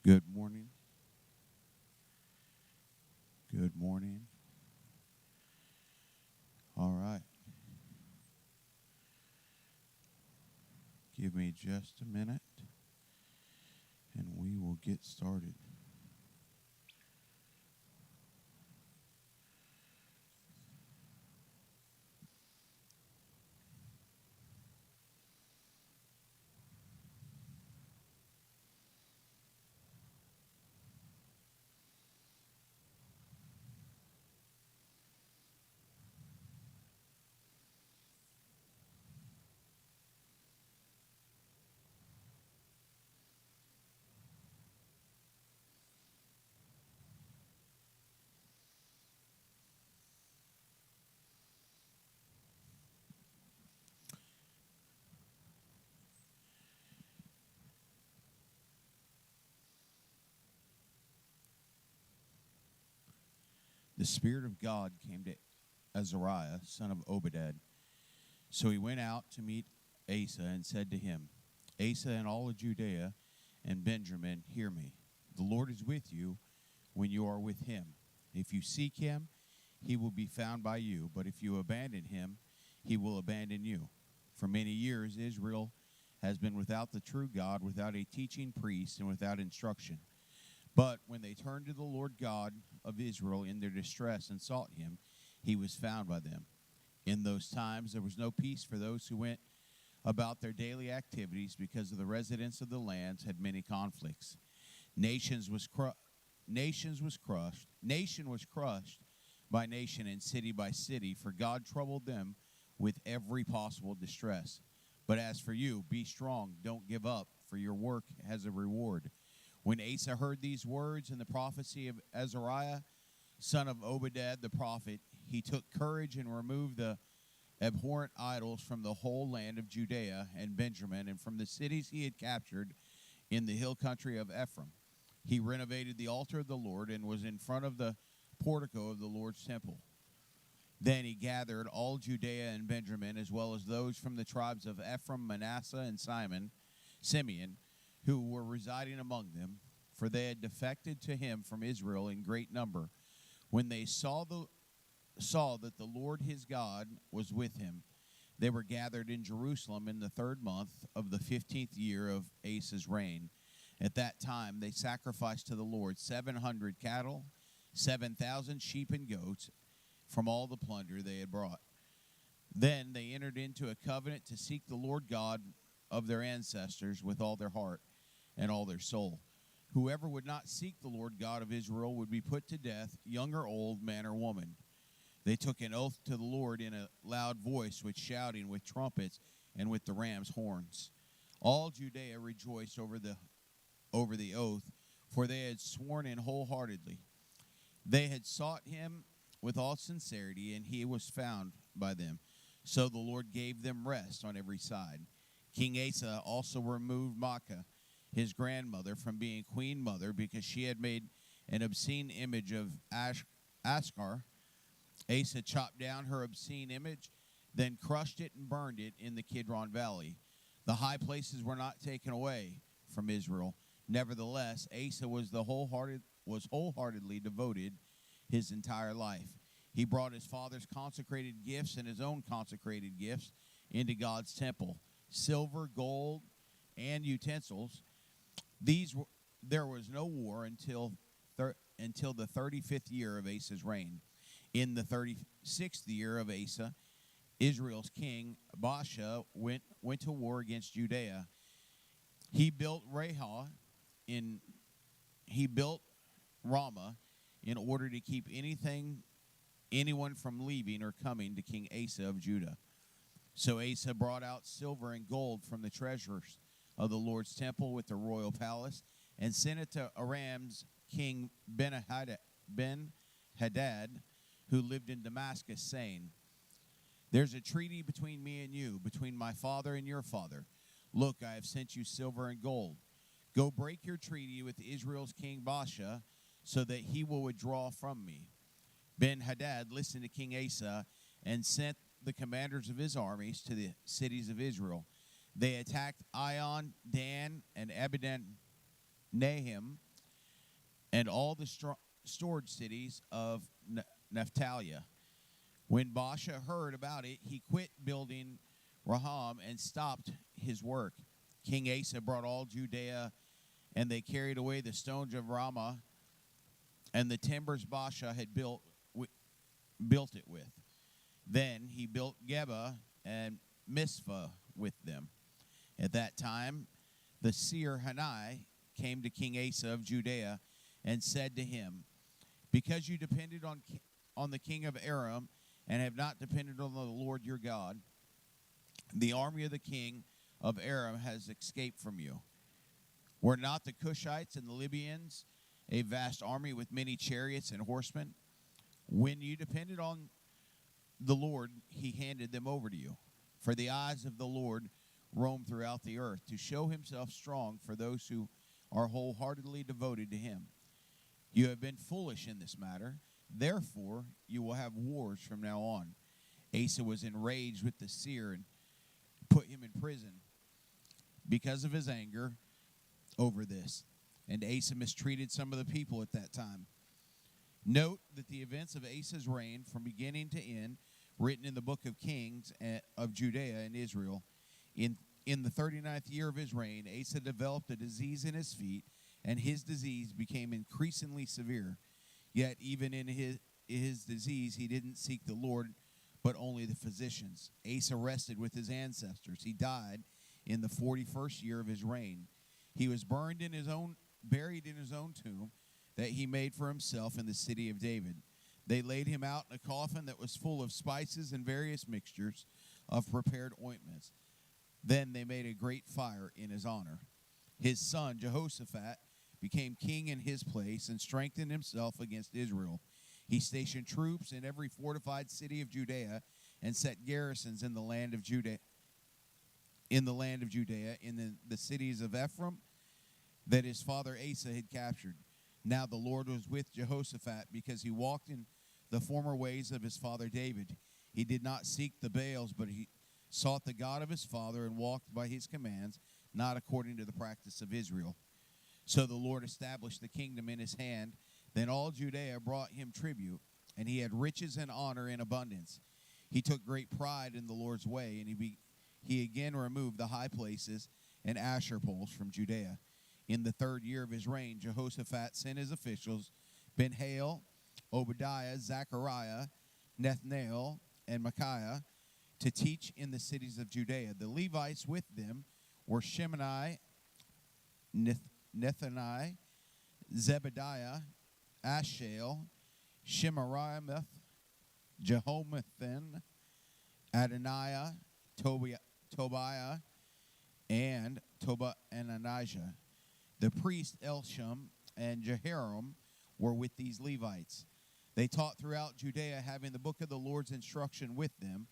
Good morning. Good morning. All right. Give me just a minute and we will get started. The Spirit of God came to Azariah, son of Obeded. So he went out to meet Asa and said to him, Asa and all of Judea and Benjamin, hear me. The Lord is with you when you are with him. If you seek him, he will be found by you. But if you abandon him, he will abandon you. For many years, Israel has been without the true God, without a teaching priest, and without instruction. But when they turned to the Lord God of Israel in their distress and sought him, he was found by them. In those times there was no peace for those who went about their daily activities, because of the residents of the lands had many conflicts. Nation was crushed by nation and city by city, for God troubled them with every possible distress. But as for you, be strong, don't give up, for your work has a reward. When Asa heard these words and the prophecy of Azariah, son of Obeded the prophet, he took courage and removed the abhorrent idols from the whole land of Judea and Benjamin, and from the cities he had captured in the hill country of Ephraim. He renovated the altar of the Lord and was in front of the portico of the Lord's temple. Then he gathered all Judea and Benjamin, as well as those from the tribes of Ephraim, Manasseh, and Simeon, who were residing among them, for they had defected to him from Israel in great number. When they saw that the Lord his God was with him, they were gathered in Jerusalem in the 3rd month of the 15th year of Asa's reign. At that time they sacrificed to the Lord 700 cattle, 7,000 sheep and goats from all the plunder they had brought. Then they entered into a covenant to seek the Lord God of their ancestors with all their heart and all their soul. Whoever would not seek the Lord God of Israel would be put to death, young or old, man or woman. They took an oath to the Lord in a loud voice, with shouting, with trumpets, and with the ram's horns. All Judea rejoiced over the oath, for they had sworn in wholeheartedly. They had sought him with all sincerity, and he was found by them. So the Lord gave them rest on every side. King Asa also removed Maacah, his grandmother, from being queen mother, because she had made an obscene image of Ashtar. Asa chopped down her obscene image, then crushed it and burned it in the Kidron Valley. The high places were not taken away from Israel. Nevertheless, Asa was wholeheartedly devoted his entire life. He brought his father's consecrated gifts and his own consecrated gifts into God's temple: silver, gold, and utensils. There was no war until the 35th year of Asa's reign. In the 36th year of Asa, Israel's king Baasha went to war against Judea. He built Ramah in order to keep anyone from leaving or coming to King Asa of Judah. So Asa brought out silver and gold from the treasures of the Lord's temple with the royal palace, and sent it to Aram's king Ben-Hadad, who lived in Damascus, saying, There's a treaty between me and you, between my father and your father. Look, I have sent you silver and gold. Go break your treaty with Israel's king Baasha, so that he will withdraw from me. Ben-Hadad listened to King Asa and sent the commanders of his armies to the cities of Israel. They attacked Ion, Dan, and Abed-Nahim, and all the stored cities of Naphtali. When Baasha heard about it, he quit building Raham and stopped his work. King Asa brought all Judea, and they carried away the stones of Ramah and the timbers Baasha had built it with. Then he built Geba and Mizpah with them. At that time, the seer Hanai came to King Asa of Judea and said to him, because you depended on the king of Aram and have not depended on the Lord your God, the army of the king of Aram has escaped from you. Were not the Cushites and the Libyans a vast army with many chariots and horsemen? When you depended on the Lord, he handed them over to you. For the eyes of the Lord roam throughout the earth to show himself strong for those who are wholeheartedly devoted to him. You have been foolish in this matter. Therefore, you will have wars from now on. Asa was enraged with the seer and put him in prison because of his anger over this. And Asa mistreated some of the people at that time. Note that the events of Asa's reign from beginning to end, written in the book of Kings of Judea and Israel. In the 39th year of his reign, Asa developed a disease in his feet, and his disease became increasingly severe. Yet even in his disease, he didn't seek the Lord, but only the physicians. Asa rested with his ancestors. He died in the 41st year of his reign. He was buried in his own tomb that he made for himself in the city of David. They laid him out in a coffin that was full of spices and various mixtures of prepared ointments. Then they made a great fire in his honor. His son Jehoshaphat became king in his place and strengthened himself against Israel. He stationed troops in every fortified city of Judea and set garrisons in the land of Judea, in the cities of Ephraim that his father Asa had captured. Now the Lord was with Jehoshaphat because he walked in the former ways of his father David. He did not seek the Baals, but he sought the God of his father and walked by his commands, not according to the practice of Israel. So the Lord established the kingdom in his hand. Then all Judea brought him tribute, and he had riches and honor in abundance. He took great pride in the Lord's way, and he again removed the high places and Asher poles from Judea. In the 3rd year of his reign, Jehoshaphat sent his officials, Ben-Hail, Obadiah, Zechariah, Nethanel, and Micaiah, to teach in the cities of Judea. The Levites with them were Shimei, Nethani, Zebediah, Ashael, Shemaramoth, Jehomathan, Adoniah, Tobiah, and Anijah. The priest Elsham and Jehoram were with these Levites. They taught throughout Judea, having the book of the Lord's instruction with them.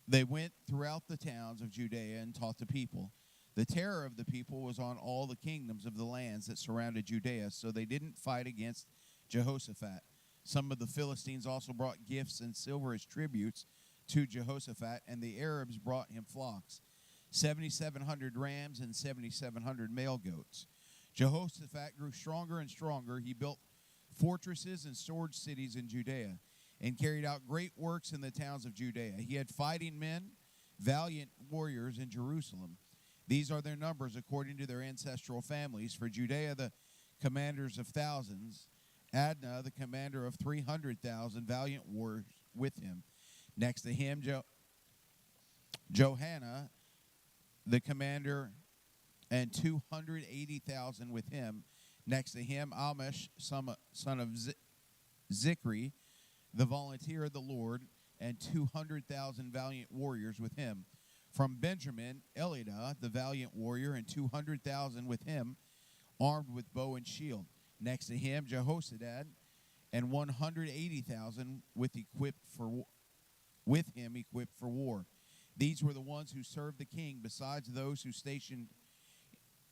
They went throughout the towns of Judea and taught the people. The terror of the people was on all the kingdoms of the lands that surrounded Judea, so they didn't fight against Jehoshaphat. Some of the Philistines also brought gifts and silver as tributes to Jehoshaphat, and the Arabs brought him flocks, 7,700 rams and 7,700 male goats. Jehoshaphat grew stronger and stronger. He built fortresses and stored cities in Judea and carried out great works in the towns of Judea. He had fighting men, valiant warriors in Jerusalem. These are their numbers according to their ancestral families. For Judea, the commanders of thousands, Adnah, the commander of 300,000 valiant warriors with him. Next to him, Johanna, the commander, and 280,000 with him. Next to him, Amish, son of Zikri, the volunteer of the Lord, and 200,000 valiant warriors with him. From Benjamin, Elidah, the valiant warrior, and 200,000 with him, armed with bow and shield. Next to him, Jehoshaphat, and 180,000 equipped for war. These were the ones who served the king, besides those he stationed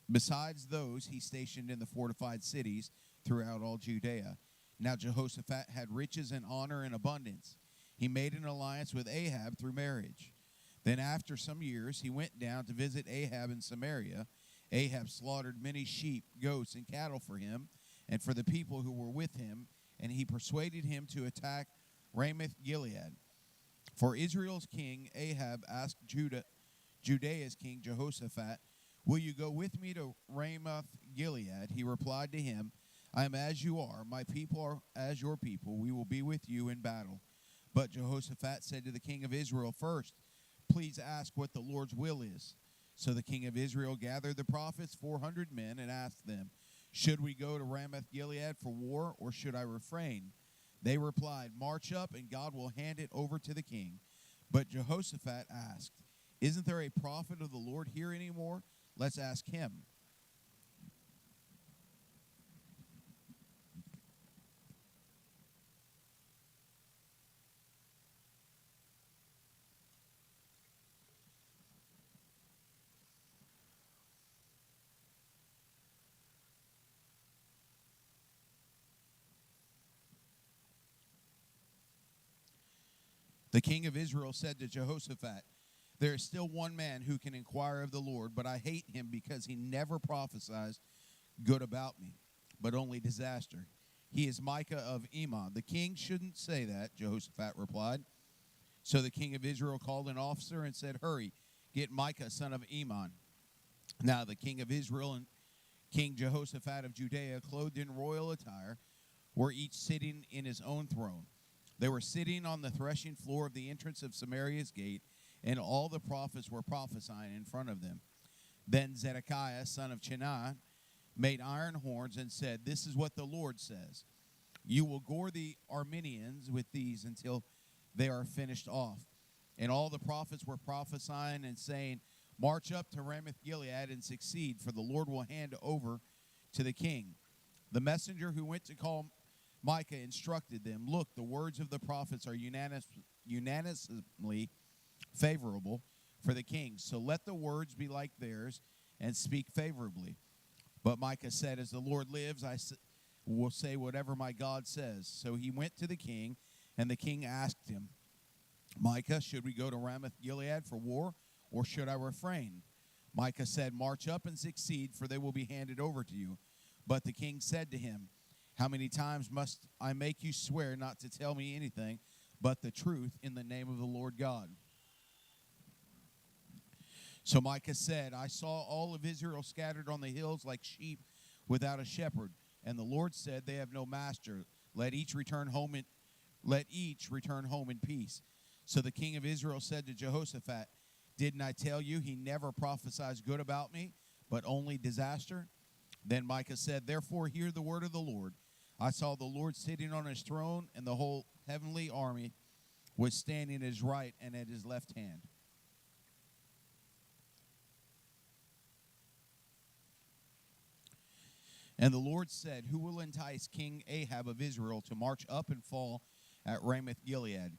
in the fortified cities throughout all Judea. Now Jehoshaphat had riches and honor in abundance. He made an alliance with Ahab through marriage. Then after some years, he went down to visit Ahab in Samaria. Ahab slaughtered many sheep, goats, and cattle for him, and for the people who were with him, and he persuaded him to attack Ramoth Gilead. For Israel's king Ahab asked Judea's king Jehoshaphat, "Will you go with me to Ramoth Gilead?" He replied to him, "I am as you are, my people are as your people. We will be with you in battle." But Jehoshaphat said to the king of Israel, "First, please ask what the Lord's will is." So the king of Israel gathered the prophets, 400 men, and asked them, "Should we go to Ramoth Gilead for war, or should I refrain?" They replied, "March up, and God will hand it over to the king." But Jehoshaphat asked, "Isn't there a prophet of the Lord here anymore? Let's ask him." The king of Israel said to Jehoshaphat, "There is still one man who can inquire of the Lord, but I hate him because he never prophesies good about me, but only disaster. He is Micah of Emon." "The king shouldn't say that," Jehoshaphat replied. So the king of Israel called an officer and said, "Hurry, get Micah, son of Emon." Now the king of Israel and King Jehoshaphat of Judea, clothed in royal attire, were each sitting in his own throne. They were sitting on the threshing floor of the entrance of Samaria's gate, and all the prophets were prophesying in front of them. Then Zedekiah, son of Chenaanah, made iron horns and said, "This is what the Lord says. You will gore the Arameans with these until they are finished off." And all the prophets were prophesying and saying, "March up to Ramoth Gilead and succeed, for the Lord will hand over to the king." The messenger who went to call Micah instructed them, "Look, the words of the prophets are unanimously favorable for the king. So let the words be like theirs and speak favorably." But Micah said, "As the Lord lives, I will say whatever my God says." So he went to the king, and the king asked him, "Micah, should we go to Ramoth Gilead for war, or should I refrain?" Micah said, "March up and succeed, for they will be handed over to you." But the king said to him, "How many times must I make you swear not to tell me anything but the truth in the name of the Lord God?" So Micah said, "I saw all of Israel scattered on the hills like sheep without a shepherd. And the Lord said, they have no master. Let each return home in peace." So the king of Israel said to Jehoshaphat, "Didn't I tell you he never prophesies good about me, but only disaster?" Then Micah said, "Therefore hear the word of the Lord. I saw the Lord sitting on his throne, and the whole heavenly army was standing at his right and at his left hand." And the Lord said, "Who will entice King Ahab of Israel to march up and fall at Ramoth Gilead?"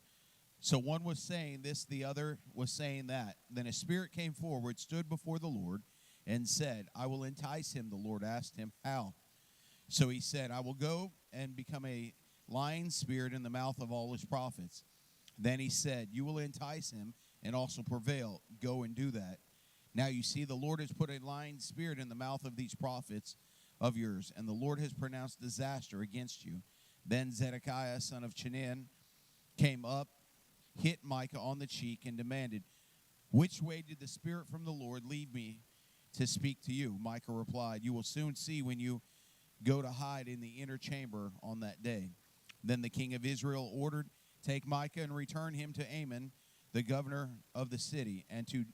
So one was saying this, the other was saying that. Then a spirit came forward, stood before the Lord, and said, "I will entice him." The Lord asked him, "How?" So he said, "I will go and become a lying spirit in the mouth of all his prophets." Then he said, "You will entice him and also prevail. Go and do that. Now you see, the Lord has put a lying spirit in the mouth of these prophets of yours, and the Lord has pronounced disaster against you." Then Zedekiah, son of Chenaanah, came up, hit Micah on the cheek, and demanded, "Which way did the Spirit from the Lord lead me to speak to you?" Micah replied, "You will soon see when you go to hide in the inner chamber on that day." Then the king of Israel ordered, "Take Micah and return him to Amon, the governor of the city, and to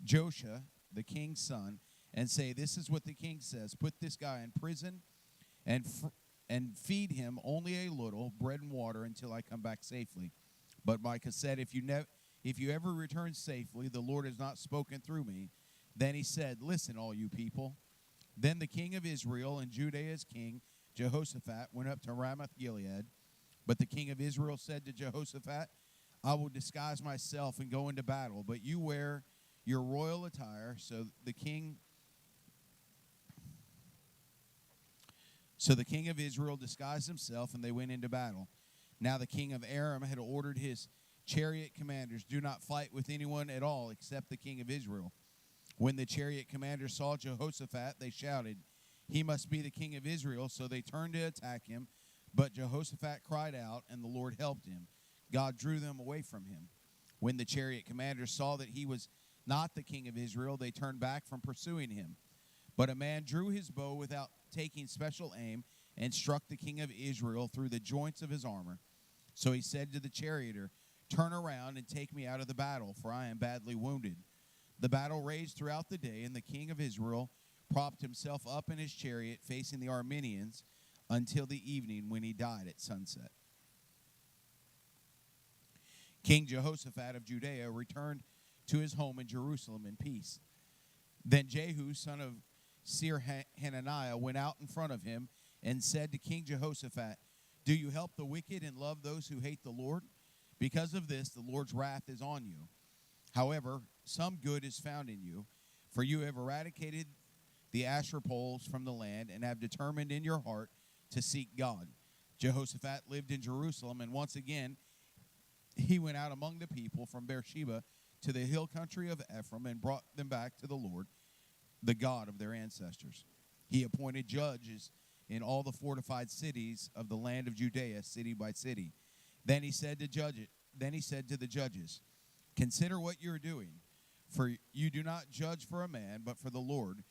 Joshua, the king's son, and say, 'This is what the king says. Put this guy in prison and feed him only a little bread and water until I come back safely.'" But Micah said, if you ever return safely, the Lord has not spoken through me." Then he said, "Listen, all you people." Then the king of Israel and Judea's king Jehoshaphat went up to Ramoth Gilead. But the king of Israel said to Jehoshaphat, "I will disguise myself and go into battle, but you wear your royal attire." So the king of Israel disguised himself, and they went into battle. Now the king of Aram had ordered his chariot commanders, "Do not fight with anyone at all except the king of Israel." When the chariot commanders saw Jehoshaphat, they shouted, He must be the king of Israel. So they turned to attack him. But Jehoshaphat cried out, and the Lord helped him. God drew them away from him. When the chariot commanders saw that he was not the king of Israel, they turned back from pursuing him. But a man drew his bow without taking special aim and struck the king of Israel through the joints of his armor. So he said to the charioteer, "Turn around and take me out of the battle, for I am badly wounded." The battle raged throughout the day, and the king of Israel propped himself up in his chariot facing the Arameans until the evening, when he died at sunset. King Jehoshaphat of Judea returned to his home in Jerusalem in peace. Then Jehu, son of Hananiah, went out in front of him and said to King Jehoshaphat, "Do you help the wicked and love those who hate the Lord? Because of this, the Lord's wrath is on you. However, some good is found in you, for you have eradicated the Asherah poles from the land and have determined in your heart to seek God." Jehoshaphat lived in Jerusalem, and once again he went out among the people from Beersheba to the hill country of Ephraim and brought them back to the Lord, the God of their ancestors. He appointed judges in all the fortified cities of the land of Judea, city by city. Then he said to the judges, "Consider what you are doing, for you do not judge for a man, but for the Lord,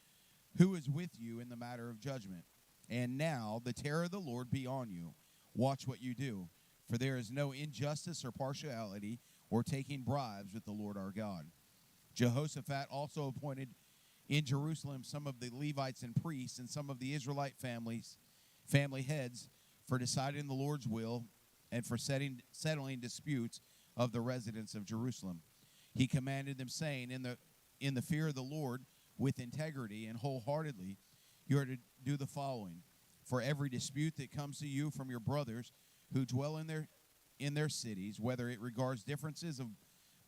who is with you in the matter of judgment. And now the terror of the Lord be on you. Watch what you do, for there is no injustice or partiality or taking bribes with the Lord our God." Jehoshaphat also appointed in Jerusalem some of the Levites and priests and some of the Israelite family heads for deciding the Lord's will and for settling disputes of the residents of Jerusalem. He commanded them, saying, in the fear of the Lord, with integrity and wholeheartedly, you are to do the following: for every dispute that comes to you from your brothers who dwell in their cities, whether it regards differences of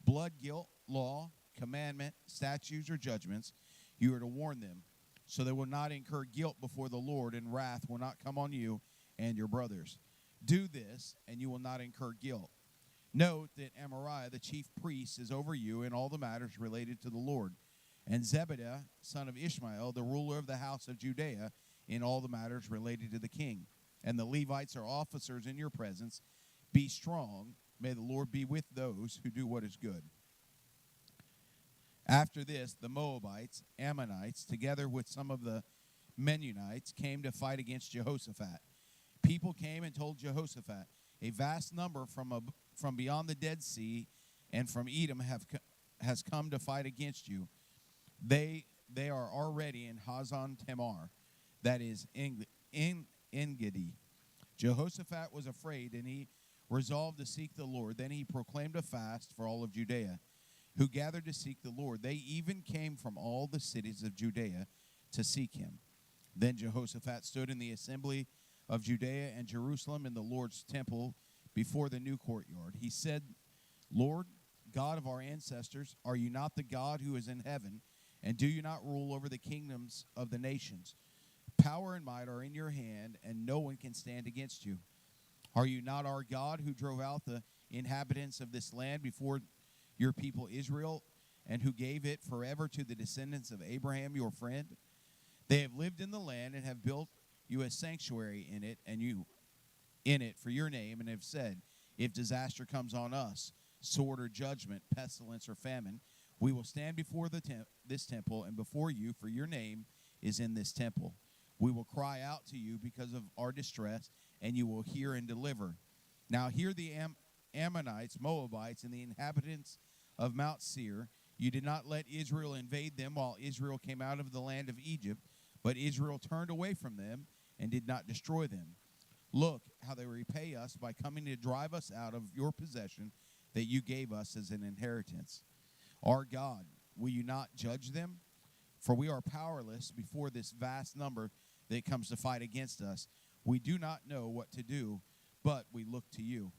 blood, guilt, law, commandment, statutes, or judgments, you are to warn them, so they will not incur guilt before the Lord, and wrath will not come on you and your brothers. Do this, and you will not incur guilt. Note that Amariah, the chief priest, is over you in all the matters related to the Lord, and Zebediah, son of Ishmael, the ruler of the house of Judea, in all the matters related to the king. And the Levites are officers in your presence. Be strong. May the Lord be with those who do what is good. After this, the Moabites, Ammonites, together with some of the Mennonites, came to fight against Jehoshaphat. People came and told Jehoshaphat, "A vast number from beyond the Dead Sea and from Edom has come to fight against you. They are already in Hazan Tamar," that is En-Gedi. Jehoshaphat was afraid, and he resolved to seek the Lord. Then he proclaimed a fast for all of Judea, who gathered to seek the Lord. They even came from all the cities of Judea to seek him. Then Jehoshaphat stood in the assembly of Judea and Jerusalem in the Lord's temple before the new courtyard. He said, "Lord, God of our ancestors, are you not the God who is in heaven? And do you not rule over the kingdoms of the nations? Power and might are in your hand, and no one can stand against you. Are you not our God who drove out the inhabitants of this land before your people Israel, and who gave it forever to the descendants of Abraham, your friend? They have lived in the land and have built you a sanctuary in it, and you in it for your name, and have said, if disaster comes on us, sword or judgment, pestilence or famine, we will stand before this temple and before you, for your name is in this temple. We will cry out to you because of our distress, and you will hear and deliver. Now hear the Ammonites, Moabites, and the inhabitants of Mount Seir. You did not let Israel invade them while Israel came out of the land of Egypt, but Israel turned away from them and did not destroy them. Look how they repay us by coming to drive us out of your possession that you gave us as an inheritance. Our God, will you not judge them? For we are powerless before this vast number that comes to fight against us. We do not know what to do, but we look to you."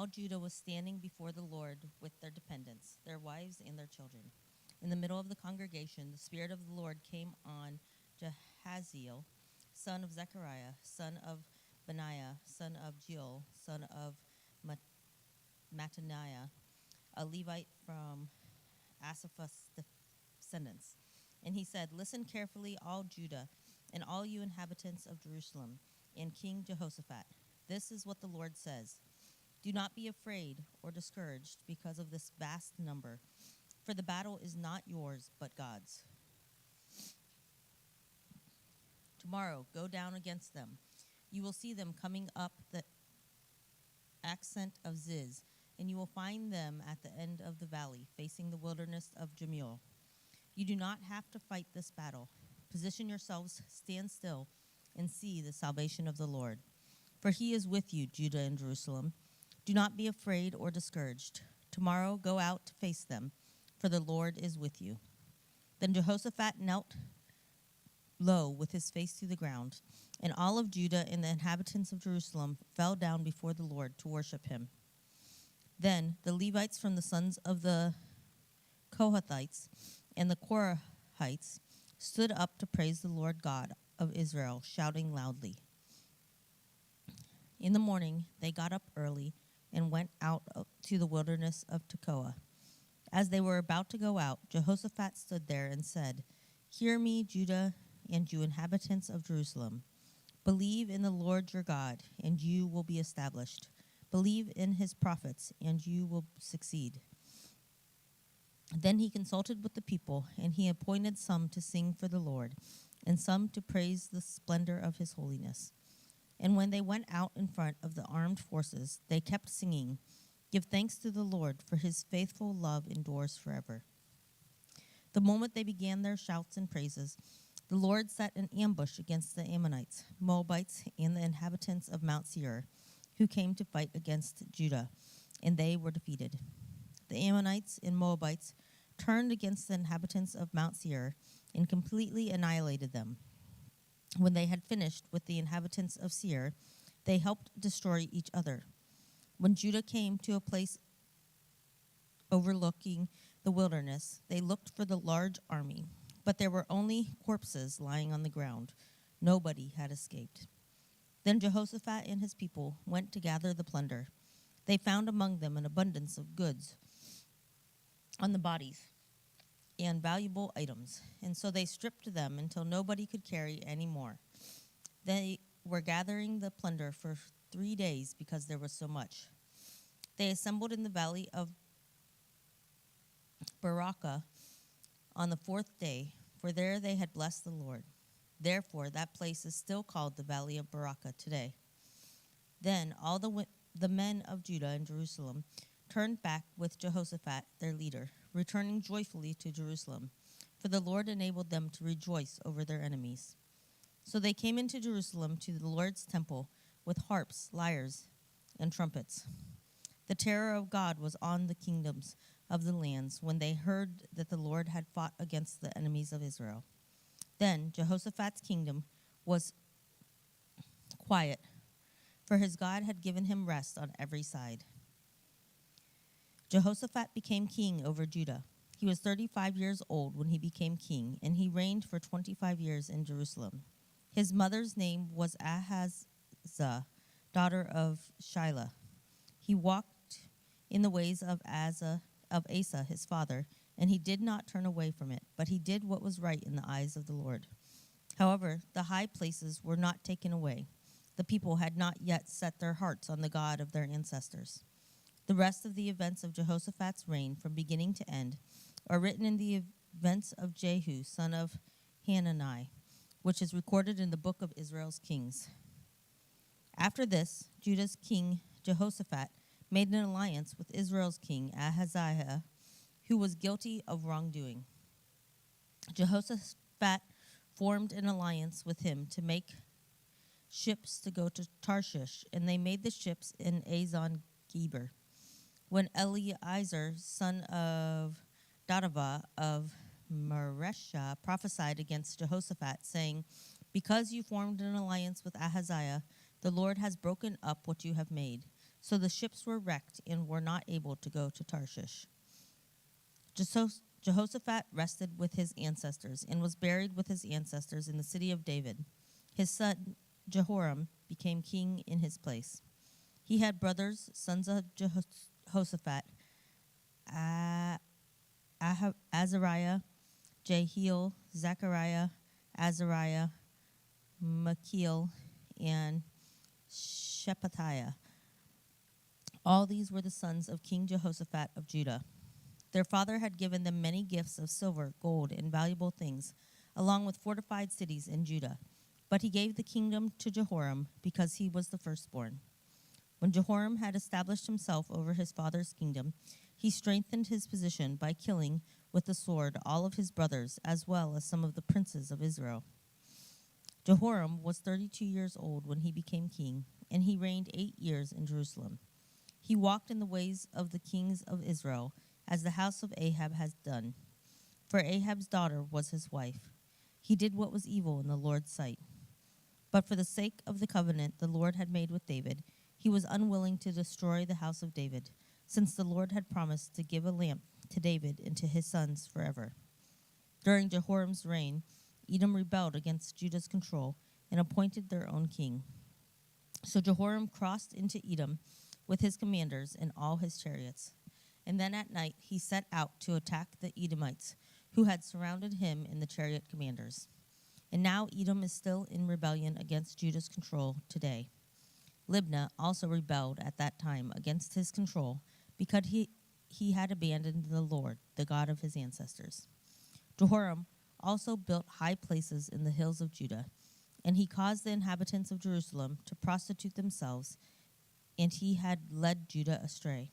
all Judah was standing before the Lord with their dependents, their wives and their children. In the middle of the congregation, the Spirit of the Lord came on Jahaziel, son of Zechariah, son of Benaiah, son of Jeiel, son of Mattaniah, a Levite from Asaph's descendants. And he said, "Listen carefully, all Judah, and all you inhabitants of Jerusalem, and King Jehoshaphat. This is what the Lord says. Do not be afraid or discouraged because of this vast number, for the battle is not yours, but God's. Tomorrow, go down against them. You will see them coming up the ascent of Ziz, and you will find them at the end of the valley, facing the wilderness of Jemuel. You do not have to fight this battle. Position yourselves, stand still, and see the salvation of the Lord. For he is with you, Judah and Jerusalem. Do not be afraid or discouraged. Tomorrow go out to face them, for the Lord is with you." Then Jehoshaphat knelt low with his face to the ground, and all of Judah and the inhabitants of Jerusalem fell down before the Lord to worship him. Then the Levites from the sons of the Kohathites and the Korahites stood up to praise the Lord God of Israel, shouting loudly. In the morning they got up early and went out to the wilderness of Tekoa. As they were about to go out, Jehoshaphat stood there and said, "Hear me, Judah, and you inhabitants of Jerusalem. Believe in the Lord your God, and you will be established. Believe in his prophets, and you will succeed." Then he consulted with the people, and he appointed some to sing for the Lord, and some to praise the splendor of his holiness. And when they went out in front of the armed forces, they kept singing, "Give thanks to the Lord, for his faithful love endures forever." The moment they began their shouts and praises, the Lord set an ambush against the Ammonites, Moabites, and the inhabitants of Mount Seir, who came to fight against Judah, and they were defeated. The Ammonites and Moabites turned against the inhabitants of Mount Seir and completely annihilated them. When they had finished with the inhabitants of Seir, they helped destroy each other. When Judah came to a place overlooking the wilderness, they looked for the large army, but there were only corpses lying on the ground. Nobody had escaped. Then Jehoshaphat and his people went to gather the plunder. They found among them an abundance of goods on the bodies and valuable items, and so they stripped them until nobody could carry any more. They were gathering the plunder for 3 days because there was so much. They assembled in the valley of Barakah on the 4th day, for there they had blessed the Lord. Therefore, that place is still called the Valley of Barakah today. Then all the men of Judah and Jerusalem turned back with Jehoshaphat, their leader, returning joyfully to Jerusalem, for the Lord enabled them to rejoice over their enemies. So they came into Jerusalem to the Lord's temple with harps, lyres, and trumpets. The terror of God was on the kingdoms of the lands when they heard that the Lord had fought against the enemies of Israel. Then Jehoshaphat's kingdom was quiet, for his God had given him rest on every side. Jehoshaphat became king over Judah. He was 35 years old when he became king, and he reigned for 25 years in Jerusalem. His mother's name was Ahazah, daughter of Shilah. He walked in the ways of Asa, his father, and he did not turn away from it, but he did what was right in the eyes of the Lord. However, the high places were not taken away. The people had not yet set their hearts on the God of their ancestors. The rest of the events of Jehoshaphat's reign, from beginning to end, are written in the events of Jehu, son of Hanani, which is recorded in the book of Israel's kings. After this, Judah's king Jehoshaphat made an alliance with Israel's king Ahaziah, who was guilty of wrongdoing. Jehoshaphat formed an alliance with him to make ships to go to Tarshish, and they made the ships in Azon-Geber. When Eliezer, son of Dodavah of Mareshah, prophesied against Jehoshaphat, saying, "Because you formed an alliance with Ahaziah, the Lord has broken up what you have made. So the ships were wrecked and were not able to go to Tarshish. Jehoshaphat rested with his ancestors and was buried with his ancestors in the city of David. His son Jehoram became king in his place. He had brothers, sons of Jehoshaphat, Azariah, Jehiel, Zechariah, Azariah, Machiel, and Shephatiah. All these were the sons of King Jehoshaphat of Judah. Their father had given them many gifts of silver, gold, and valuable things, along with fortified cities in Judah. But he gave the kingdom to Jehoram because he was the firstborn. When Jehoram had established himself over his father's kingdom, he strengthened his position by killing with the sword all of his brothers, as well as some of the princes of Israel. Jehoram was 32 years old when he became king, and he reigned 8 years in Jerusalem. He walked in the ways of the kings of Israel, as the house of Ahab has done. For Ahab's daughter was his wife. He did what was evil in the Lord's sight. But for the sake of the covenant the Lord had made with David, he was unwilling to destroy the house of David, since the Lord had promised to give a lamp to David and to his sons forever. During Jehoram's reign, Edom rebelled against Judah's control and appointed their own king. So Jehoram crossed into Edom with his commanders and all his chariots. And then at night he set out to attack the Edomites, who had surrounded him and the chariot commanders. And now Edom is still in rebellion against Judah's control today. Libnah also rebelled at that time against his control because he had abandoned the Lord, the God of his ancestors. Jehoram also built high places in the hills of Judah, and he caused the inhabitants of Jerusalem to prostitute themselves, and he had led Judah astray.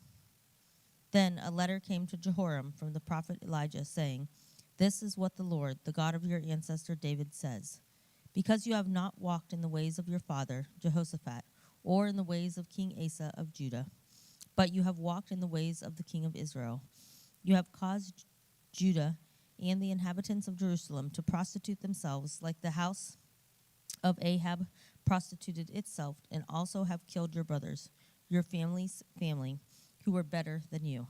Then a letter came to Jehoram from the prophet Elijah, saying, "This is what the Lord, the God of your ancestor David, says. Because you have not walked in the ways of your father, Jehoshaphat, or in the ways of King Asa of Judah, but you have walked in the ways of the king of Israel. You have caused Judah and the inhabitants of Jerusalem to prostitute themselves like the house of Ahab prostituted itself, and also have killed your brothers, your family's family, who were better than you.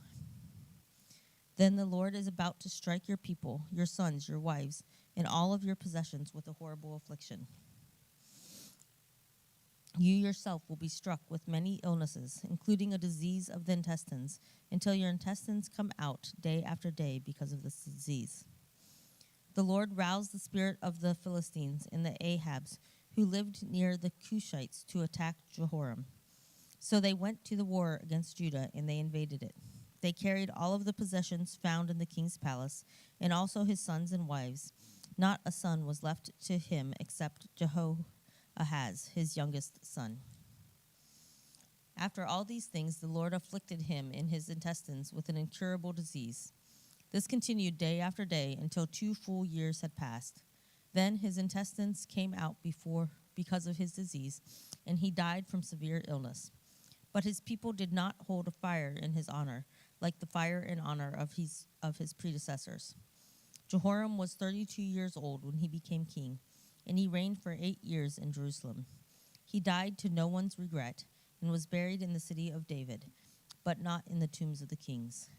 Then the Lord is about to strike your people, your sons, your wives, and all of your possessions with a horrible affliction. You yourself will be struck with many illnesses, including a disease of the intestines, until your intestines come out day after day because of this disease." The Lord roused the spirit of the Philistines and the Ahabs, who lived near the Cushites, to attack Jehoram. So they went to the war against Judah, and they invaded it. They carried all of the possessions found in the king's palace, and also his sons and wives. Not a son was left to him except Jehoahaz, his youngest son. After all these things, the Lord afflicted him in his intestines with an incurable disease. This continued day after day until 2 full years had passed. Then his intestines came out because of his disease, and he died from severe illness. But his people did not hold a fire in his honor, like the fire in honor of his predecessors. Jehoram was 32 years old when he became king, and he reigned for 8 years in Jerusalem. He died to no one's regret and was buried in the city of David, but not in the tombs of the kings.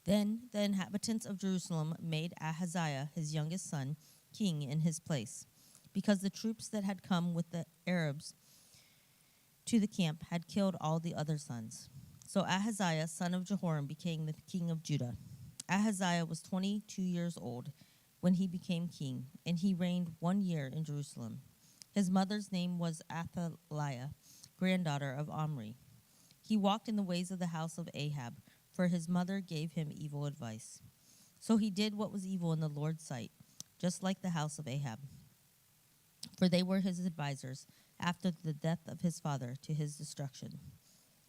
Then the inhabitants of Jerusalem made Ahaziah, his youngest son, king in his place, because the troops that had come with the Arabs to the camp had killed all the other sons. So Ahaziah, son of Jehoram, became the king of Judah. Ahaziah was 22 years old when he became king, and he reigned 1 year in Jerusalem. His mother's name was Athaliah, granddaughter of Omri. He walked in the ways of the house of Ahab, for his mother gave him evil advice. So he did what was evil in the Lord's sight, just like the house of Ahab. For they were his advisers after the death of his father to his destruction.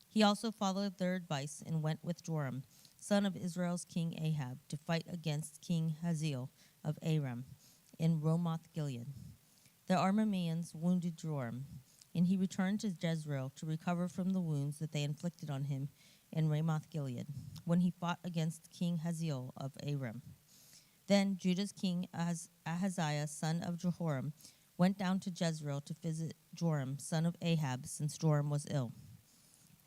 He also followed their advice and went with Joram, son of Israel's king Ahab, to fight against King Hazael of Aram in Ramoth-Gilead. The Arameans wounded Joram, and he returned to Jezreel to recover from the wounds that they inflicted on him in Ramoth-Gilead, when he fought against King Hazael of Aram. Then Judah's king Ahaziah, son of Jehoram, went down to Jezreel to visit Joram, son of Ahab, since Joram was ill.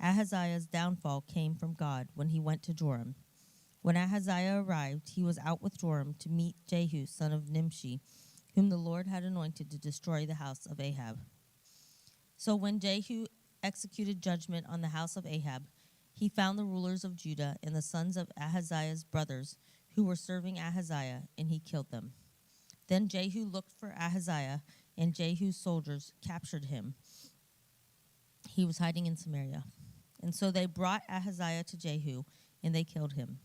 Ahaziah's downfall came from God when he went to Joram. When Ahaziah arrived, he was out with Joram to meet Jehu, son of Nimshi, whom the Lord had anointed to destroy the house of Ahab. So when Jehu executed judgment on the house of Ahab, he found the rulers of Judah and the sons of Ahaziah's brothers who were serving Ahaziah, and he killed them. Then Jehu looked for Ahaziah, and Jehu's soldiers captured him. He was hiding in Samaria. And so they brought Ahaziah to Jehu, and they killed him.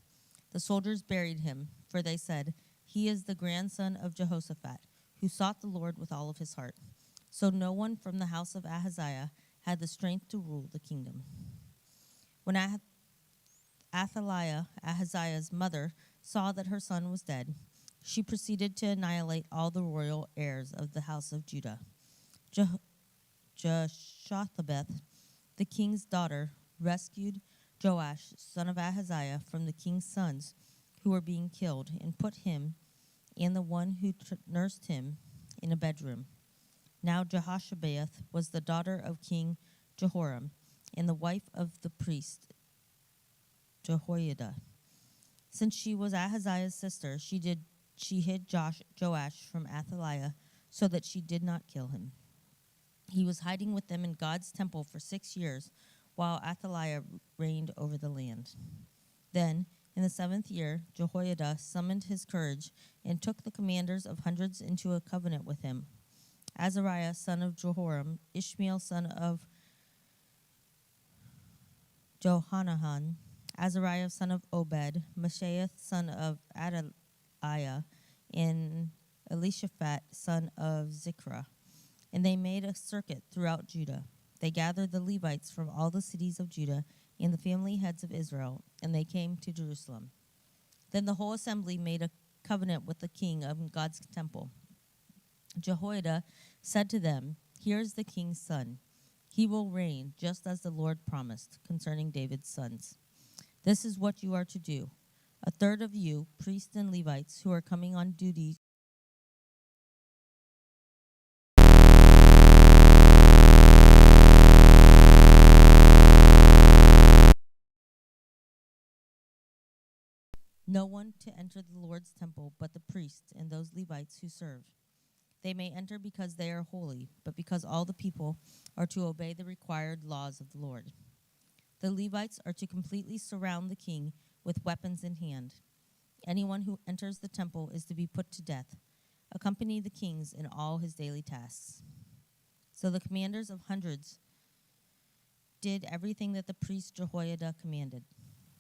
The soldiers buried him, for they said, "He is the grandson of Jehoshaphat, who sought the Lord with all of his heart." So no one from the house of Ahaziah had the strength to rule the kingdom. When Athaliah, Ahaziah's mother, saw that her son was dead, she proceeded to annihilate all the royal heirs of the house of Judah. Jeshothabeth, the king's daughter, rescued Joash, son of Ahaziah, from the king's sons who were being killed, and put him and the one who nursed him in a bedroom. Now Jehoshabeath was the daughter of King Jehoram, and the wife of the priest Jehoiada. Since she was Ahaziah's sister, she hid Joash from Athaliah so that she did not kill him. He was hiding with them in God's temple for 6 years, while Athaliah reigned over the land. Then, in the 7th year, Jehoiada summoned his courage and took the commanders of hundreds into a covenant with him: Azariah, son of Jehoram, Ishmael, son of Johanan, Azariah, son of Obed, Meshaeth, son of Adaiah, and Elishaphat, son of Zichra. And they made a circuit throughout Judah. They gathered the Levites from all the cities of Judah and the family heads of Israel, and they came to Jerusalem. Then the whole assembly made a covenant with the king of God's temple. Jehoiada said to them, "Here is the king's son. He will reign just as the Lord promised concerning David's sons. This is what you are to do. A third of you, priests and Levites, who are coming on duty no one to enter the Lord's temple but the priests and those Levites who serve. They may enter because they are holy, but because all the people are to obey the required laws of the Lord. The Levites are to completely surround the king with weapons in hand. Anyone who enters the temple is to be put to death. Accompany the king in all his daily tasks." So the commanders of hundreds did everything that the priest Jehoiada commanded.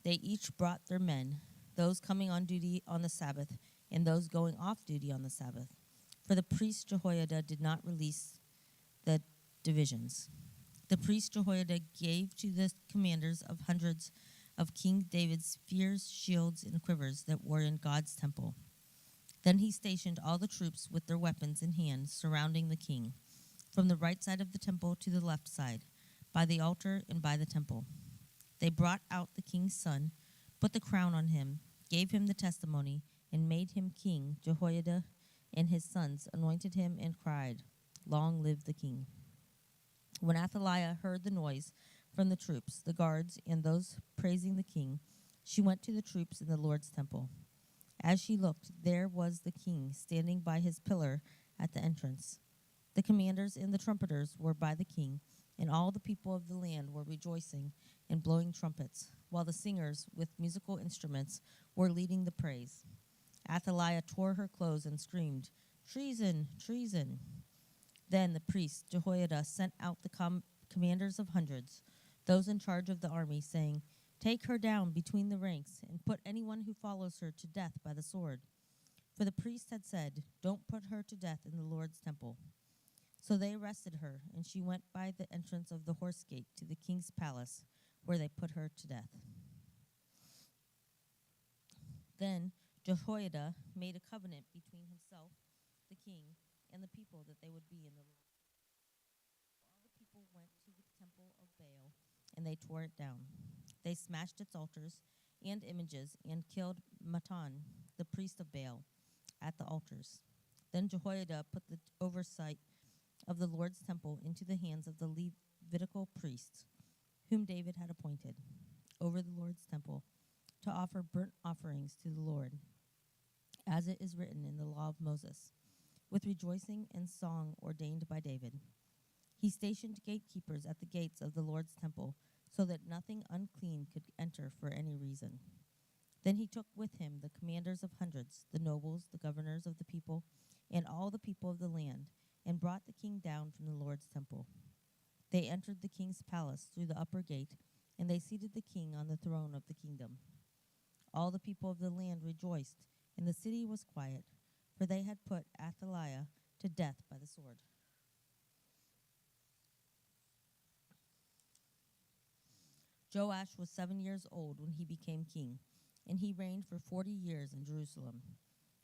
They each brought their men, those coming on duty on the Sabbath and those going off duty on the Sabbath. For the priest Jehoiada did not release the divisions. The priest Jehoiada gave to the commanders of hundreds of King David's spears, shields, and quivers that were in God's temple. Then he stationed all the troops with their weapons in hand surrounding the king, from the right side of the temple to the left side, by the altar and by the temple. They brought out the king's son, put the crown on him, gave him the testimony, and made him king. Jehoiada and his sons anointed him and cried, "Long live the king." When Athaliah heard the noise from the troops, the guards, and those praising the king, she went to the troops in the Lord's temple. As she looked, there was the king standing by his pillar at the entrance. The commanders and the trumpeters were by the king, and all the people of the land were rejoicing and blowing trumpets, while the singers with musical instruments were leading the praise. Athaliah tore her clothes and screamed, "Treason! Treason!" Then the priest Jehoiada sent out the commanders of hundreds, those in charge of the army, saying, "Take her down between the ranks and put anyone who follows her to death by the sword." For the priest had said, "Don't put her to death in the Lord's temple." So they arrested her, and she went by the entrance of the horse gate to the king's palace, where they put her to death. Then Jehoiada made a covenant between himself, the king, and the people that they would be in the Lord. All the people went to the temple of Baal, and they tore it down. They smashed its altars and images and killed Mattan, the priest of Baal, at the altars. Then Jehoiada put the oversight of the Lord's temple into the hands of the Levitical priests, whom David had appointed over the Lord's temple to offer burnt offerings to the Lord, as it is written in the law of Moses, with rejoicing and song ordained by David. He stationed gatekeepers at the gates of the Lord's temple, so that nothing unclean could enter for any reason. Then he took with him the commanders of hundreds, the nobles, the governors of the people, and all the people of the land, and brought the king down from the Lord's temple. They entered the king's palace through the upper gate, and they seated the king on the throne of the kingdom. All the people of the land rejoiced, and the city was quiet, for they had put Athaliah to death by the sword. Joash was 7 years old when he became king, and he reigned for 40 years in Jerusalem.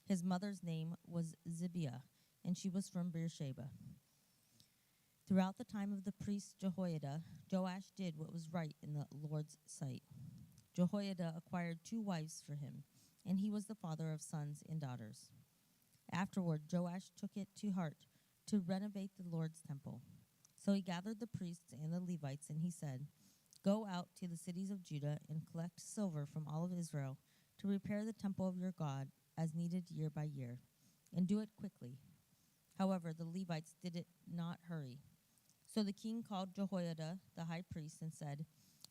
His mother's name was Zibiah, and she was from Beersheba. Throughout the time of the priest Jehoiada, Joash did what was right in the Lord's sight. Jehoiada acquired 2 wives for him, and he was the father of sons and daughters. Afterward, Joash took it to heart to renovate the Lord's temple. So he gathered the priests and the Levites, and he said, "Go out to the cities of Judah and collect silver from all of Israel to repair the temple of your God as needed year by year, and do it quickly." However, the Levites did it not hurry. So the king called Jehoiada, the high priest, and said,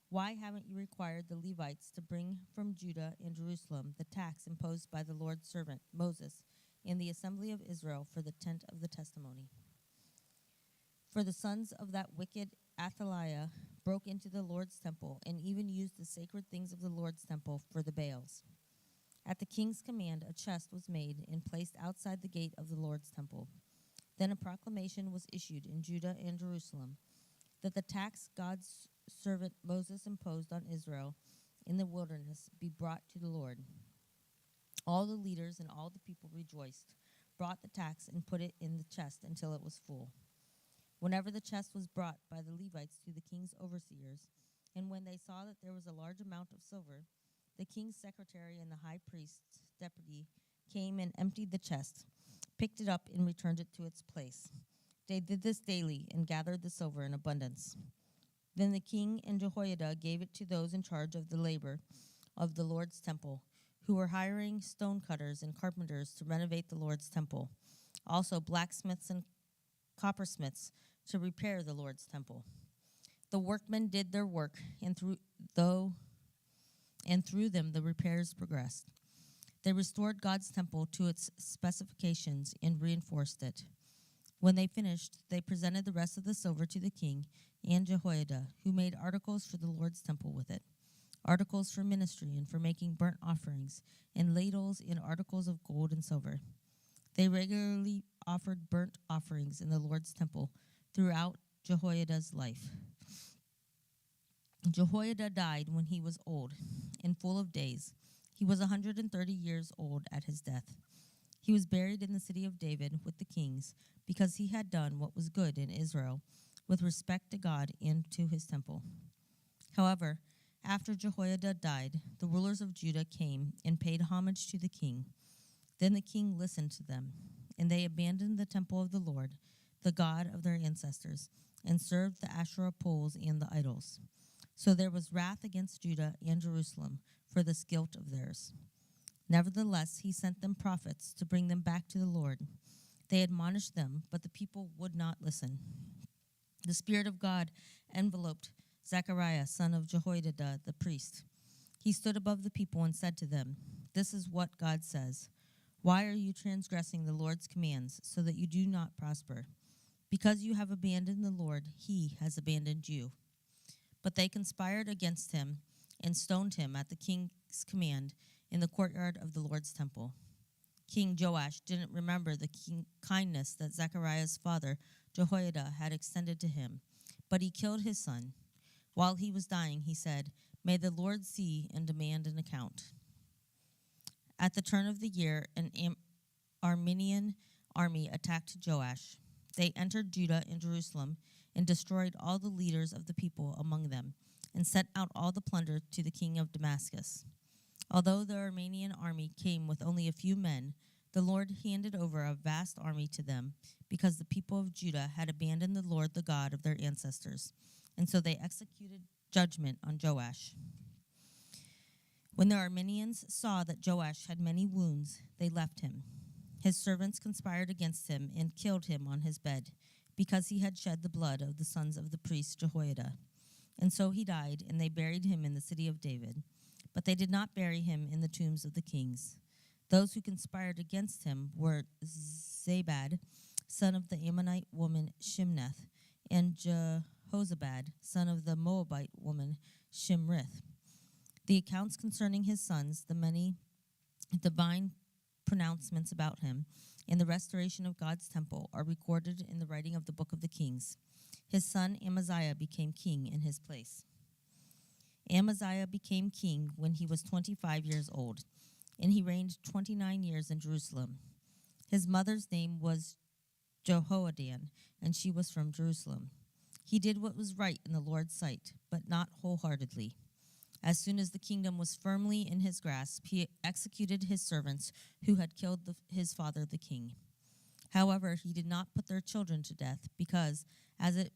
"Why haven't you required the Levites to bring from Judah and Jerusalem the tax imposed by the Lord's servant Moses in the assembly of Israel for the tent of the testimony?" For the sons of that wicked Athaliah broke into the Lord's temple and even used the sacred things of the Lord's temple for the Baals. At the king's command, a chest was made and placed outside the gate of the Lord's temple. Then a proclamation was issued in Judah and Jerusalem that the tax God's servant Moses imposed on Israel in the wilderness be brought to the Lord. All the leaders and all the people rejoiced, brought the tax, and put it in the chest until it was full. Whenever the chest was brought by the Levites to the king's overseers, and when they saw that there was a large amount of silver, the king's secretary and the high priest's deputy came and emptied the chest, picked it up, and returned it to its place. They did this daily and gathered the silver in abundance. Then the king and Jehoiada gave it to those in charge of the labor of the Lord's temple, who were hiring stone cutters and carpenters to renovate the Lord's temple, also blacksmiths and coppersmiths to repair the Lord's temple. The workmen did their work, and through them the repairs progressed. They restored God's temple to its specifications and reinforced it. When they finished, they presented the rest of the silver to the king and Jehoiada, who made articles for the Lord's temple with it, articles for ministry and for making burnt offerings, and ladles and articles of gold and silver. They regularly offered burnt offerings in the Lord's temple throughout Jehoiada's life. Jehoiada died when he was old and full of days. He was 130 years old at his death. He was buried in the city of David with the kings, because he had done what was good in Israel with respect to God and to his temple. However, after Jehoiada died, the rulers of Judah came and paid homage to the king. Then the king listened to them, and they abandoned the temple of the Lord, the God of their ancestors, and served the Asherah poles and the idols. So there was wrath against Judah and Jerusalem for this guilt of theirs. Nevertheless, he sent them prophets to bring them back to the Lord. They admonished them, but the people would not listen. The Spirit of God enveloped Zechariah, son of Jehoiada, the priest. He stood above the people and said to them, "This is what God says. Why are you transgressing the Lord's commands so that you do not prosper? Because you have abandoned the Lord, he has abandoned you." But they conspired against him and stoned him at the king's command in the courtyard of the Lord's temple. King Joash didn't remember the kindness that Zechariah's father Jehoiada had extended to him, but he killed his son. While he was dying, he said, "May the Lord see and demand an account." At the turn of the year, an Aramean army attacked Joash. They entered Judah and Jerusalem and destroyed all the leaders of the people among them, and sent out all the plunder to the king of Damascus. Although the Aramean army came with only a few men, the Lord handed over a vast army to them because the people of Judah had abandoned the Lord, the God of their ancestors. And so they executed judgment on Joash. When the Arameans saw that Joash had many wounds, they left him. His servants conspired against him and killed him on his bed, because he had shed the blood of the sons of the priest Jehoiada. And so he died, and they buried him in the city of David. But they did not bury him in the tombs of the kings. Those who conspired against him were Zabad, son of the Ammonite woman Shimneth, and Jehozabad, son of the Moabite woman Shimrith. The accounts concerning his sons, the many divine pronouncements about him, and the restoration of God's temple are recorded in the writing of the book of the Kings. His son Amaziah became king in his place. Amaziah became king when he was 25 years old, and he reigned 29 years in Jerusalem. His mother's name was Jehoadan, and she was from Jerusalem. He did what was right in the Lord's sight, but not wholeheartedly. As soon as the kingdom was firmly in his grasp, he executed his servants who had killed his father the king. However, he did not put their children to death, because, as it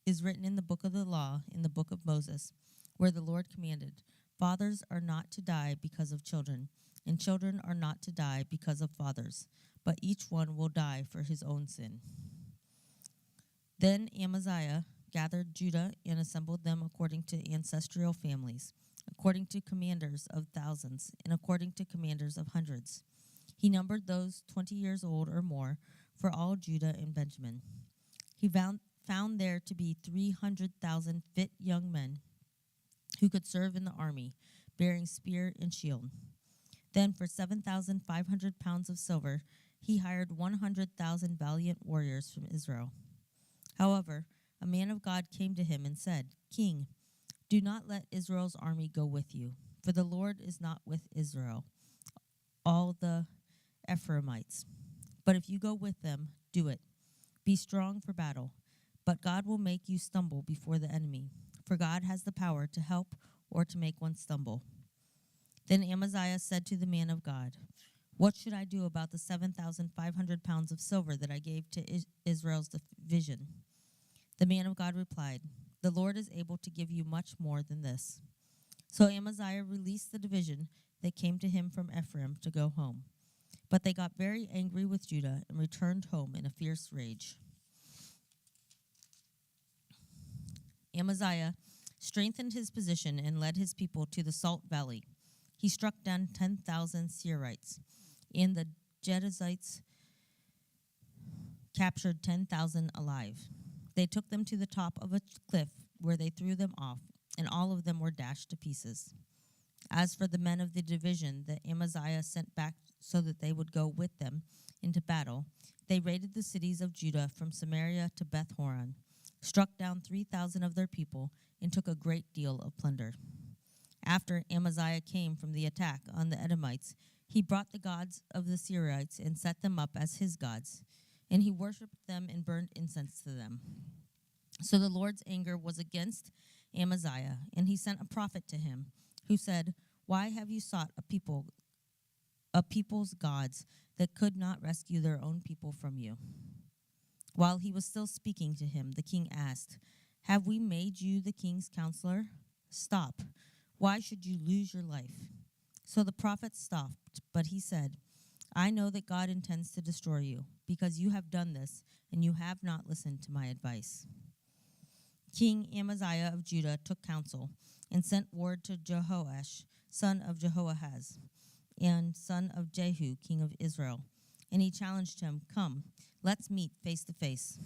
is written in the book of the law, in the book of Moses, where the Lord commanded, fathers are not to die because of children, and children are not to die because of fathers, but each one will die for his own sin. Then Amaziah gathered Judah and assembled them according to ancestral families, according to commanders of thousands, and according to commanders of hundreds. He numbered those 20 years old or more for all Judah and Benjamin. He found there to be 300,000 fit young men who could serve in the army, bearing spear and shield. Then for 7,500 pounds of silver, he hired 100,000 valiant warriors from Israel. However, a man of God came to him and said, King, do not let Israel's army go with you, for the Lord is not with Israel, all the Ephraimites. But if you go with them, do it. Be strong for battle. But God will make you stumble before the enemy, for God has the power to help or to make one stumble. Then Amaziah said to the man of God, What should I do about the 7,500 pounds of silver that I gave to Israel's division? The man of God replied, The Lord is able to give you much more than this. So Amaziah released the division that came to him from Ephraim to go home. But they got very angry with Judah and returned home in a fierce rage. Amaziah strengthened his position and led his people to the Salt Valley. He struck down 10,000 Seirites, and the Jebusites captured 10,000 alive. They took them to the top of a cliff where they threw them off, and all of them were dashed to pieces. As for the men of the division that Amaziah sent back so that they would go with them into battle, they raided the cities of Judah from Samaria to Beth Horon, struck down 3,000 of their people, and took a great deal of plunder. After Amaziah came from the attack on the Edomites, he brought the gods of the Seirites and set them up as his gods, and he worshipped them and burned incense to them. So the Lord's anger was against Amaziah, and he sent a prophet to him, who said, Why have you sought a people's gods that could not rescue their own people from you? While he was still speaking to him, the king asked, Have we made you the king's counselor? Stop. Why should you lose your life? So the prophet stopped, but he said, I know that God intends to destroy you, because you have done this, and you have not listened to my advice. King Amaziah of Judah took counsel and sent word to Jehoash, son of Jehoahaz, and son of Jehu, king of Israel. And he challenged him, Come, let's meet face to face.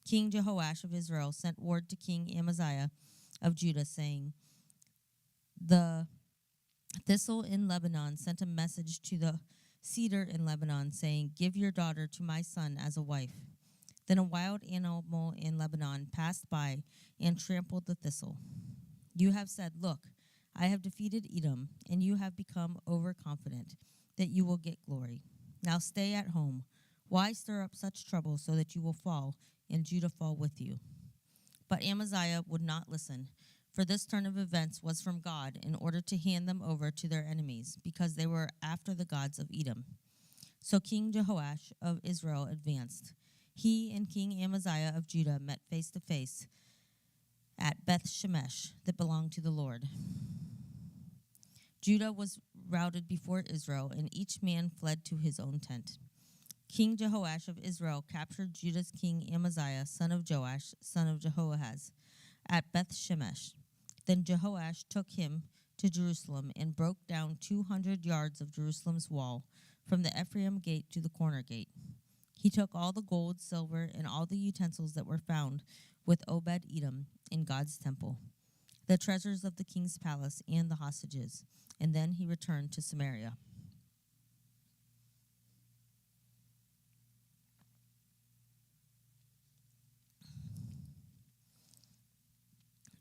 King Jehoash of Israel sent word to King Amaziah of Judah, saying, The thistle in Lebanon sent a message to the cedar in Lebanon, saying, Give your daughter to my son as a wife. Then a wild animal in Lebanon passed by and trampled the thistle. You have said, Look, I have defeated Edom, and you have become overconfident that you will get glory. Now stay at home. Why stir up such trouble so that you will fall, and Judah fall with you? But Amaziah would not listen, for this turn of events was from God in order to hand them over to their enemies, because they were after the gods of Edom. So King Jehoash of Israel advanced. He and King Amaziah of Judah met face to face at Beth Shemesh that belonged to the Lord. Judah was routed before Israel, and each man fled to his own tent. King Jehoash of Israel captured Judah's king Amaziah, son of Joash, son of Jehoahaz, at Beth Shemesh. Then Jehoash took him to Jerusalem and broke down 200 yards of Jerusalem's wall, from the Ephraim gate to the corner gate. He took all the gold, silver, and all the utensils that were found with Obed-Edom in God's temple, the treasures of the king's palace and the hostages, and then he returned to Samaria.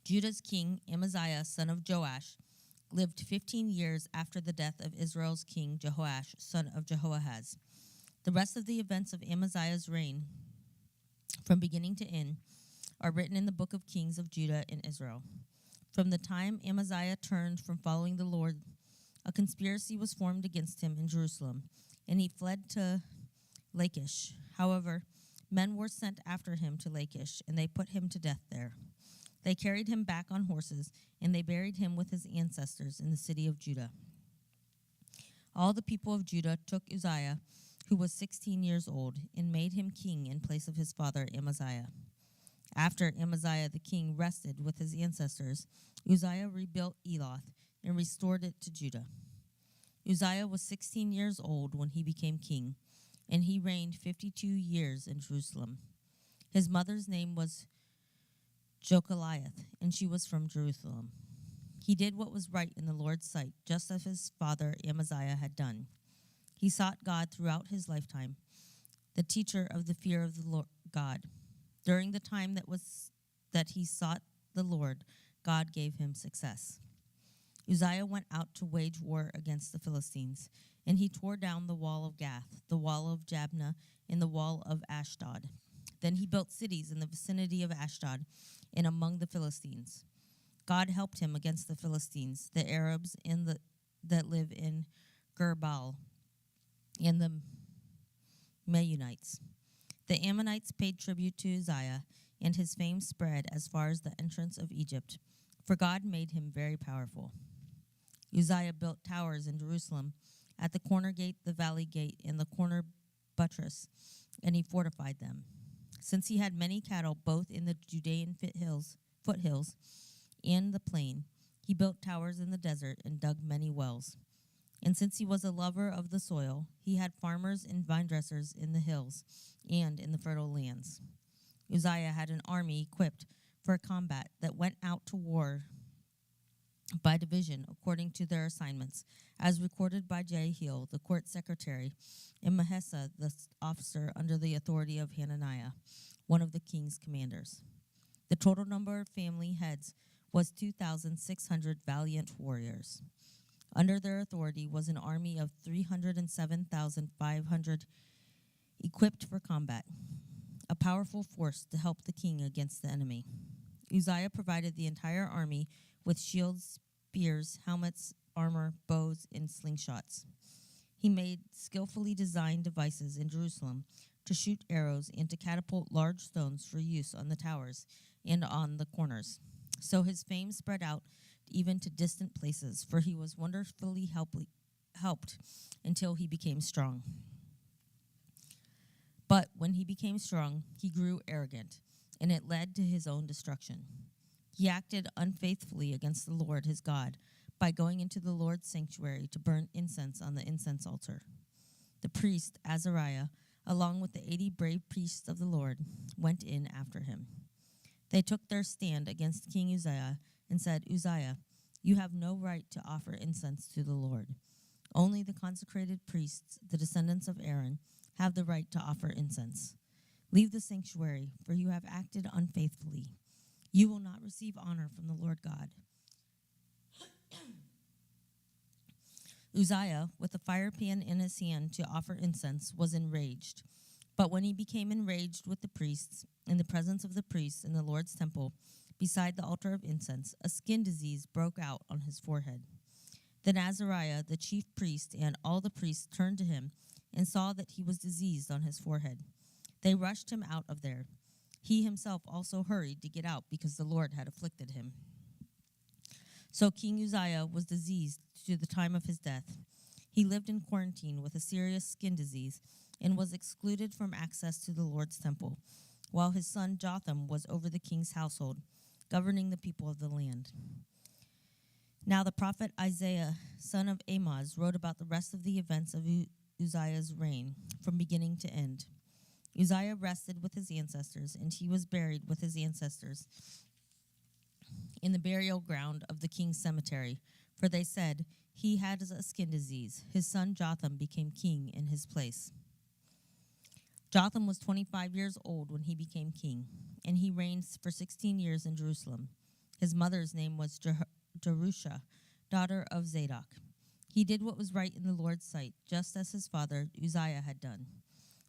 Judah's king, Amaziah, son of Joash, lived 15 years after the death of Israel's king, Jehoash, son of Jehoahaz. The rest of the events of Amaziah's reign, from beginning to end, are written in the book of Kings of Judah and Israel. From the time Amaziah turned from following the Lord, a conspiracy was formed against him in Jerusalem, and he fled to Lachish. However, men were sent after him to Lachish, and they put him to death there. They carried him back on horses, and they buried him with his ancestors in the city of Judah. All the people of Judah took Uzziah, who was 16 years old, and made him king in place of his father Amaziah. After Amaziah the king rested with his ancestors, Uzziah rebuilt Eloth and restored it to Judah. Uzziah was 16 years old when he became king, and he reigned 52 years in Jerusalem. His mother's name was Jokaliah, and she was from Jerusalem. He did what was right in the Lord's sight, just as his father Amaziah had done. He sought God throughout his lifetime, the teacher of the fear of the Lord God. During the time that he sought the Lord, God gave him success. Uzziah went out to wage war against the Philistines, and he tore down the wall of Gath, the wall of Jabneh, and the wall of Ashdod. Then he built cities in the vicinity of Ashdod and among the Philistines. God helped him against the Philistines, the Arabs that live in Gur-baal, and the Meunites. The Ammonites paid tribute to Uzziah, and his fame spread as far as the entrance of Egypt, for God made him very powerful. Uzziah built towers in Jerusalem, at the corner gate, the valley gate, and the corner buttress, and he fortified them. Since he had many cattle both in the Judean foothills and the plain, he built towers in the desert and dug many wells. And since he was a lover of the soil, he had farmers and vine dressers in the hills and in the fertile lands. Uzziah had an army equipped for combat that went out to war by division according to their assignments, as recorded by Jehiel, the court secretary, and Mahesah, the officer under the authority of Hananiah, one of the king's commanders. The total number of family heads was 2,600 valiant warriors. Under their authority was an army of 307,500 equipped for combat, a powerful force to help the king against the enemy. Uzziah provided the entire army with shields, spears, helmets, armor, bows, and slingshots. He made skillfully designed devices in Jerusalem to shoot arrows and to catapult large stones for use on the towers and on the corners. So his fame spread out even to distant places, for he was wonderfully helped until he became strong. But when he became strong, he grew arrogant, and it led to his own destruction. He acted unfaithfully against the Lord his God by going into the Lord's sanctuary to burn incense on the incense altar. The priest Azariah, along with the 80 brave priests of the Lord, went in after him. They took their stand against King Uzziah and said, "Uzziah, you have no right to offer incense to the Lord. Only the consecrated priests, the descendants of Aaron, have the right to offer incense. Leave the sanctuary, for you have acted unfaithfully. You will not receive honor from the Lord God." Uzziah, with a fire pan in his hand to offer incense, was enraged. But when he became enraged with the priests, in the presence of the priests in the Lord's temple, beside the altar of incense, a skin disease broke out on his forehead. Then Azariah, the chief priest, and all the priests turned to him and saw that he was diseased on his forehead. They rushed him out of there. He himself also hurried to get out because the Lord had afflicted him. So King Uzziah was diseased to the time of his death. He lived in quarantine with a serious skin disease and was excluded from access to the Lord's temple, while his son Jotham was over the king's household, governing the people of the land. Now the prophet Isaiah, son of Amoz, wrote about the rest of the events of Uzziah's reign, from beginning to end. Uzziah rested with his ancestors, and he was buried with his ancestors in the burial ground of the king's cemetery, for they said, he had a skin disease. His son Jotham became king in his place. Jotham was 25 years old when he became king, and he reigned for 16 years in Jerusalem. His mother's name was Jerusha, daughter of Zadok. He did what was right in the Lord's sight, just as his father Uzziah had done.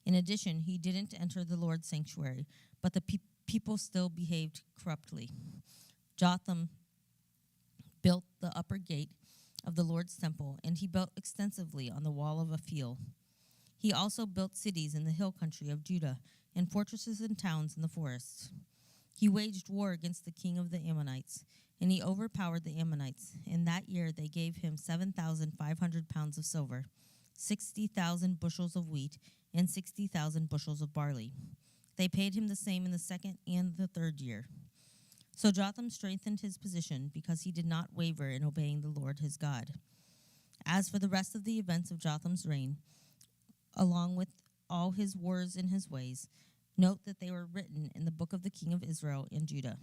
In addition, he didn't enter the Lord's sanctuary, but the people still behaved corruptly. Jotham built the upper gate of the Lord's temple, and he built extensively on the wall of Aphel. He also built cities in the hill country of Judah and fortresses and towns in the forests. He waged war against the king of the Ammonites, and he overpowered the Ammonites. In that year they gave him 7,500 pounds of silver, 60,000 bushels of wheat, and 60,000 bushels of barley. They paid him the same in the second and the third year. So Jotham strengthened his position because he did not waver in obeying the Lord his God. As for the rest of the events of Jotham's reign, along with all his wars and his ways, note that they were written in the book of the king of Israel and Judah.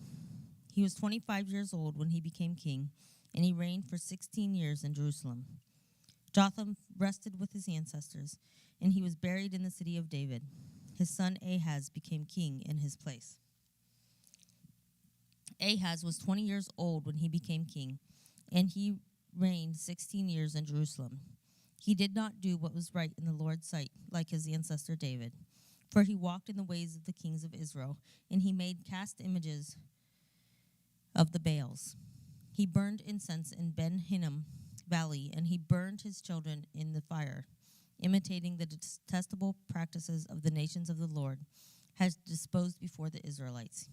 He was 25 years old when he became king, and he reigned for 16 years in Jerusalem. Jotham rested with his ancestors, and he was buried in the city of David. His son Ahaz became king in his place. Ahaz was 20 years old when he became king, and he reigned 16 years in Jerusalem. He did not do what was right in the Lord's sight, like his ancestor David, for he walked in the ways of the kings of Israel, and he made cast images of the Baals. He burned incense in Ben Hinnom Valley, and he burned his children in the fire, imitating the detestable practices of the nations of the Lord has disposed before the Israelites.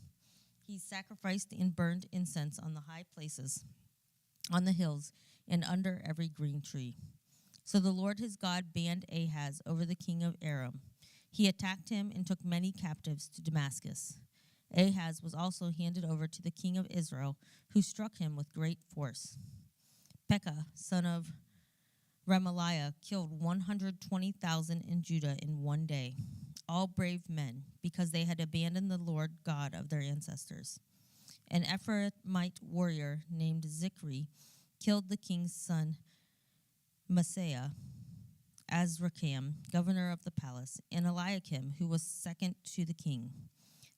He sacrificed and burned incense on the high places, on the hills, and under every green tree. So the Lord his God banned Ahaz over the king of Aram. He attacked him and took many captives to Damascus. Ahaz was also handed over to the king of Israel, who struck him with great force. Pekah, son of Remaliah, killed 120,000 in Judah in one day, all brave men, because they had abandoned the Lord God of their ancestors. An Ephraimite warrior named Zikri killed the king's son Maaseiah, Azrikam, governor of the palace, and Eliakim, who was second to the king.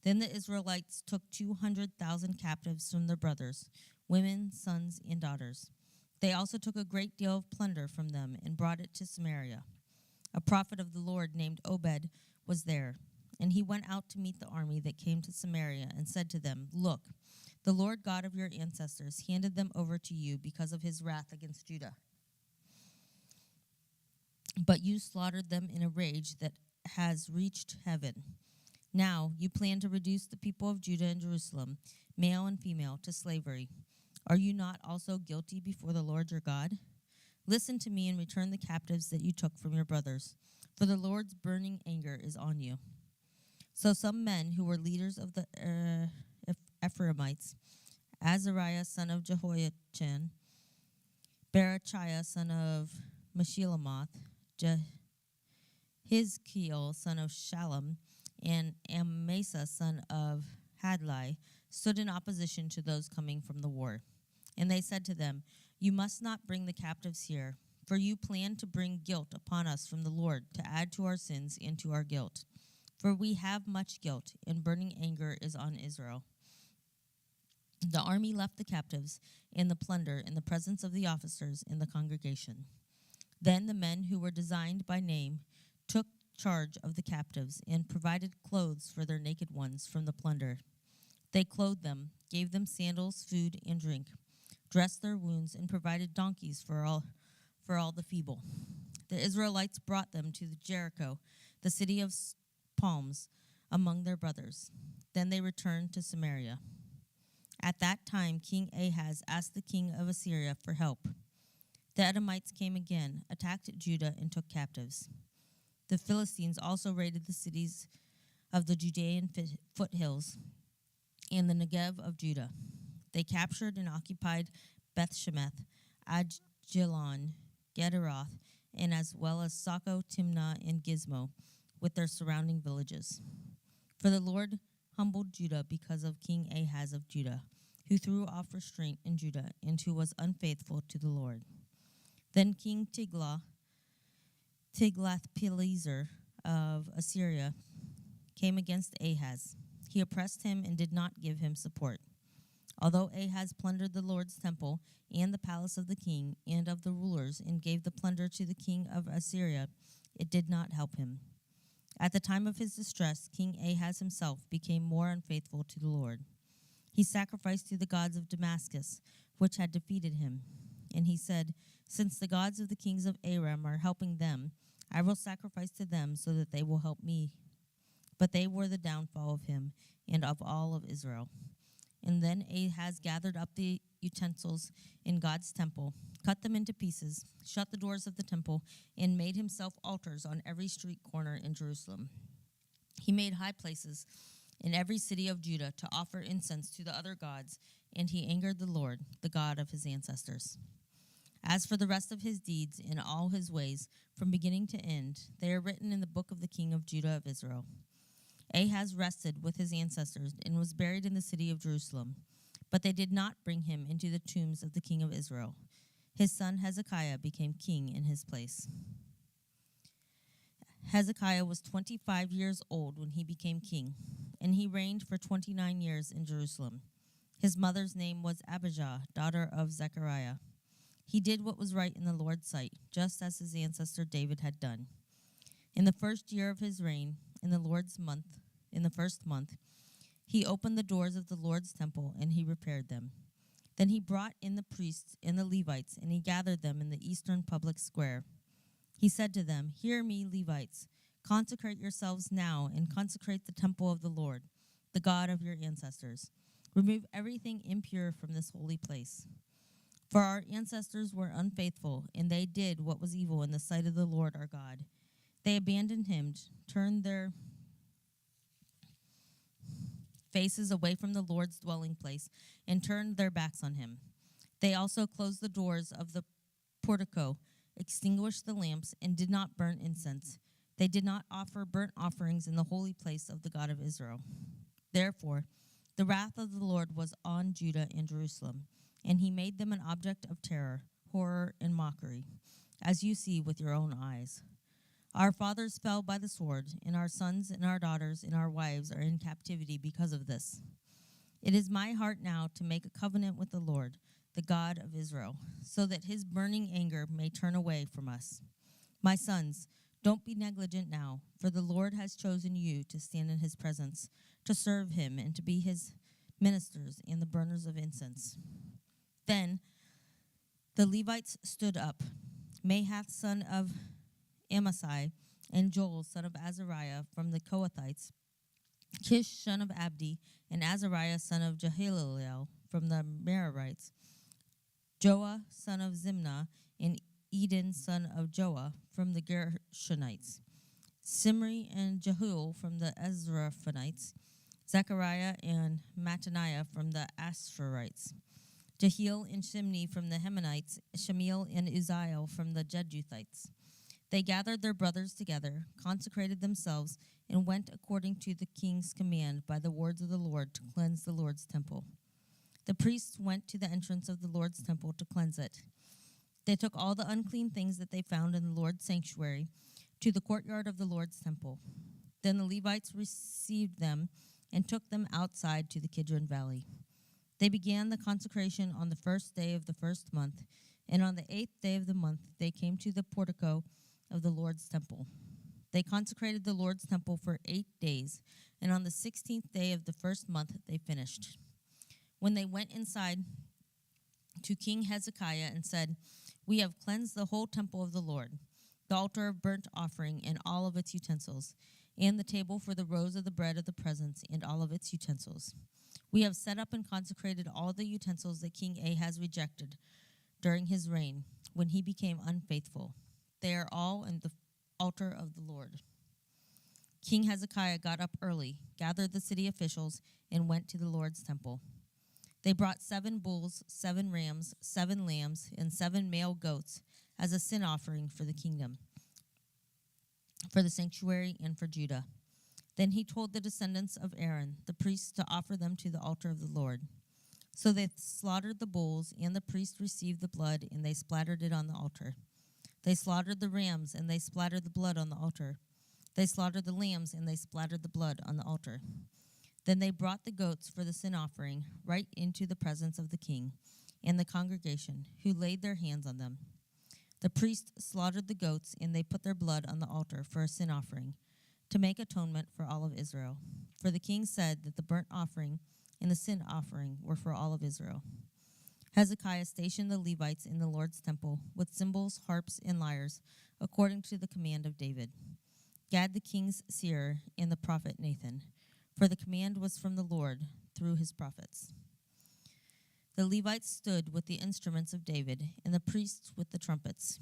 Then the Israelites took 200,000 captives from their brothers, women, sons, and daughters. They also took a great deal of plunder from them and brought it to Samaria. A prophet of the Lord named Obed was there, and he went out to meet the army that came to Samaria and said to them, "Look, the Lord God of your ancestors handed them over to you because of his wrath against Judah. But you slaughtered them in a rage that has reached heaven. Now you plan to reduce the people of Judah and Jerusalem, male and female, to slavery. Are you not also guilty before the Lord your God? Listen to me and return the captives that you took from your brothers, for the Lord's burning anger is on you." So some men who were leaders of the Ephraimites, Azariah son of Jehoiachin, Berechiah son of Meshillemoth, Hizkiel son of Shallum, and Amasa son of Hadlai, stood in opposition to those coming from the war. And they said to them, "You must not bring the captives here, for you plan to bring guilt upon us from the Lord to add to our sins and to our guilt. For we have much guilt, and burning anger is on Israel." The army left the captives and the plunder in the presence of the officers in the congregation. Then the men who were designed by name took charge of the captives and provided clothes for their naked ones from the plunder. They clothed them, gave them sandals, food, and drink, dressed their wounds, and provided donkeys for all the feeble. the Israelites brought them to Jericho, the city of palms, among their brothers. Then they returned to Samaria. At that time, King Ahaz asked the king of Assyria for help. The Edomites came again, attacked Judah, and took captives. The Philistines also raided the cities of the Judean foothills and the Negev of Judah. They captured and occupied Beth Shemesh, Ajalon, Gederoth, and as well as Soko, Timnah, and Gizmo, with their surrounding villages. For the Lord humbled Judah because of King Ahaz of Judah, who threw off restraint in Judah and who was unfaithful to the Lord. Then King Tiglath-Pileser of Assyria came against Ahaz. He oppressed him and did not give him support. Although Ahaz plundered the Lord's temple and the palace of the king and of the rulers and gave the plunder to the king of Assyria, it did not help him. At the time of his distress, King Ahaz himself became more unfaithful to the Lord. He sacrificed to the gods of Damascus, which had defeated him. And he said, "Since the gods of the kings of Aram are helping them, I will sacrifice to them so that they will help me." But they were the downfall of him and of all of Israel. And then Ahaz gathered up the utensils in God's temple, cut them into pieces, shut the doors of the temple, and made himself altars on every street corner in Jerusalem. He made high places in every city of Judah to offer incense to the other gods, and he angered the Lord, the God of his ancestors. As for the rest of his deeds in all his ways, from beginning to end, they are written in the book of the king of Judah of Israel. Ahaz rested with his ancestors and was buried in the city of Jerusalem. But they did not bring him into the tombs of the king of Israel. His son Hezekiah became king in his place. Hezekiah was 25 years old when he became king, and he reigned for 29 years in Jerusalem. His mother's name was Abijah, daughter of Zechariah. He did what was right in the Lord's sight, just as his ancestor David had done. In the first year of his reign, in the first month, he opened the doors of the Lord's temple, and he repaired them. Then he brought in the priests and the Levites, and he gathered them in the eastern public square. He said to them, "Hear me, Levites, consecrate yourselves now, and consecrate the temple of the Lord, the God of your ancestors. Remove everything impure from this holy place. For our ancestors were unfaithful, and they did what was evil in the sight of the Lord our God. They abandoned him, turned their faces away from the Lord's dwelling place, and turned their backs on him. They also closed the doors of the portico, extinguished the lamps, and did not burn incense. They did not offer burnt offerings in the holy place of the God of Israel. Therefore, the wrath of the Lord was on Judah and Jerusalem, and he made them an object of terror, horror, and mockery, as you see with your own eyes. Our fathers fell by the sword, and our sons and our daughters and our wives are in captivity because of this. It is my heart now to make a covenant with the Lord, the God of Israel, so that his burning anger may turn away from us. My sons, don't be negligent now, for the Lord has chosen you to stand in his presence, to serve him, and to be his ministers and the burners of incense." Then the Levites stood up, Mahath son of Amasai, and Joel son of Azariah from the Kohathites, Kish son of Abdi, and Azariah son of Jehalelel from the Merarites, Joah son of Zimnah, and Eden son of Joah from the Gershonites, Simri and Jehuel from the Ezraphonites, Zechariah and Mattaniah from the Asherites, Jehiel and Shimni from the Hemanites, Shemiel and Uzziel from the Jeduthites. They gathered their brothers together, consecrated themselves, and went according to the king's command by the words of the Lord to cleanse the Lord's temple. The priests went to the entrance of the Lord's temple to cleanse it. They took all the unclean things that they found in the Lord's sanctuary to the courtyard of the Lord's temple. Then the Levites received them and took them outside to the Kidron Valley. They began the consecration on the first day of the first month, and on the 8th day of the month they came to the portico of the Lord's temple. They consecrated the Lord's temple for 8 days, and on the 16th day of the first month they finished. When they went inside to King Hezekiah and said, "We have cleansed the whole temple of the Lord," the altar of burnt offering and all of its utensils, and the table for the rows of the bread of the presence and all of its utensils. We have set up and consecrated all the utensils that King Ahaz rejected during his reign, when he became unfaithful. They are all in the altar of the Lord. King Hezekiah got up early, gathered the city officials, and went to the Lord's temple. They brought 7 bulls, 7 rams, 7 lambs, and 7 male goats as a sin offering for the kingdom, for the sanctuary, and for Judah. Then he told the descendants of Aaron, the priests, to offer them to the altar of the Lord. So they slaughtered the bulls, and the priest received the blood, and they splattered it on the altar. They slaughtered the rams, and they splattered the blood on the altar. They slaughtered the lambs, and they splattered the blood on the altar. Then they brought the goats for the sin offering right into the presence of the king and the congregation, who laid their hands on them. The priest slaughtered the goats, and they put their blood on the altar for a sin offering, to make atonement for all of Israel. For the king said that the burnt offering and the sin offering were for all of Israel. Hezekiah stationed the Levites in the Lord's temple with cymbals, harps, and lyres, according to the command of David, Gad the king's seer, and the prophet Nathan, for the command was from the Lord through his prophets. The Levites stood with the instruments of David, and the priests with the trumpets.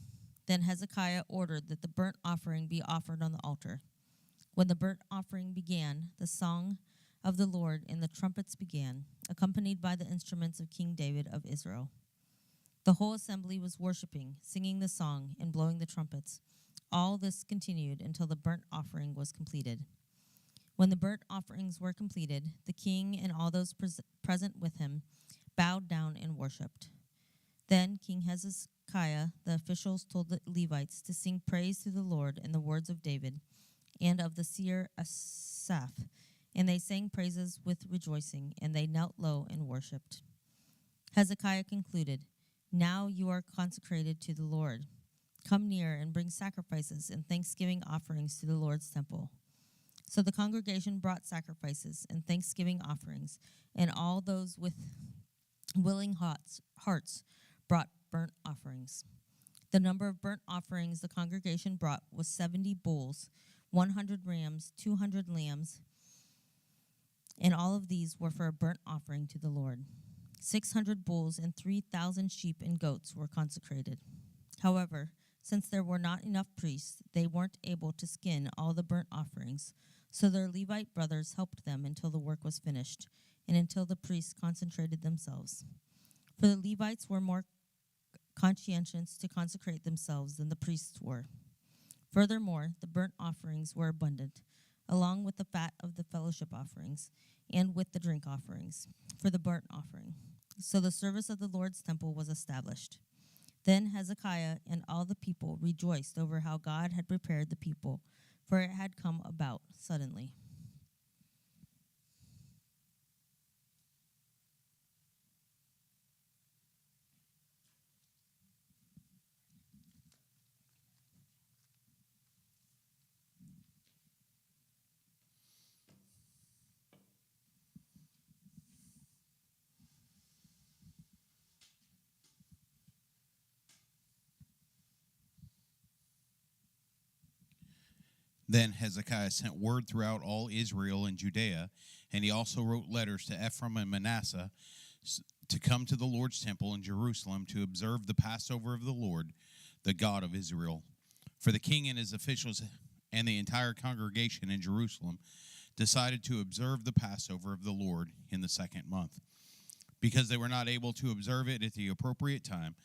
Then Hezekiah ordered that the burnt offering be offered on the altar. When the burnt offering began, the song of the Lord and the trumpets began, accompanied by the instruments of King David of Israel. The whole assembly was worshiping, singing the song, and blowing the trumpets. All this continued until the burnt offering was completed. When the burnt offerings were completed, the king and all those present with him bowed down and worshipped. Then King Hezekiah, the officials, told the Levites to sing praise to the Lord in the words of David and of the seer Asaph. And they sang praises with rejoicing, and they knelt low and worshipped. Hezekiah concluded, "Now you are consecrated to the Lord. Come near and bring sacrifices and thanksgiving offerings to the Lord's temple." So the congregation brought sacrifices and thanksgiving offerings, and all those with willing hearts brought burnt offerings. The number of burnt offerings the congregation brought was 70 bulls, 100 rams, 200 lambs, and all of these were for a burnt offering to the Lord. 600 bulls and 3,000 sheep and goats were consecrated. However, since there were not enough priests, they weren't able to skin all the burnt offerings, so their Levite brothers helped them until the work was finished, and until the priests concentrated themselves. For the Levites were more conscientious to consecrate themselves than the priests were. Furthermore, the burnt offerings were abundant, along with the fat of the fellowship offerings, and with the drink offerings, for the burnt offering. So the service of the Lord's temple was established. Then Hezekiah and all the people rejoiced over how God had prepared the people, for it had come about suddenly. Then Hezekiah sent word throughout all Israel and Judea, and he also wrote letters to Ephraim and Manasseh to come to the Lord's temple in Jerusalem to observe the Passover of the Lord, the God of Israel. For the king and his officials and the entire congregation in Jerusalem decided to observe the Passover of the Lord in the 2nd month. Because they were not able to observe it at the appropriate time,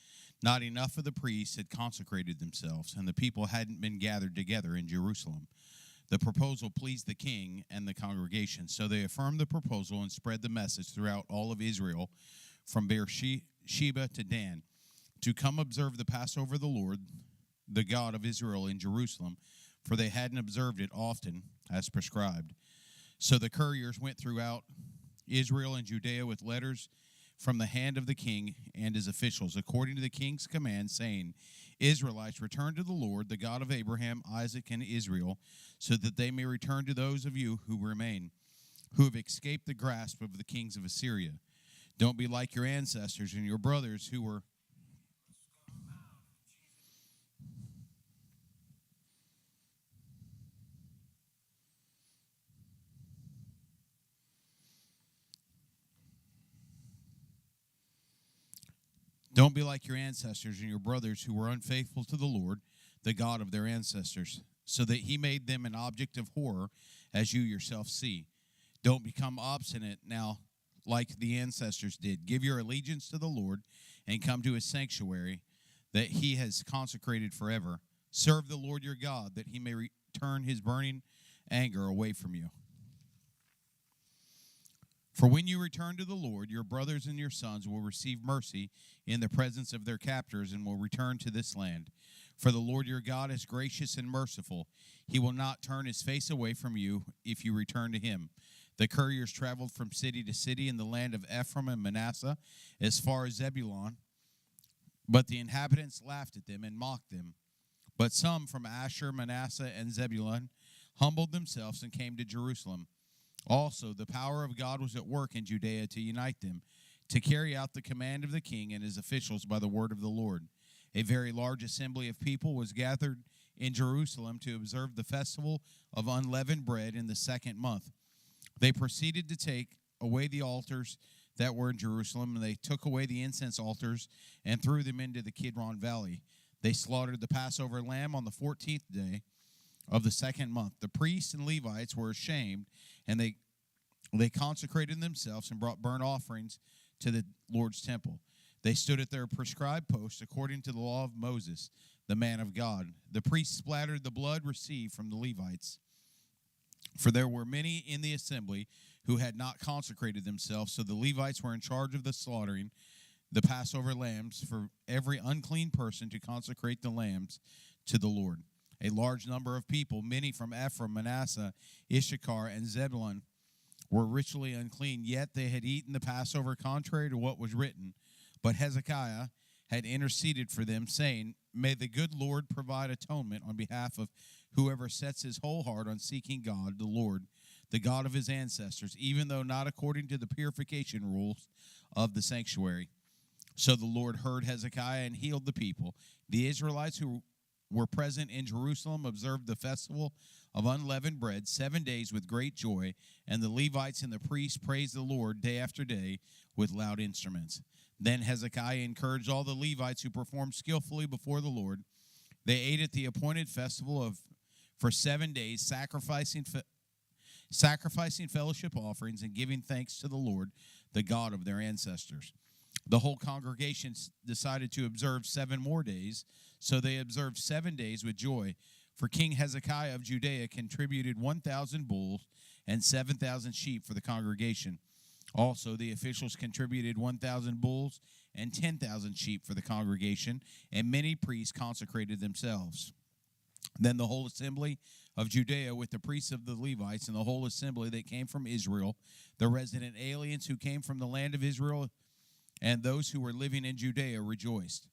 not enough of the priests had consecrated themselves, and the people hadn't been gathered together in Jerusalem. The proposal pleased the king and the congregation, so they affirmed the proposal and spread the message throughout all of Israel, from Beersheba to Dan, to come observe the Passover of the Lord, the God of Israel, in Jerusalem, for they hadn't observed it often as prescribed. So the couriers went throughout Israel and Judea with letters from the hand of the king and his officials, according to the king's command, saying, "Israelites, return to the Lord, the God of Abraham, Isaac, and Israel, so that they may return to those of you who remain, who have escaped the grasp of the kings of Assyria. Don't be like your ancestors and your brothers who were Don't be like your ancestors and your brothers who were unfaithful to the Lord, the God of their ancestors, so that he made them an object of horror, as you yourself see. Don't become obstinate now like the ancestors did. Give your allegiance to the Lord and come to his sanctuary that he has consecrated forever. Serve the Lord your God, that he may turn his burning anger away from you. For when you return to the Lord, your brothers and your sons will receive mercy in the presence of their captors and will return to this land. For the Lord your God is gracious and merciful. He will not turn his face away from you if you return to him. The couriers traveled from city to city in the land of Ephraim and Manasseh as far as Zebulun, but the inhabitants laughed at them and mocked them. But some from Asher, Manasseh, and Zebulun humbled themselves and came to Jerusalem. Also, the power of God was at work in Judea to unite them, to carry out the command of the king and his officials by the word of the Lord. A very large assembly of people was gathered in Jerusalem to observe the festival of unleavened bread in the 2nd month. They proceeded to take away the altars that were in Jerusalem, and they took away the incense altars and threw them into the Kidron Valley. They slaughtered the Passover lamb on the 14th day of the 2nd month. The priests and Levites were ashamed, and they consecrated themselves and brought burnt offerings to the Lord's temple. They stood at their prescribed posts according to the law of Moses, the man of God. The priests splattered the blood received from the Levites, for there were many in the assembly who had not consecrated themselves, so the Levites were in charge of the slaughtering the Passover lambs for every unclean person to consecrate the lambs to the Lord. A large number of people, many from Ephraim, Manasseh, Issachar, and Zebulun, were ritually unclean, yet they had eaten the Passover contrary to what was written. But Hezekiah had interceded for them, saying, May the good Lord provide atonement on behalf of whoever sets his whole heart on seeking God, the Lord, the God of his ancestors, even though not according to the purification rules of the sanctuary. So the Lord heard Hezekiah and healed the people. The Israelites who were present in Jerusalem observed the festival of unleavened bread 7 days with great joy, and the Levites and the priests praised the Lord day after day with loud instruments. Then Hezekiah encouraged all the Levites who performed skillfully before the Lord. They ate at the appointed festival for 7 days, sacrificing fellowship offerings and giving thanks to the Lord, the God of their ancestors. The whole congregation decided to observe 7 more days, so they observed 7 days with joy. For King Hezekiah of Judea contributed 1,000 bulls and 7,000 sheep for the congregation. Also, the officials contributed 1,000 bulls and 10,000 sheep for the congregation, and many priests consecrated themselves. Then the whole assembly of Judea, with the priests of the Levites, and the whole assembly that came from Israel, the resident aliens who came from the land of Israel, and those who were living in Judea, rejoiced.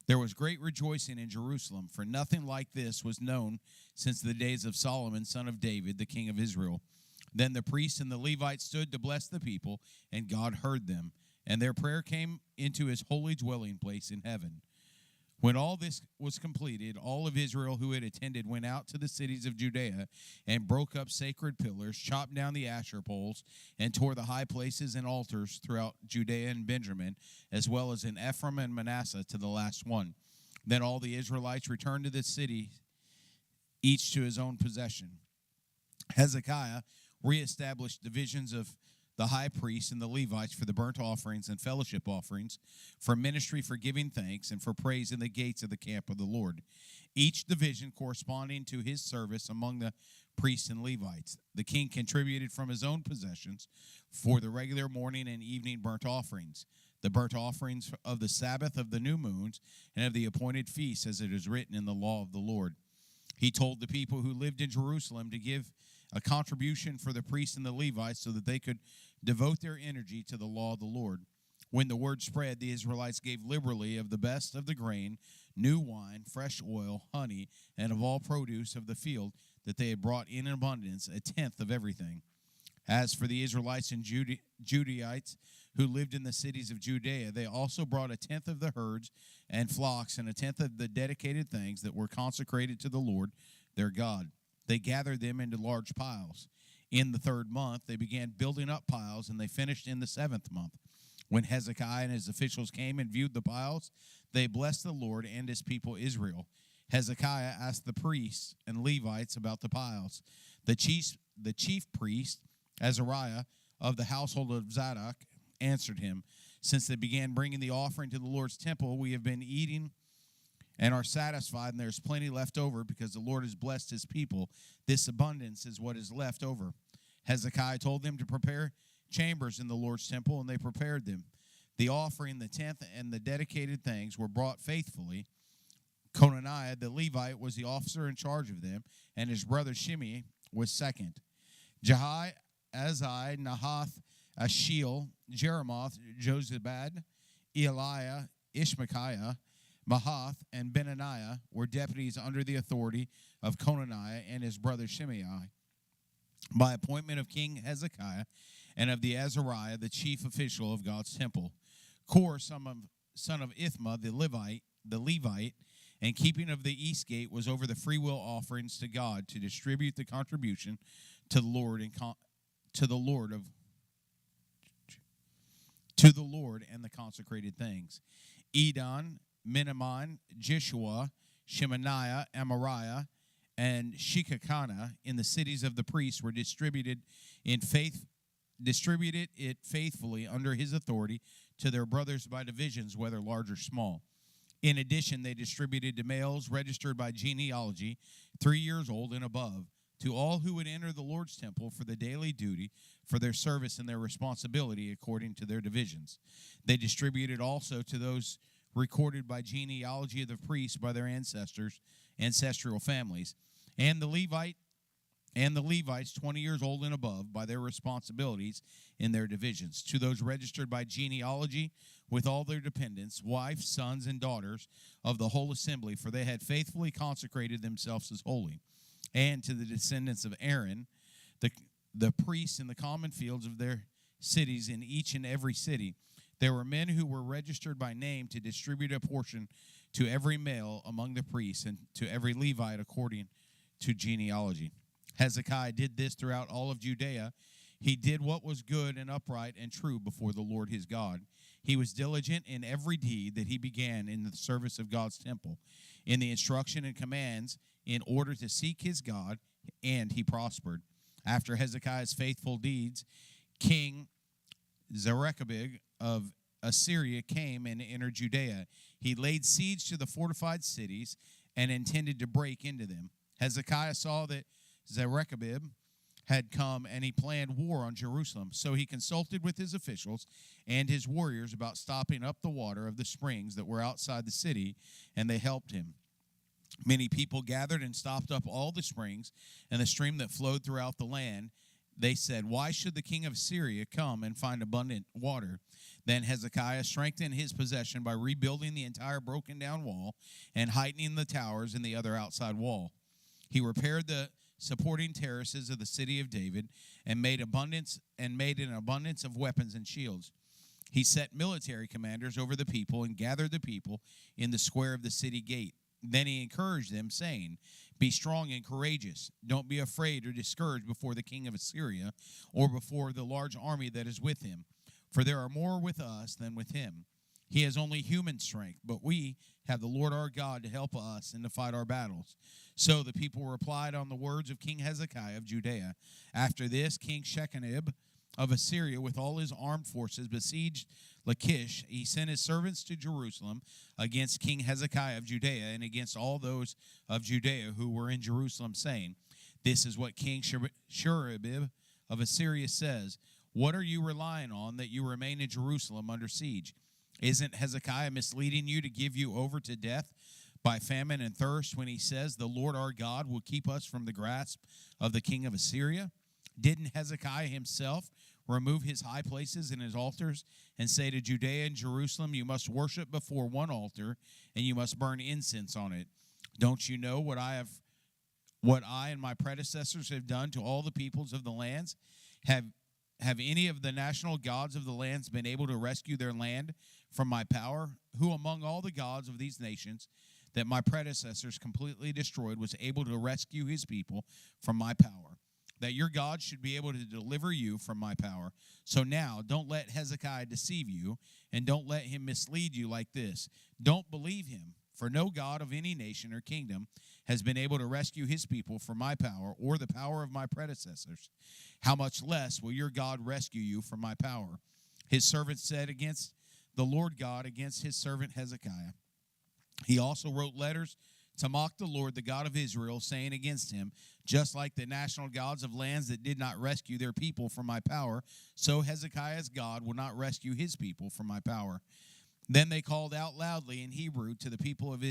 There was great rejoicing in Jerusalem, for nothing like this was known since the days of Solomon, son of David, the king of Israel. Then the priests and the Levites stood to bless the people, and God heard them, and their prayer came into his holy dwelling place in heaven. When all this was completed, all of Israel who had attended went out to the cities of Judea and broke up sacred pillars, chopped down the Asher poles, and tore the high places and altars throughout Judea and Benjamin, as well as in Ephraim and Manasseh to the last one. Then all the Israelites returned to the city, each to his own possession. Hezekiah reestablished divisions of the high priests and the Levites for the burnt offerings and fellowship offerings, for ministry, for giving thanks, and for praise in the gates of the camp of the Lord, each division corresponding to his service among the priests and Levites. The king contributed from his own possessions for the regular morning and evening burnt offerings, the burnt offerings of the Sabbath, of the new moons, and of the appointed feasts, as it is written in the law of the Lord. He told the people who lived in Jerusalem to give a contribution for the priests and the Levites so that they could devote their energy to the law of the Lord. When the word spread, the Israelites gave liberally of the best of the grain, new wine, fresh oil, honey, and of all produce of the field that they had brought in abundance, 1/10 of everything. As for the Israelites and Judaites who lived in the cities of Judea, they also brought 1/10 of the herds and flocks and 1/10 of the dedicated things that were consecrated to the Lord their God. They gathered them into large piles. In the 3rd month, they began building up piles, and they finished in the 7th month. When Hezekiah and his officials came and viewed the piles, they blessed the Lord and his people Israel. Hezekiah asked the priests and Levites about the piles. The chief priest, Azariah, of the household of Zadok, answered him, "Since they began bringing the offering to the Lord's temple, we have been eating and are satisfied, and there's plenty left over because the Lord has blessed his people. This abundance is what is left over." Hezekiah told them to prepare chambers in the Lord's temple, and they prepared them. The offering, the tenth, and the dedicated things were brought faithfully. Conaniah, the Levite, was the officer in charge of them, and his brother Shimei was second. Jahai, Azai, Nahath, Ashiel, Jeremoth, Jozabad, Eliah, Ishmachiah, Mahath, and Benaniah were deputies under the authority of Conaniah and his brother Shimei, by appointment of King Hezekiah and of the Azariah, the chief official of God's temple. Kor, son of Ithma, the Levite, and keeping of the east gate, was over the freewill offerings to God to distribute the contribution to the Lord and the consecrated things. Edon, Menaman, Jeshua, Shemaniah, Amariah, and Shekaniah in the cities of the priests were distributed it faithfully under his authority to their brothers by divisions, whether large or small. In addition, they distributed to males registered by genealogy, 3 years old and above, to all who would enter the Lord's temple for the daily duty, for their service and their responsibility according to their divisions. They distributed also to those recorded by genealogy of the priests by their ancestral families, and the Levites 20 years old and above by their responsibilities in their divisions, to those registered by genealogy with all their dependents, wives, sons, and daughters of the whole assembly, for they had faithfully consecrated themselves as holy, and to the descendants of Aaron, the priests in the common fields of their cities in each and every city. There were men who were registered by name to distribute a portion to every male among the priests and to every Levite according to genealogy. Hezekiah did this throughout all of Judea. He did what was good and upright and true before the Lord his God. He was diligent in every deed that he began in the service of God's temple, in the instruction and commands in order to seek his God, and he prospered. After Hezekiah's faithful deeds, King Zerubbabel of Assyria came and entered Judea. He laid siege to the fortified cities and intended to break into them. Hezekiah saw that Zerubbabel had come, and he planned war on Jerusalem. So he consulted with his officials and his warriors about stopping up the water of the springs that were outside the city, and they helped him. Many people gathered and stopped up all the springs and the stream that flowed throughout the land. They said, "Why should the king of Syria come and find abundant water?" Then Hezekiah strengthened his possession by rebuilding the entire broken down wall and heightening the towers and the other outside wall. He repaired the supporting terraces of the city of David and made an abundance of weapons and shields. He set military commanders over the people and gathered the people in the square of the city gate. Then he encouraged them, saying, "Be strong and courageous. Don't be afraid or discouraged before the king of Assyria or before the large army that is with him. For there are more with us than with him. He has only human strength, but we have the Lord our God to help us and to fight our battles." So the people replied on the words of King Hezekiah of Judea. After this, King Shechanib of Assyria with all his armed forces besieged Lachish. He sent his servants to Jerusalem against King Hezekiah of Judea and against all those of Judea who were in Jerusalem, saying, "This is what King Sherebiab of Assyria says. What are you relying on that you remain in Jerusalem under siege? Isn't Hezekiah misleading you to give you over to death by famine and thirst when he says the Lord our God will keep us from the grasp of the king of Assyria? Didn't Hezekiah himself remove his high places and his altars and say to Judea and Jerusalem, 'You must worship before one altar and you must burn incense on it'? Don't you know what I and my predecessors have done to all the peoples of the lands? Have any of the national gods of the lands been able to rescue their land from my power? Who among all the gods of these nations that my predecessors completely destroyed was able to rescue his people from my power? that your God should be able to deliver you from my power. So now, don't let Hezekiah deceive you, and don't let him mislead you like this. Don't believe him, for no God of any nation or kingdom has been able to rescue his people from my power or the power of my predecessors. How much less will your God rescue you from my power? His servant said against the Lord God, against his servant Hezekiah. He also wrote letters to mock the Lord, the God of Israel, saying against him, just like the national gods of lands that did not rescue their people from my power, so Hezekiah's God will not rescue his people from my power. Then they called out loudly in Hebrew to the people of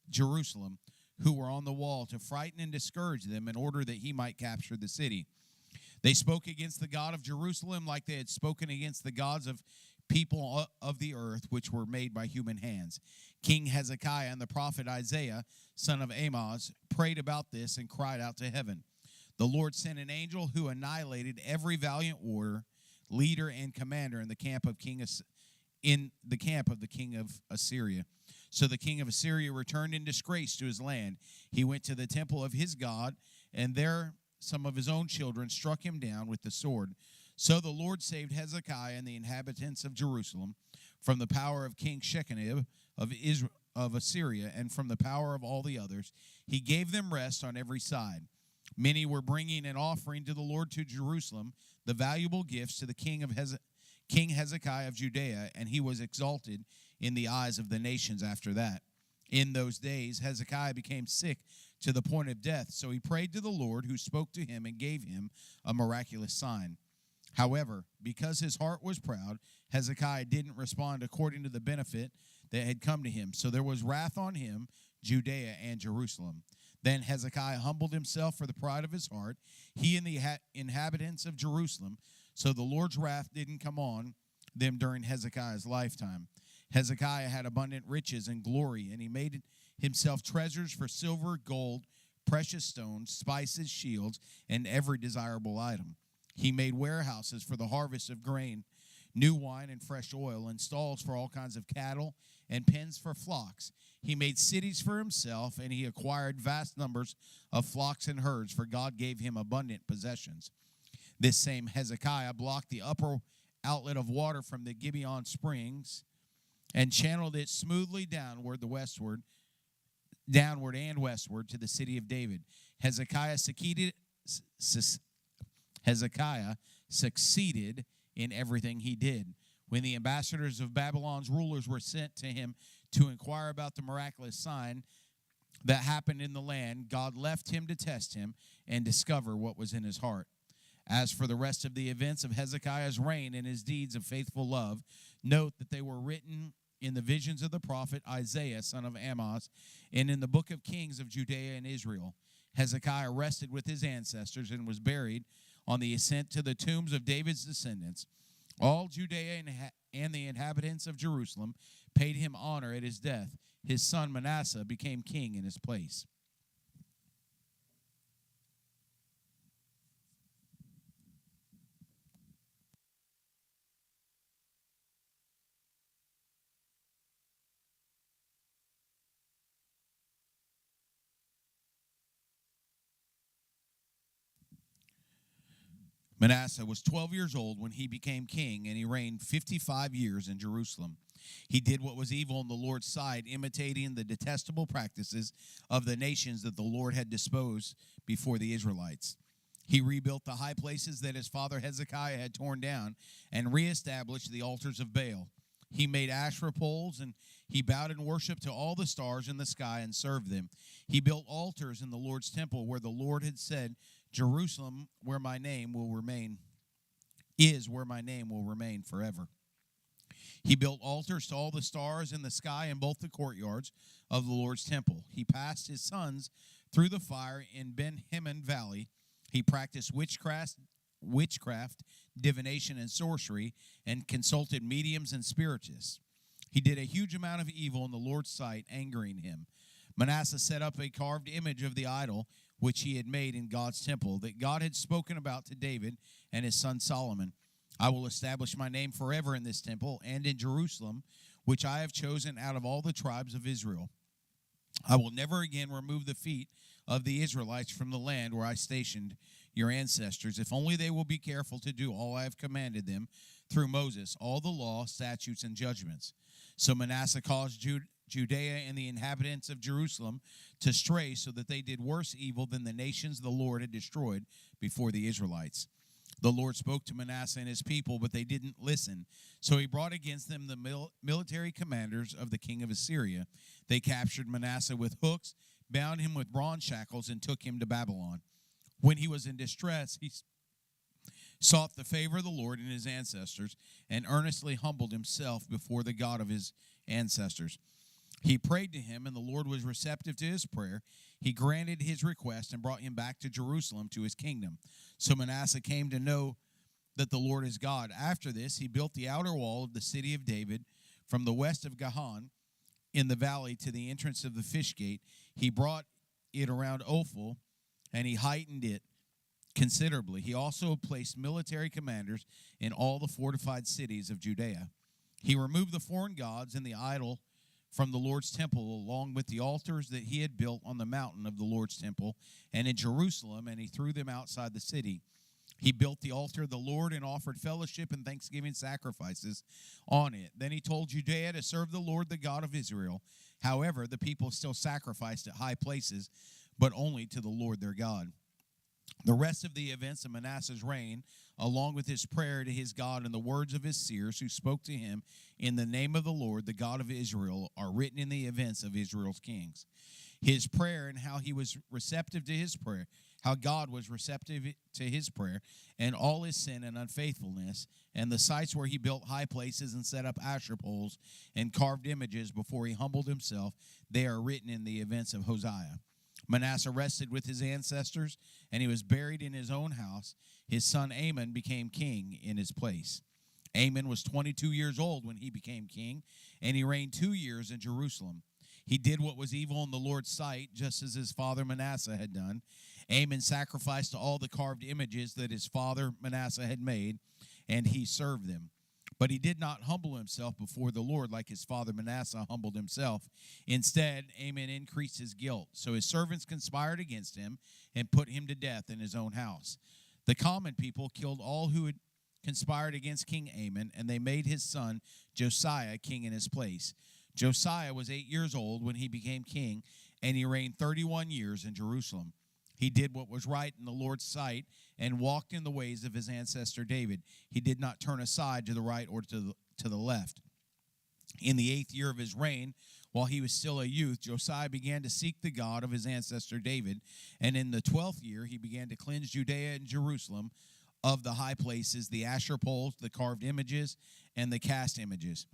Jerusalem who were on the wall to frighten and discourage them in order that he might capture the city. They spoke against the God of Jerusalem like they had spoken against the gods of people of the earth, which were made by human hands. King Hezekiah and the prophet Isaiah, son of Amoz, prayed about this and cried out to heaven. The Lord sent an angel who annihilated every valiant warrior, leader, and commander in the camp of the king of Assyria. So the king of Assyria returned in disgrace to his land. He went to the temple of his God, and there some of his own children struck him down with the sword. So the Lord saved Hezekiah and the inhabitants of Jerusalem from the power of King Shechanib of Assyria and from the power of all the others. He gave them rest on every side. Many were bringing an offering to the Lord to Jerusalem, the valuable gifts to the King Hezekiah of Judea, and he was exalted in the eyes of the nations after that. In those days, Hezekiah became sick to the point of death, so he prayed to the Lord, who spoke to him and gave him a miraculous sign. However, because his heart was proud, Hezekiah didn't respond according to the benefit that had come to him. So there was wrath on him, Judea and Jerusalem. Then Hezekiah humbled himself for the pride of his heart, he and the inhabitants of Jerusalem. So the Lord's wrath didn't come on them during Hezekiah's lifetime. Hezekiah had abundant riches and glory, and he made himself treasures for silver, gold, precious stones, spices, shields, and every desirable item. He made warehouses for the harvest of grain, new wine and fresh oil, and stalls for all kinds of cattle, and pens for flocks. He made cities for himself, and he acquired vast numbers of flocks and herds, for God gave him abundant possessions. This same Hezekiah blocked the upper outlet of water from the Gibeon springs and channeled it smoothly downward and westward to the city of David. Hezekiah succeeded in everything he did. When the ambassadors of Babylon's rulers were sent to him to inquire about the miraculous sign that happened in the land, God left him to test him and discover what was in his heart. As for the rest of the events of Hezekiah's reign and his deeds of faithful love, note that they were written in the visions of the prophet Isaiah, son of Amoz, and in the book of Kings of Judea and Israel. Hezekiah rested with his ancestors and was buried on the ascent to the tombs of David's descendants. All Judea and the inhabitants of Jerusalem paid him honor at his death. His son Manasseh became king in his place. Manasseh was 12 years old when he became king, and he reigned 55 years in Jerusalem. He did what was evil in the Lord's sight, imitating the detestable practices of the nations that the Lord had disposed before the Israelites. He rebuilt the high places that his father Hezekiah had torn down and reestablished the altars of Baal. He made Asherah poles, and he bowed in worship to all the stars in the sky and served them. He built altars in the Lord's temple where the Lord had said, Jerusalem, where my name will remain forever. He built altars to all the stars in the sky in both the courtyards of the Lord's temple. He passed his sons through the fire in Ben-Hinnom Valley. He practiced witchcraft, divination, and sorcery, and consulted mediums and spiritists. He did a huge amount of evil in the Lord's sight, angering him. Manasseh set up a carved image of the idol which he had made in God's temple, that God had spoken about to David and his son Solomon. I will establish my name forever in this temple and in Jerusalem, which I have chosen out of all the tribes of Israel. I will never again remove the feet of the Israelites from the land where I stationed your ancestors, if only they will be careful to do all I have commanded them through Moses, all the law, statutes, and judgments. So Manasseh caused Judea and the inhabitants of Jerusalem to stray, so that they did worse evil than the nations the Lord had destroyed before the Israelites. The Lord spoke to Manasseh and his people, but they didn't listen. So he brought against them the military commanders of the king of Assyria. They captured Manasseh with hooks, bound him with bronze shackles, and took him to Babylon. When he was in distress, he sought the favor of the Lord and his ancestors, and earnestly humbled himself before the God of his ancestors. He prayed to him, and the Lord was receptive to his prayer. He granted his request and brought him back to Jerusalem to his kingdom. So Manasseh came to know that the Lord is God. After this, he built the outer wall of the city of David from the west of Gahan in the valley to the entrance of the fish gate. He brought it around Ophel, and he heightened it considerably. He also placed military commanders in all the fortified cities of Judea. He removed the foreign gods and the idol from the Lord's temple, along with the altars that he had built on the mountain of the Lord's temple and in Jerusalem, and he threw them outside the city. He built the altar of the Lord and offered fellowship and thanksgiving sacrifices on it. Then he told Judea to serve the Lord, the God of Israel. However, the people still sacrificed at high places, but only to the Lord their God. The rest of the events of Manasseh's reign, along with his prayer to his God and the words of his seers who spoke to him in the name of the Lord, the God of Israel, are written in the events of Israel's kings. His prayer and how he was receptive to his prayer, how God was receptive to his prayer, and all his sin and unfaithfulness, and the sites where he built high places and set up Asher poles and carved images before he humbled himself, they are written in the events of Hosea. Manasseh rested with his ancestors, and he was buried in his own house. His son Amon became king in his place. Amon was 22 years old when he became king, and he reigned 2 years in Jerusalem. He did what was evil in the Lord's sight, just as his father Manasseh had done. Amon sacrificed to all the carved images that his father Manasseh had made, and he served them. But he did not humble himself before the Lord like his father Manasseh humbled himself. Instead, Amon increased his guilt. So his servants conspired against him and put him to death in his own house. The common people killed all who had conspired against King Amon, and they made his son Josiah king in his place. Josiah was 8 years old when he became king, and he reigned 31 years in Jerusalem. He did what was right in the Lord's sight and walked in the ways of his ancestor David. He did not turn aside to the right or to the left. In the 8th year of his reign, while he was still a youth, Josiah began to seek the God of his ancestor David. And in the 12th year, he began to cleanse Judea and Jerusalem of the high places, the Asher poles, the carved images, and the cast images.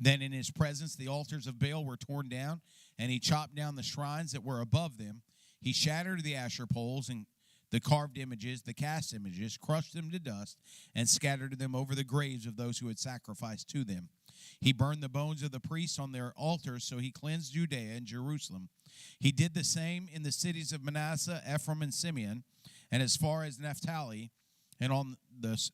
Then in his presence, the altars of Baal were torn down, and he chopped down the shrines that were above them. He shattered the Asher poles and the carved images, the cast images, crushed them to dust, and scattered them over the graves of those who had sacrificed to them. He burned the bones of the priests on their altars, so he cleansed Judea and Jerusalem. He did the same in the cities of Manasseh, Ephraim, and Simeon, and as far as Naphtali, and on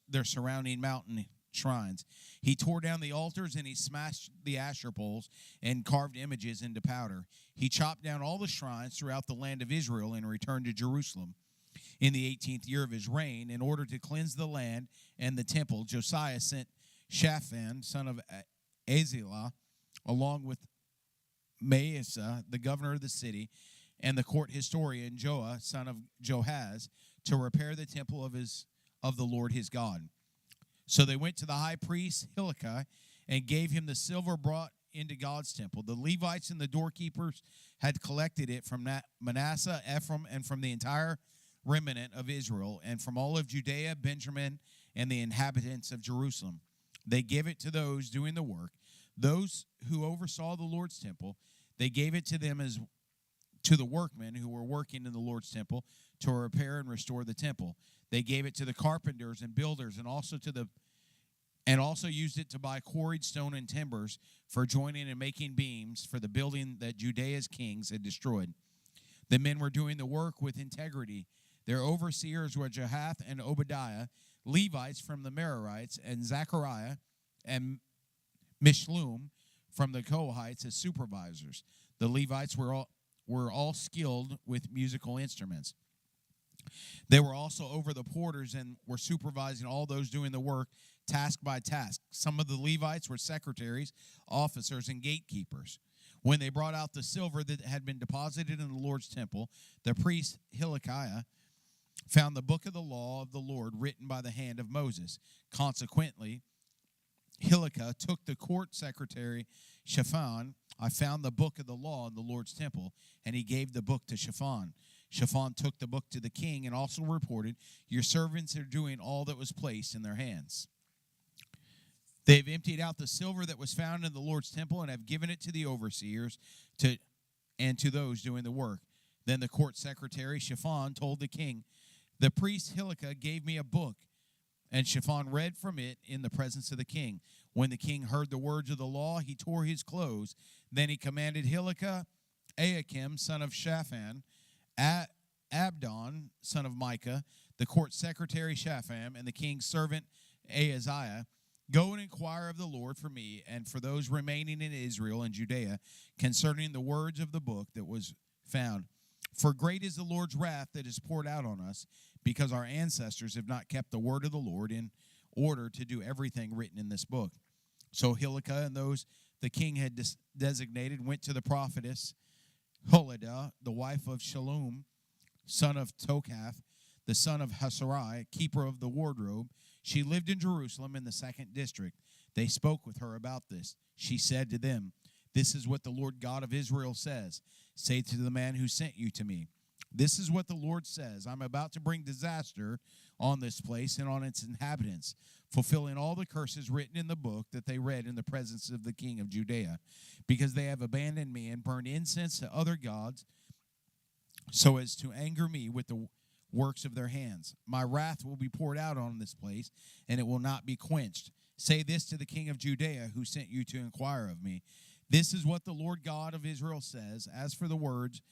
their surrounding mountain shrines. He tore down the altars, and he smashed the Asher poles and carved images into powder. He chopped down all the shrines throughout the land of Israel and returned to Jerusalem. In the 18th year of his reign, in order to cleanse the land and the temple, Josiah sent Shaphan, son of Azaliah, along with Maaseiah, the governor of the city, and the court historian Joah, son of Joahaz, to repair the temple of the Lord his God. So they went to the high priest Hilkiah and gave him the silver brought into God's temple. The Levites and the doorkeepers had collected it from Manasseh, Ephraim, and from the entire remnant of Israel, and from all of Judea, Benjamin, and the inhabitants of Jerusalem. They gave it to those doing the work, those who oversaw the Lord's temple. They gave it to them as to the workmen who were working in the Lord's temple to repair and restore the temple. They gave it to the carpenters and builders, and also used it to buy quarried stone and timbers for joining and making beams for the building that Judea's kings had destroyed. The men were doing the work with integrity. Their overseers were Jahath and Obadiah, Levites from the Merarites, and Zechariah and Mishloom from the Kohathites as supervisors. The Levites were all skilled with musical instruments. They were also over the porters and were supervising all those doing the work, task by task. Some of the Levites were secretaries, officers, and gatekeepers. When they brought out the silver that had been deposited in the Lord's temple, the priest Hilkiah found the book of the law of the Lord written by the hand of Moses. Consequently, Hilkiah took the court secretary Shaphan. I found the book of the law in the Lord's temple, and he gave the book to Shaphan. Shaphan took the book to the king and also reported, your servants are doing all that was placed in their hands. They've emptied out the silver that was found in the Lord's temple and have given it to the overseers and to those doing the work. Then the court secretary Shaphan told the king, the priest Hilkiah gave me a book, and Shaphan read from it in the presence of the king. When the king heard the words of the law, he tore his clothes. Then he commanded Hilkiah, Ahikam, son of Shaphan, Abdon, son of Micah, the court secretary Shaphan, and the king's servant Ahaziah, go and inquire of the Lord for me and for those remaining in Israel and Judea concerning the words of the book that was found. For great is the Lord's wrath that is poured out on us, because our ancestors have not kept the word of the Lord in order to do everything written in this book. So Hilkiah and those the king had designated went to the prophetess Huldah, the wife of Shallum, son of Tokath, the son of Hasarai, keeper of the wardrobe. She lived in Jerusalem in the 2nd district. They spoke with her about this. She said to them, this is what the Lord God of Israel says. Say to the man who sent you to me, this is what the Lord says. I'm about to bring disaster on this place and on its inhabitants, fulfilling all the curses written in the book that they read in the presence of the king of Judea, because they have abandoned me and burned incense to other gods so as to anger me with the works of their hands. My wrath will be poured out on this place, and it will not be quenched. Say this to the king of Judea who sent you to inquire of me. This is what the Lord God of Israel says, as for the words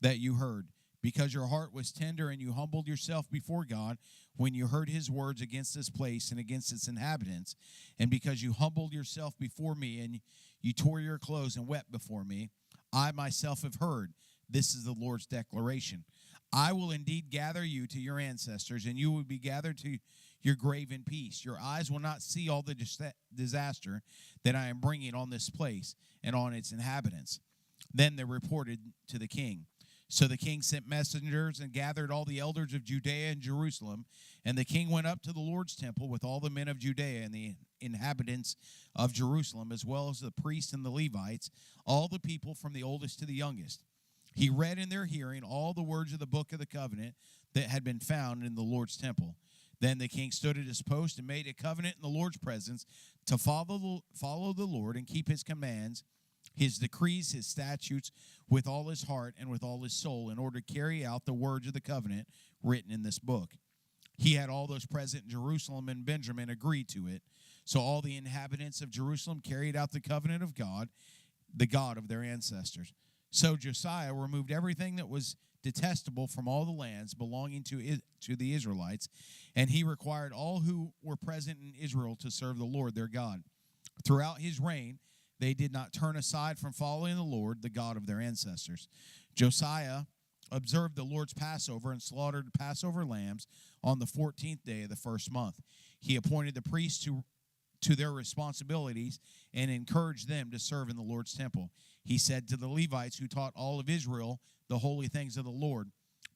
that you heard, because your heart was tender and you humbled yourself before God when you heard his words against this place and against its inhabitants, and because you humbled yourself before me and you tore your clothes and wept before me, I myself have heard. This is the Lord's declaration. I will indeed gather you to your ancestors, and you will be gathered to your grave in peace. Your eyes will not see all the disaster that I am bringing on this place and on its inhabitants. Then they reported to the king. So the king sent messengers and gathered all the elders of Judea and Jerusalem. And the king went up to the Lord's temple with all the men of Judea and the inhabitants of Jerusalem, as well as the priests and the Levites, all the people from the oldest to the youngest. He read in their hearing all the words of the book of the covenant that had been found in the Lord's temple. Then the king stood at his post and made a covenant in the Lord's presence to follow the Lord and keep his commands, his decrees, his statutes with all his heart and with all his soul, in order to carry out the words of the covenant written in this book. He had all those present in Jerusalem and Benjamin agree to it. So all the inhabitants of Jerusalem carried out the covenant of God, the God of their ancestors. So Josiah removed everything that was detestable from all the lands belonging to the Israelites, and he required all who were present in Israel to serve the Lord their God. Throughout his reign, they did not turn aside from following the Lord, the God of their ancestors. Josiah observed the Lord's Passover and slaughtered Passover lambs on the 14th day of the first month. He appointed the priests to their responsibilities and encouraged them to serve in the Lord's temple. He said to the Levites who taught all of Israel the holy things of the Lord,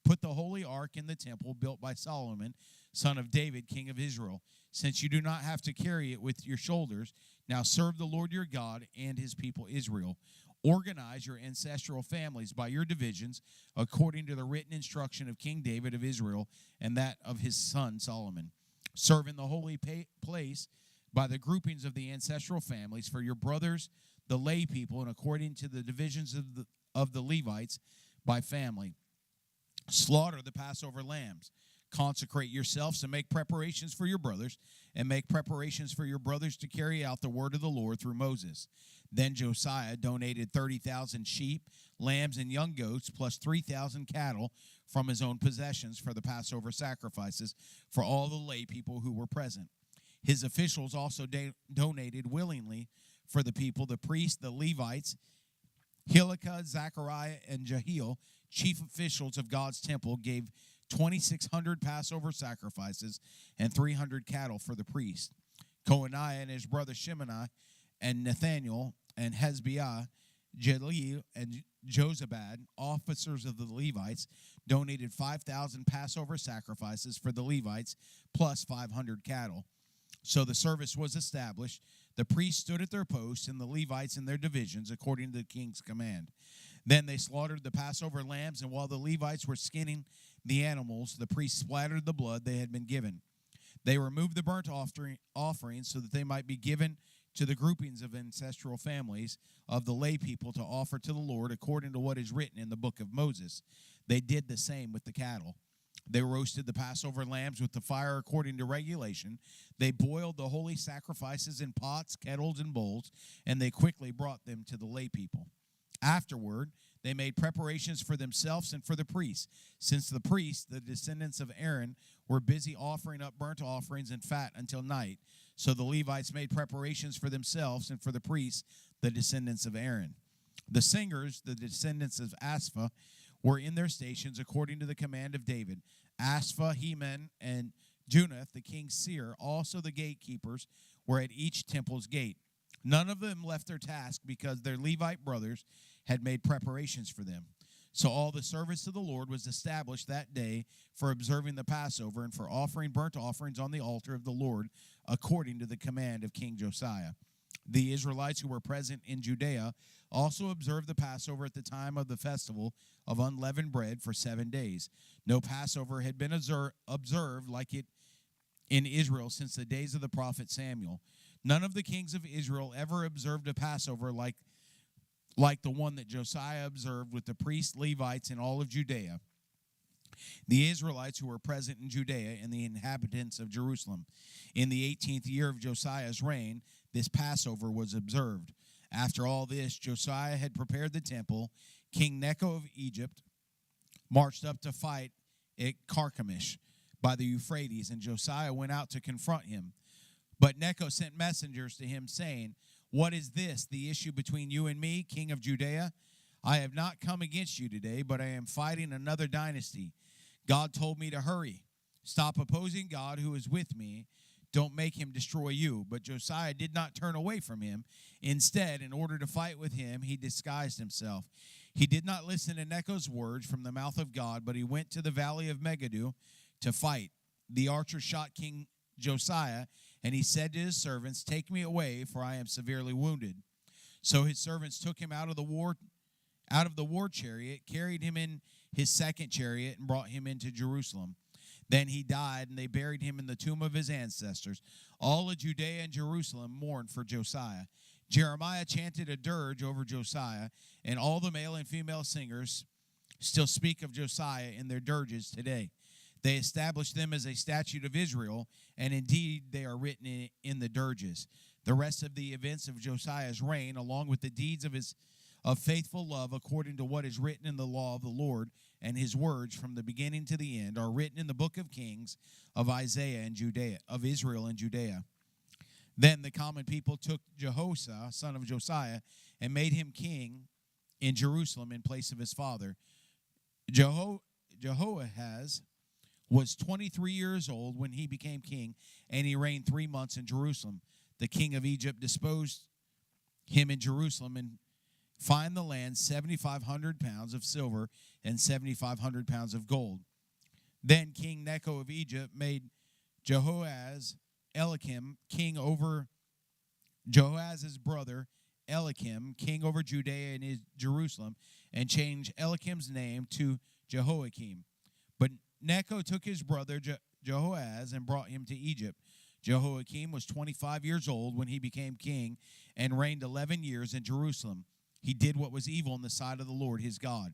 put the holy ark in the temple built by Solomon, son of David, king of Israel. Since you do not have to carry it with your shoulders, now serve the Lord your God and his people Israel. Organize your ancestral families by your divisions according to the written instruction of King David of Israel and that of his son Solomon. Serve in the holy place by the groupings of the ancestral families for your brothers, the lay people, and according to the divisions of the Levites by family. Slaughter the Passover lambs. Consecrate yourselves and make preparations for your brothers, and make preparations for your brothers to carry out the word of the Lord through Moses. Then Josiah donated 30,000 sheep, lambs, and young goats, plus 3,000 cattle from his own possessions for the Passover sacrifices for all the lay people who were present. His officials also donated willingly for the people, the priests, the Levites, Hilkiah, Zechariah, and Jehiel, chief officials of God's temple, gave 2,600 Passover sacrifices, and 300 cattle for the priest. Coaniah and his brother Shimoni, and Nathaniel, and Hezbiah, Jaleel, and Jozabad, officers of the Levites, donated 5,000 Passover sacrifices for the Levites, plus 500 cattle. So the service was established. The priests stood at their posts, and the Levites in their divisions, according to the king's command. Then they slaughtered the Passover lambs, and while the Levites were skinning the animals, the priests splattered the blood they had been given. They removed the burnt offerings so that they might be given to the groupings of ancestral families of the lay people to offer to the Lord according to what is written in the book of Moses. They did the same with the cattle. They roasted the Passover lambs with the fire according to regulation. They boiled the holy sacrifices in pots, kettles, and bowls, and they quickly brought them to the lay people. Afterward, they made preparations for themselves and for the priests, since the priests, the descendants of Aaron, were busy offering up burnt offerings and fat until night. So the Levites made preparations for themselves and for the priests, the descendants of Aaron. The singers, the descendants of Asaph, were in their stations according to the command of David. Asaph, Heman, and Junath, the king's seer, also the gatekeepers, were at each temple's gate. None of them left their task because their Levite brothers had made preparations for them. So all the service of the Lord was established that day for observing the Passover and for offering burnt offerings on the altar of the Lord according to the command of King Josiah. The Israelites who were present in Judea also observed the Passover at the time of the festival of unleavened bread for 7 days. No Passover had been observed like it in Israel since the days of the prophet Samuel. None of the kings of Israel ever observed a Passover like the one that Josiah observed with the priests, Levites, and all of Judea, the Israelites who were present in Judea, and the inhabitants of Jerusalem. In the 18th year of Josiah's reign, this Passover was observed. After all this, Josiah had prepared the temple. King Necho of Egypt marched up to fight at Carchemish by the Euphrates, and Josiah went out to confront him. But Necho sent messengers to him, saying, "What is this, the issue between you and me, king of Judea? I have not come against you today, but I am fighting another dynasty. God told me to hurry. Stop opposing God who is with me. Don't make him destroy you." But Josiah did not turn away from him. Instead, in order to fight with him, he disguised himself. He did not listen to Necho's words from the mouth of God, but he went to the valley of Megiddo to fight. The archer shot King Josiah, and he said to his servants, "Take me away, for I am severely wounded." So his servants took him out of the war chariot, carried him in his second chariot, and brought him into Jerusalem. Then he died, and they buried him in the tomb of his ancestors. All of Judea and Jerusalem mourned for Josiah. Jeremiah chanted a dirge over Josiah, and all the male and female singers still speak of Josiah in their dirges today. They established them as a statute of Israel, and indeed they are written in the dirges. The rest of the events of Josiah's reign, along with the deeds of faithful love according to what is written in the law of the Lord and his words from the beginning to the end, are written in the book of Kings of Isaiah and Judea, of Israel and Judea. Then the common people took Jehoshaphat, son of Josiah, and made him king in Jerusalem in place of his father. Jehoahaz was 23 years old when he became king, and he reigned 3 months in Jerusalem. The king of Egypt disposed him in Jerusalem and fined the land 7,500 pounds of silver and 7,500 pounds of gold. Then King Necho of Egypt made Jehoahaz Eliakim king over Jehoahaz's brother Eliakim king over Judea and Jerusalem, and changed Eliakim's name to Jehoiakim. But Necho took his brother Jehoahaz and brought him to Egypt. Jehoiakim was 25 years old when he became king and reigned 11 years in Jerusalem. He did what was evil in the sight of the Lord his God.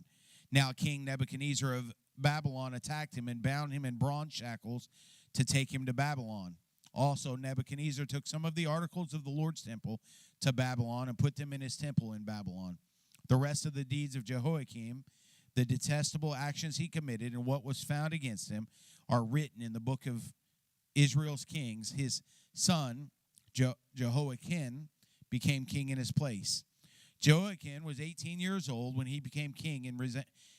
Now King Nebuchadnezzar of Babylon attacked him and bound him in bronze shackles to take him to Babylon. Also Nebuchadnezzar took some of the articles of the Lord's temple to Babylon and put them in his temple in Babylon. The rest of the deeds of Jehoiakim, the detestable actions he committed, and what was found against him, are written in the book of Israel's kings. His son, Jehoiakim, became king in his place. Jehoiakim was 18 years old when he became king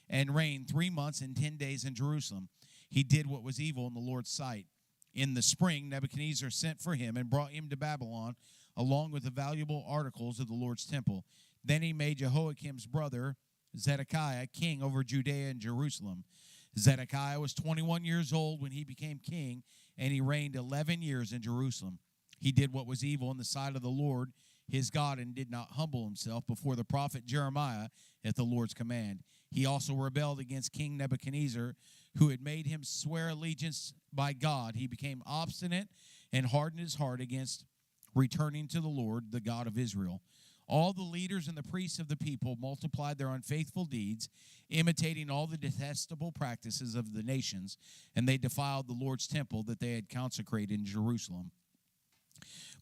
and reigned 3 months and 10 days in Jerusalem. he did what was evil in the Lord's sight. In the spring, Nebuchadnezzar sent for him and brought him to Babylon, along with the valuable articles of the Lord's temple. Then he made Jehoiakim's brother, Zedekiah, king over Judea and Jerusalem. Zedekiah was 21 years old when he became king, and he reigned 11 years in Jerusalem. He did what was evil in the sight of the Lord his God, and did not humble himself before the prophet Jeremiah at the Lord's command. He also rebelled against King Nebuchadnezzar, who had made him swear allegiance by God. He became obstinate and hardened his heart against returning to the Lord, the God of Israel. All the leaders and the priests of the people multiplied their unfaithful deeds, imitating all the detestable practices of the nations, and they defiled the Lord's temple that they had consecrated in Jerusalem.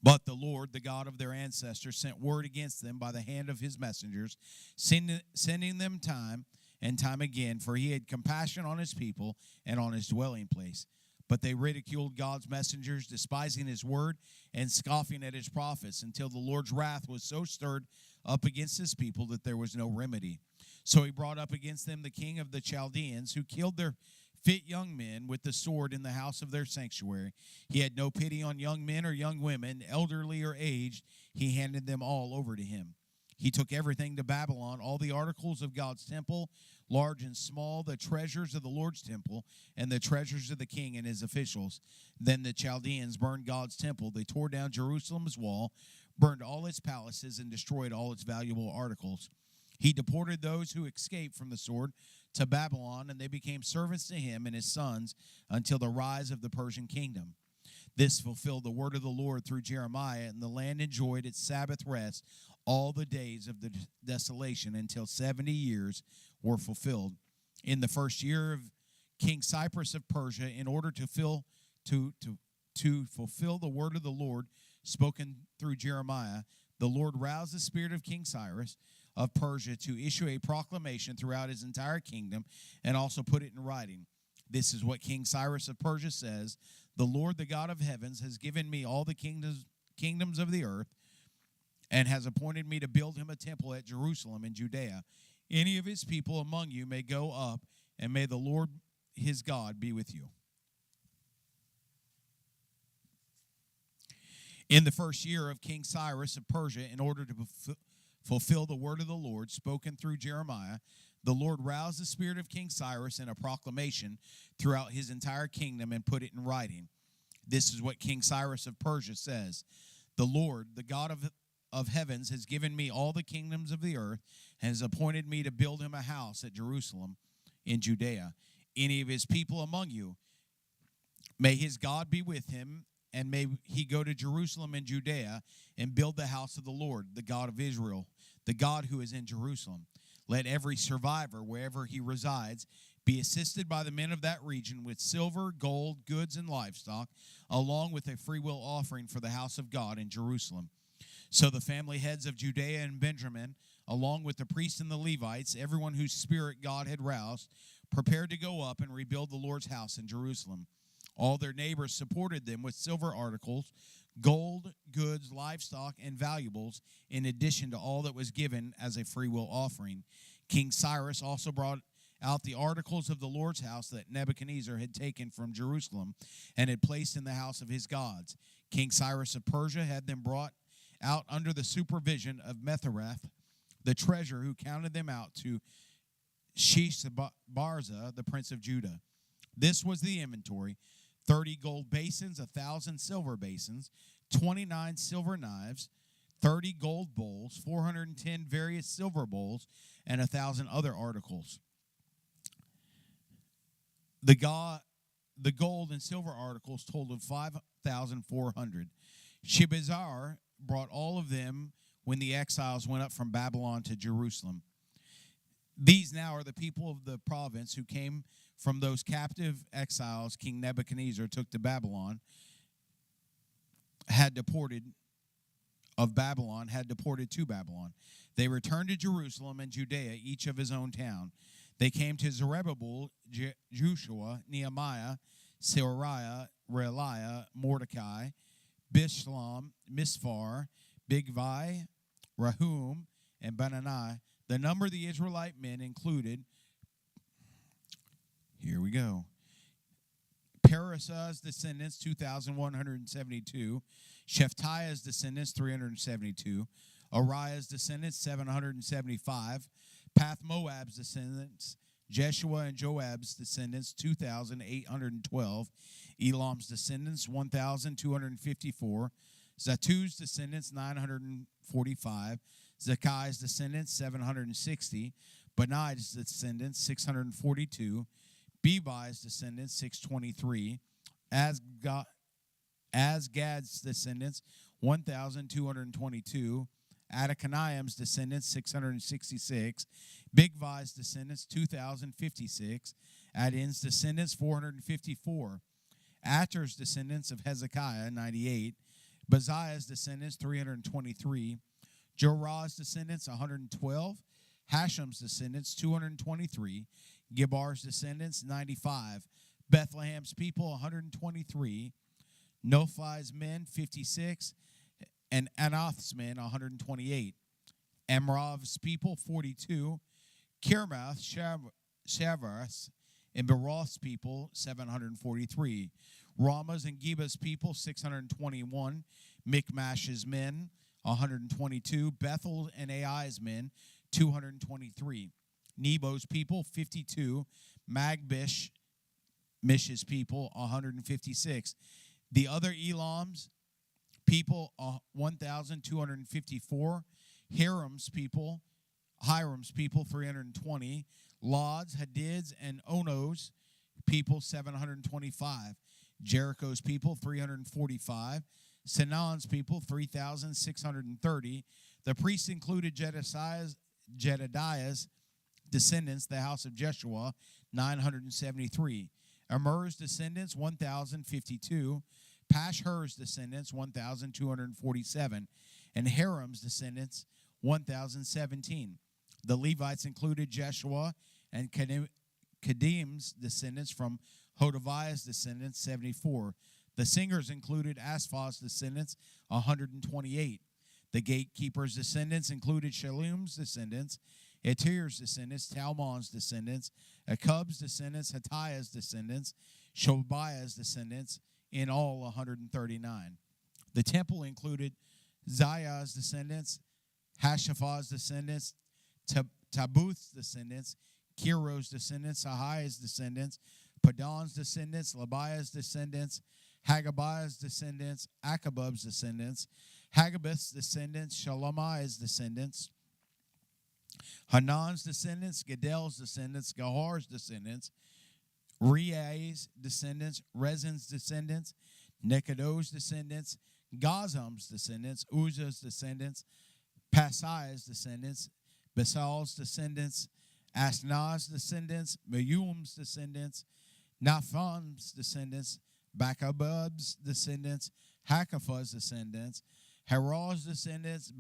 But the Lord, the God of their ancestors, sent word against them by the hand of his messengers, sending them time and time again, for he had compassion on his people and on his dwelling place. But they ridiculed God's messengers, despising his word and scoffing at his prophets, until the Lord's wrath was so stirred up against his people that there was no remedy. So he brought up against them the king of the Chaldeans, who killed their fit young men with the sword in the house of their sanctuary. He had no pity on young men or young women, elderly or aged. He handed them all over to him. He took everything to Babylon, all the articles of God's temple, large and small, the treasures of the Lord's temple, and the treasures of the king and his officials. Then the Chaldeans burned God's temple. They tore down Jerusalem's wall, burned all its palaces, and destroyed all its valuable articles. He deported those who escaped from the sword to Babylon, and they became servants to him and his sons until the rise of the Persian kingdom. This fulfilled the word of the Lord through Jeremiah, and the land enjoyed its Sabbath rest all the days of the desolation until 70 years were fulfilled. In the first year of King Cyrus of Persia, in order to fulfill the word of the Lord spoken through Jeremiah, the Lord roused the spirit of King Cyrus of Persia to issue a proclamation throughout his entire kingdom, and also put it in writing. This is what King Cyrus of Persia says: the Lord, the God of heavens, has given me all the kingdoms of the earth, and has appointed me to build him a temple at Jerusalem in Judea. Any of his people among you may go up, and may the Lord his God be with you. In the first year of King Cyrus of Persia, in order to fulfill the word of the Lord spoken through Jeremiah, the Lord roused the spirit of King Cyrus in a proclamation throughout his entire kingdom and put it in writing. This is what King Cyrus of Persia says: the Lord, the God of heavens, has given me all the kingdoms of the earth, and has appointed me to build him a house at Jerusalem in Judea. Any of his people among you, may his God be with him, and may he go to Jerusalem and Judea and build the house of the Lord, the God of Israel, the God who is in Jerusalem. Let every survivor, wherever he resides, be assisted by the men of that region with silver, gold, goods, and livestock, along with a freewill offering for the house of God in Jerusalem. So the family heads of Judea and Benjamin, along with the priests and the Levites, everyone whose spirit God had roused, prepared to go up and rebuild the Lord's house in Jerusalem. All their neighbors supported them with silver articles, gold, goods, livestock, and valuables, in addition to all that was given as a freewill offering. King Cyrus also brought out the articles of the Lord's house that Nebuchadnezzar had taken from Jerusalem and had placed in the house of his gods. King Cyrus of Persia had them brought out under the supervision of Metherath, the treasurer, who counted them out to Sheshbazzar, the prince of Judah. This was the inventory: 30 gold basins, 1,000 silver basins, 29 silver knives, 30 gold bowls, 410 various silver bowls, and 1,000 other articles. The gold and silver articles totaled 5,400. Sheshbazzar brought all of them when the exiles went up from Babylon to Jerusalem. These now are the people of the province who came from those captive exiles King Nebuchadnezzar took to Babylon, had deported to Babylon. They returned to Jerusalem and Judea, each of his own town. They came to Zerubbabel, Joshua, Nehemiah, Seraiah, Realiah, Mordecai, Bishlam, Misphar, Bigvai, Rahum, and Benani. The number of the Israelite men included, here we go, Teresa's descendants, 2,172. Shephatiah's descendants, 372. Ariah's descendants, 775. Path Moab's descendants, Jeshua and Joab's descendants, 2,812. Elam's descendants, 1,254. Zattu's descendants, 945. Zakai's descendants, 760. Benai's descendants, 642. Bebi's descendants, 623. Asgad's descendants, 1,222. Adikaniam's descendants, 666. Bigvi's descendants, 2,056. Adin's descendants, 454. Atter's descendants of Hezekiah, 98. Baziah's descendants, 323. Jorah's descendants, 112. Hashem's descendants, 223. Gibar's descendants, 95. Bethlehem's people, 123. Nophi's men, 56. And Anath's men, 128. Amrav's people, 42. Kirmath, Shavas, and Beroth's people, 743. Ramah's and Geba's people, 621. Michmash's men, 122. Bethel and Ai's men, 223. Nebo's people, 52. Magbish's people, 156. The other Elam's people, 1,254. Hiram's people, 320. Lod's, Hadid's, and Ono's people, 725. Jericho's people, 345. Sinan's people, 3,630. The priests included Jedediah's descendants, the house of Jeshua, 973. Amur's descendants, 1,052. Pashhur's descendants, 1,247. And Haram's descendants, 1,017. The Levites included Jeshua and Kadim's descendants. From Hodaviah's descendants, 74. The singers included Asaph's descendants, 128. The gatekeeper's descendants included Shallum's descendants, Etir's descendants, Talmon's descendants, Akub's descendants, Hatiah's descendants, Shobiah's descendants, in all 139. The temple included Zayah's descendants, Hashapha's descendants, Tabuth's descendants, Kiro's descendants, Ahai's descendants, Padon's descendants, Labiah's descendants, Hagabiah's descendants, Akabub's descendants, Hagabith's descendants, Shalomai's descendants, Hanan's descendants, Gedel's descendants, Gahar's descendants, Reai's descendants, Rezin's descendants, Nekodo's descendants, Gazam's descendants, Uzzah's descendants, Pasai's descendants, Besal's descendants, Asnah's descendants, Mayum's descendants, Naphan's descendants, Bakabub's descendants, Hakaphah's descendants, Haral's descendants,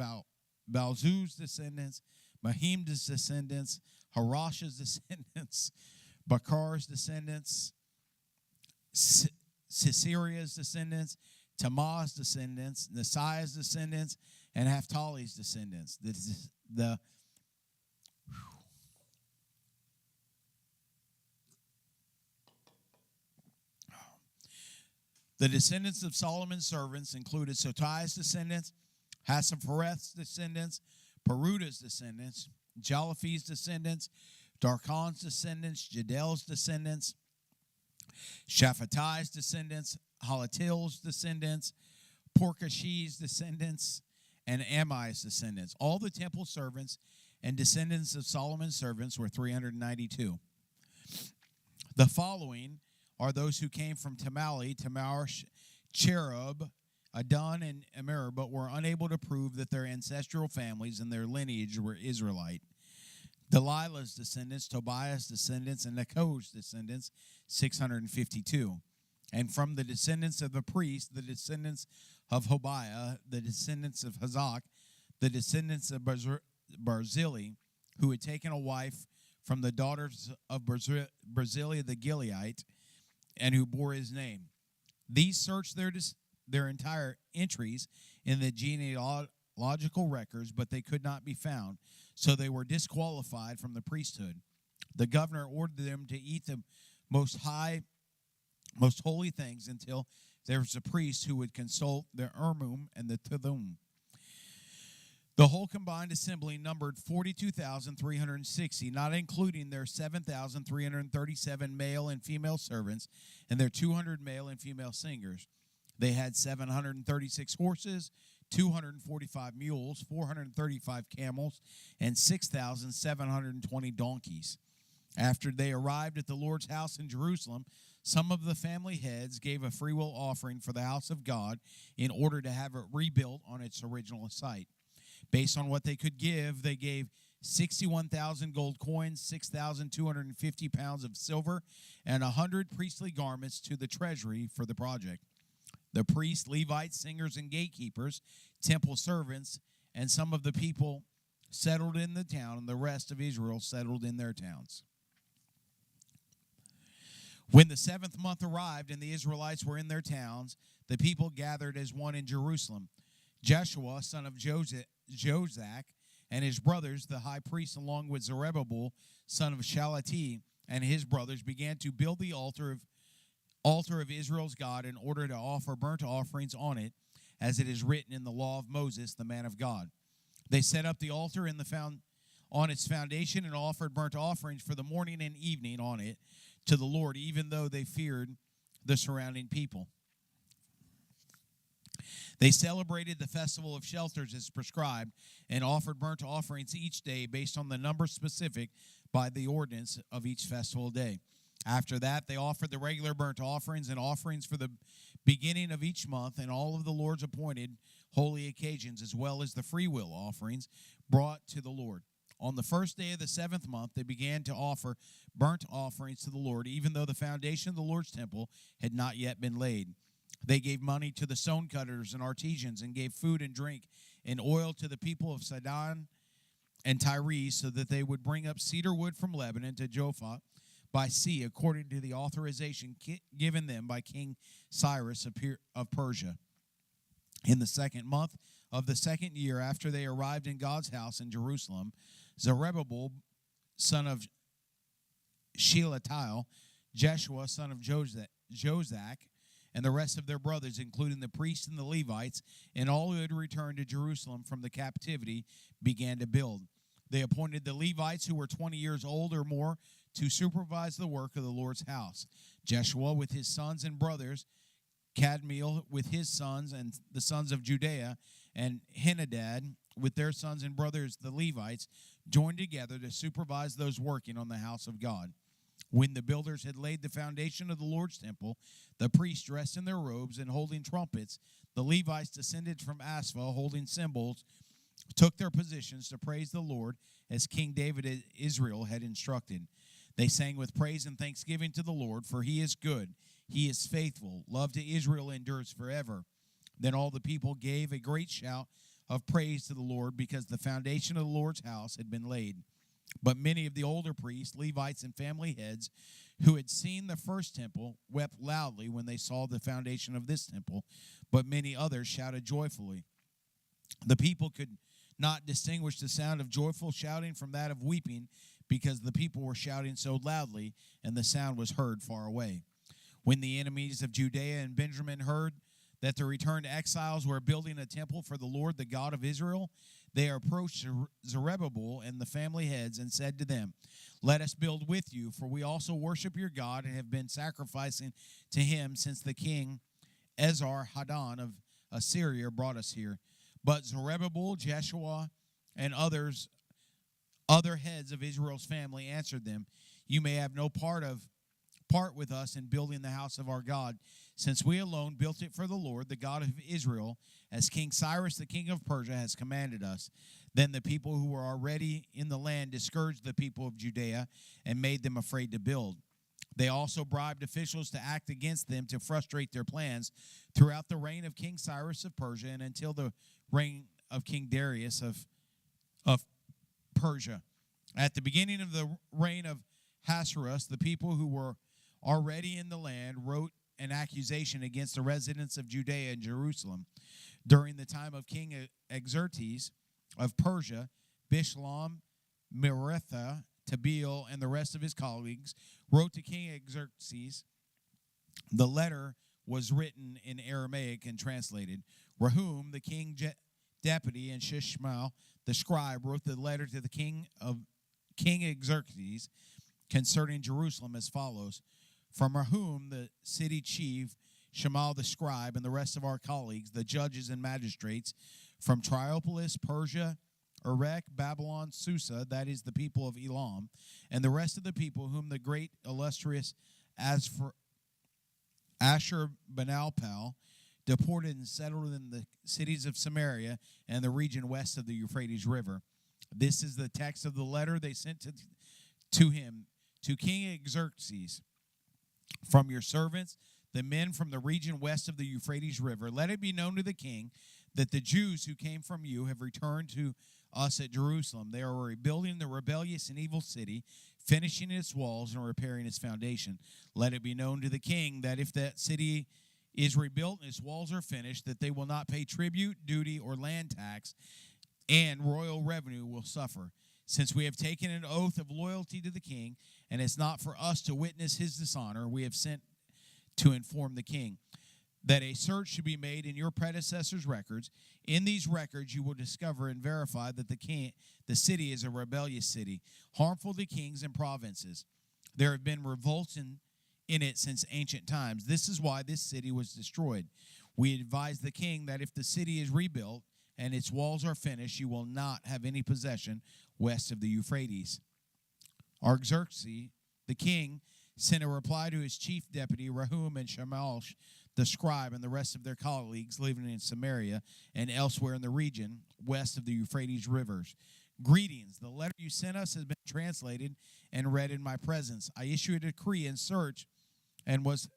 Balzu's descendants, Mahim's descendants, Harash's descendants, Bakar's descendants, Siseria's descendants, Tamah's descendants, Nesaiah's descendants, and Naphtali's descendants. The descendants of Solomon's servants included Sotai's descendants, Hassaphareth's descendants, Peruta's descendants, Jalaphi's descendants, Darkon's descendants, Jadel's descendants, Shaphatai's descendants, Halatil's descendants, Porkash's descendants, and Amai's descendants. All the temple servants and descendants of Solomon's servants were 392. The following are those who came from Tamali, Tamar, Cherub, Adon, and Immer, but were unable to prove that their ancestral families and their lineage were Israelite. Delilah's descendants, Tobiah's descendants, and Neko's descendants, 652. And from the descendants of the priests, the descendants of Hobiah, the descendants of Hazak, the descendants of Barzillai, who had taken a wife from the daughters of Barzillai the Gileadite, and who bore his name. These searched their entire entries in the genealogical records, but they could not be found, so they were disqualified from the priesthood. The governor ordered them to eat the most high most holy things until there was a priest who would consult the Urim and the Thummim. The whole combined assembly numbered 42,360, not including their 7,337 male and female servants and their 200 male and female singers. They had 736 horses, 245 mules, 435 camels, and 6,720 donkeys. After they arrived at the Lord's house in Jerusalem, some of the family heads gave a freewill offering for the house of God in order to have it rebuilt on its original site. Based on what they could give, they gave 61,000 gold coins, 6,250 pounds of silver, and 100 priestly garments to the treasury for the project. The priests, Levites, singers, and gatekeepers, temple servants, and some of the people settled in the town, and the rest of Israel settled in their towns. When the 7th month arrived and the Israelites were in their towns, the people gathered as one in Jerusalem. Jeshua, son of Jozac, and his brothers, the high priest, along with Zerubbabel, son of Shealtiel, and his brothers, began to build the altar of Israel's God in order to offer burnt offerings on it, as it is written in the law of Moses, the man of God. They set up the altar on its foundation and offered burnt offerings for the morning and evening on it to the Lord, even though they feared the surrounding people. They celebrated the festival of shelters as prescribed and offered burnt offerings each day based on the number specific by the ordinance of each festival day. After that, they offered the regular burnt offerings and offerings for the beginning of each month and all of the Lord's appointed holy occasions, as well as the freewill offerings brought to the Lord. On the first day of the 7th month, they began to offer burnt offerings to the Lord, even though the foundation of the Lord's temple had not yet been laid. They gave money to the stone cutters and artisans and gave food and drink and oil to the people of Sidon and Tyre so that they would bring up cedar wood from Lebanon to Jopha by sea according to the authorization given them by King Cyrus of Persia. In the 2nd month of the 2nd year after they arrived in God's house in Jerusalem, Zerubbabel, son of Shealtiel, Jeshua, son of Jozac, and the rest of their brothers, including the priests and the Levites, and all who had returned to Jerusalem from the captivity, began to build. They appointed the Levites, who were 20 years old or more, to supervise the work of the Lord's house. Jeshua with his sons and brothers, Kadmiel with his sons and the sons of Judea, and Henadad with their sons and brothers, the Levites, joined together to supervise those working on the house of God. When the builders had laid the foundation of the Lord's temple, the priests dressed in their robes and holding trumpets, the Levites descended from Asphah holding cymbals, took their positions to praise the Lord as King David of Israel had instructed. They sang with praise and thanksgiving to the Lord, for he is good, he is faithful, love to Israel endures forever. Then all the people gave a great shout of praise to the Lord because the foundation of the Lord's house had been laid. But many of the older priests, Levites, and family heads who had seen the first temple wept loudly when they saw the foundation of this temple, but many others shouted joyfully. The people could not distinguish the sound of joyful shouting from that of weeping because the people were shouting so loudly and the sound was heard far away. When the enemies of Judea and Benjamin heard that the returned exiles were building a temple for the Lord, the God of Israel, they approached Zerubbabel and the family heads and said to them, "Let us build with you, for we also worship your God and have been sacrificing to him since the king Esarhaddon of Assyria brought us here." But Zerubbabel, Jeshua, and other heads of Israel's family answered them, "You may have no part with us in building the house of our God, since we alone built it for the Lord, the God of Israel, as King Cyrus, the king of Persia, has commanded us." Then the people who were already in the land discouraged the people of Judea and made them afraid to build. They also bribed officials to act against them to frustrate their plans throughout the reign of King Cyrus of Persia and until the reign of King Darius of Persia. At the beginning of the reign of Ahasuerus, the people who were already in the land wrote an accusation against the residents of Judea and Jerusalem. During the time of King Xerxes of Persia, Bishlam, Meretha, Tabeel, and the rest of his colleagues wrote to King Xerxes The letter was written in Aramaic and translated. Rahum, the king deputy, and Shishmael, the scribe, wrote the letter to the King Xerxes concerning Jerusalem as follows. From Rahum, the city chief, Shemal the scribe, and the rest of our colleagues, the judges and magistrates, from Triopolis, Persia, Erech, Babylon, Susa, that is the people of Elam, and the rest of the people whom the great illustrious Ashurbanipal deported and settled in the cities of Samaria and the region west of the Euphrates River. This is the text of the letter they sent to him, to King Xerxes. From your servants, the men from the region west of the Euphrates River, let it be known to the king that the Jews who came from you have returned to us at Jerusalem. They are rebuilding the rebellious and evil city, finishing its walls and repairing its foundation. Let it be known to the king that if that city is rebuilt and its walls are finished, that they will not pay tribute, duty, or land tax, and royal revenue will suffer. Since we have taken an oath of loyalty to the king, and it's not for us to witness his dishonor, we have sent to inform the king that a search should be made in your predecessors' records. In these records, you will discover and verify that the city is a rebellious city, harmful to kings and provinces. There have been revolts in it since ancient times. This is why this city was destroyed. We advise the king that if the city is rebuilt and its walls are finished, you will not have any possession west of the Euphrates. Artaxerxes, the king, sent a reply to his chief deputy, Rahum, and Shemal, the scribe, and the rest of their colleagues living in Samaria and elsewhere in the region west of the Euphrates rivers. Greetings. The letter you sent us has been translated and read in my presence. I issued a decree and search and was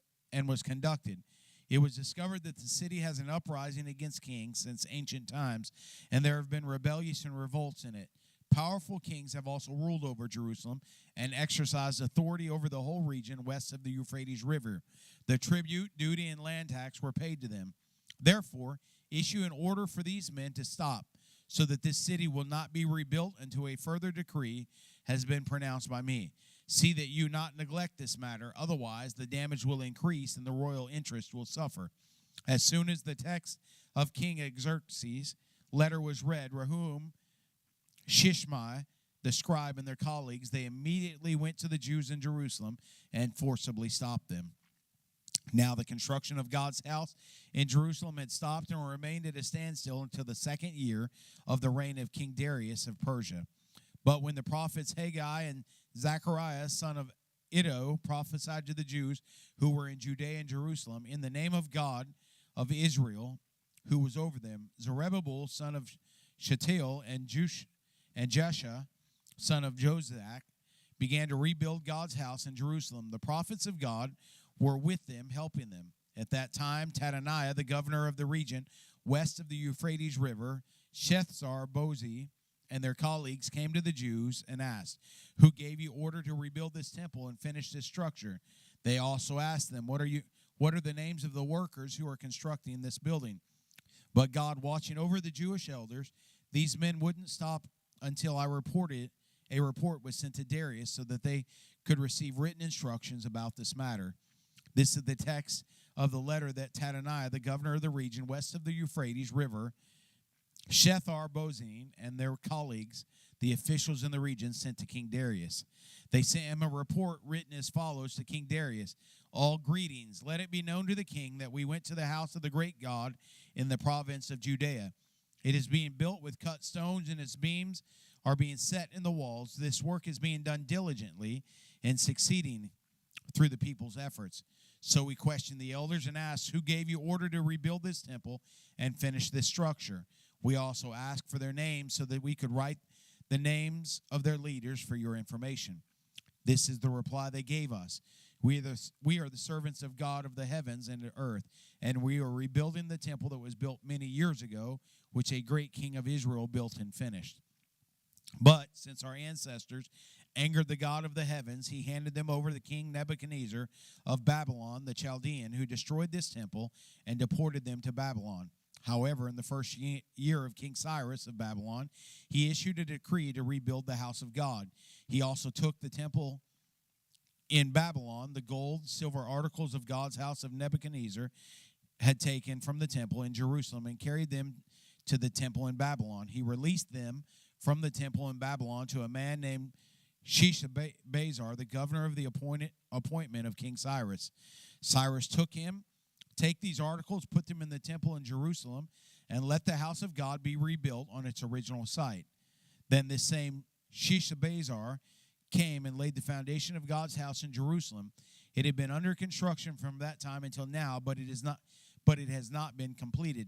conducted. It was discovered that the city has an uprising against kings since ancient times, and there have been rebellions and revolts in it. Powerful kings have also ruled over Jerusalem and exercised authority over the whole region west of the Euphrates River. The tribute, duty, and land tax were paid to them. Therefore, issue an order for these men to stop, so that this city will not be rebuilt until a further decree has been pronounced by me. See that you not neglect this matter, otherwise the damage will increase and the royal interest will suffer. As soon as the text of King Xerxes' letter was read, Rahum, Shishmai, the scribe, and their colleagues, they immediately went to the Jews in Jerusalem and forcibly stopped them. Now the construction of God's house in Jerusalem had stopped and remained at a standstill until the second year of the reign of King Darius of Persia. But when the prophets Haggai and Zechariah, son of Iddo, prophesied to the Jews who were in Judea and Jerusalem in the name of God of Israel, who was over them, Zerubbabel, son of Shealtiel, and Jeshua, son of Jozadak, began to rebuild God's house in Jerusalem. The prophets of God were with them, helping them. At that time, Tattaniah, the governor of the region west of the Euphrates River, Shethar-Bozi, and their colleagues came to the Jews and asked, "Who gave you order to rebuild this temple and finish this structure?" They also asked them, "What are the names of the workers who are constructing this building?" But God, watching over the Jewish elders, these men wouldn't stop until a report was sent to Darius so that they could receive written instructions about this matter. This is the text of the letter that Tattaniah, the governor of the region west of the Euphrates River, Shethar-Bozim, and their colleagues, the officials in the region, sent to King Darius. They sent him a report written as follows to King Darius. All greetings. Let it be known to the king that we went to the house of the great God in the province of Judea. It is being built with cut stones, and its beams are being set in the walls. This work is being done diligently and succeeding through the people's efforts. So we questioned the elders and asked, "Who gave you order to rebuild this temple and finish this structure?" We also asked for their names so that we could write the names of their leaders for your information. This is the reply they gave us. We are the servants of God of the heavens and the earth, and we are rebuilding the temple that was built many years ago, which a great king of Israel built and finished. But since our ancestors angered the God of the heavens, he handed them over to King Nebuchadnezzar of Babylon, the Chaldean, who destroyed this temple and deported them to Babylon. However, in the first year of King Cyrus of Babylon, he issued a decree to rebuild the house of God. He also took the temple in Babylon the gold, silver articles of God's house of Nebuchadnezzar had taken from the temple in Jerusalem and carried them to the temple in Babylon. He released them from the temple in Babylon to a man named Sheshbazzar, the governor of the appointment of King Cyrus. Cyrus took him, take these articles, put them in the temple in Jerusalem, and let the house of God be rebuilt on its original site. Then this same Sheshbazzar came and laid the foundation of God's house in Jerusalem. It had been under construction from that time until now, but it has not been completed.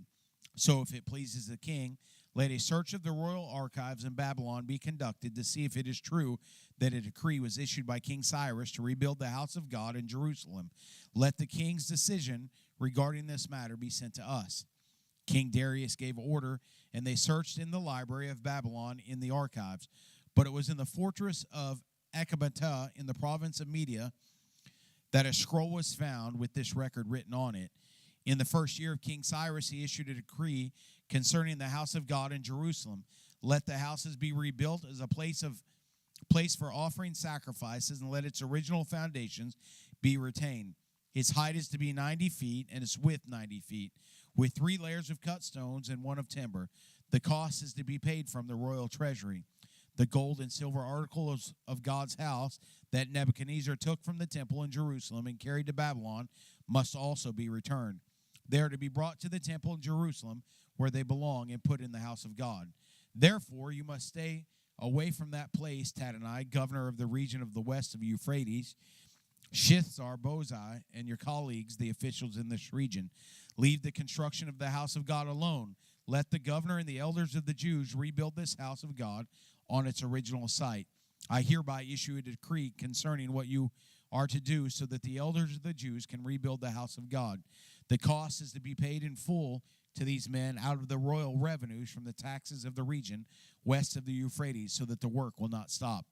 So if it pleases the king, let a search of the royal archives in Babylon be conducted to see if it is true that a decree was issued by King Cyrus to rebuild the house of God in Jerusalem. Let the king's decision regarding this matter be sent to us. King Darius gave order, and they searched in the library of Babylon in the archives. But it was in the fortress of Ecbatana in the province of Media that a scroll was found with this record written on it. In the first year of King Cyrus, he issued a decree concerning the house of God in Jerusalem. Let the houses be rebuilt as a place for offering sacrifices, and let its original foundations be retained. Its height is to be 90 feet, and its width 90 feet, with 3 layers of cut stones and 1 of timber. The cost is to be paid from the royal treasury. The gold and silver articles of God's house that Nebuchadnezzar took from the temple in Jerusalem and carried to Babylon must also be returned. They are to be brought to the temple in Jerusalem, where they belong, and put in the house of God. Therefore, you must stay away from that place, Tattenai, governor of the region of the west of Euphrates, Shethar-Bozzai, and your colleagues, the officials in this region. Leave the construction of the house of God alone. Let the governor and the elders of the Jews rebuild this house of God on its original site. I hereby issue a decree concerning what you are to do, so that the elders of the Jews can rebuild the house of God. The cost is to be paid in full to these men out of the royal revenues from the taxes of the region west of the Euphrates, so that the work will not stop.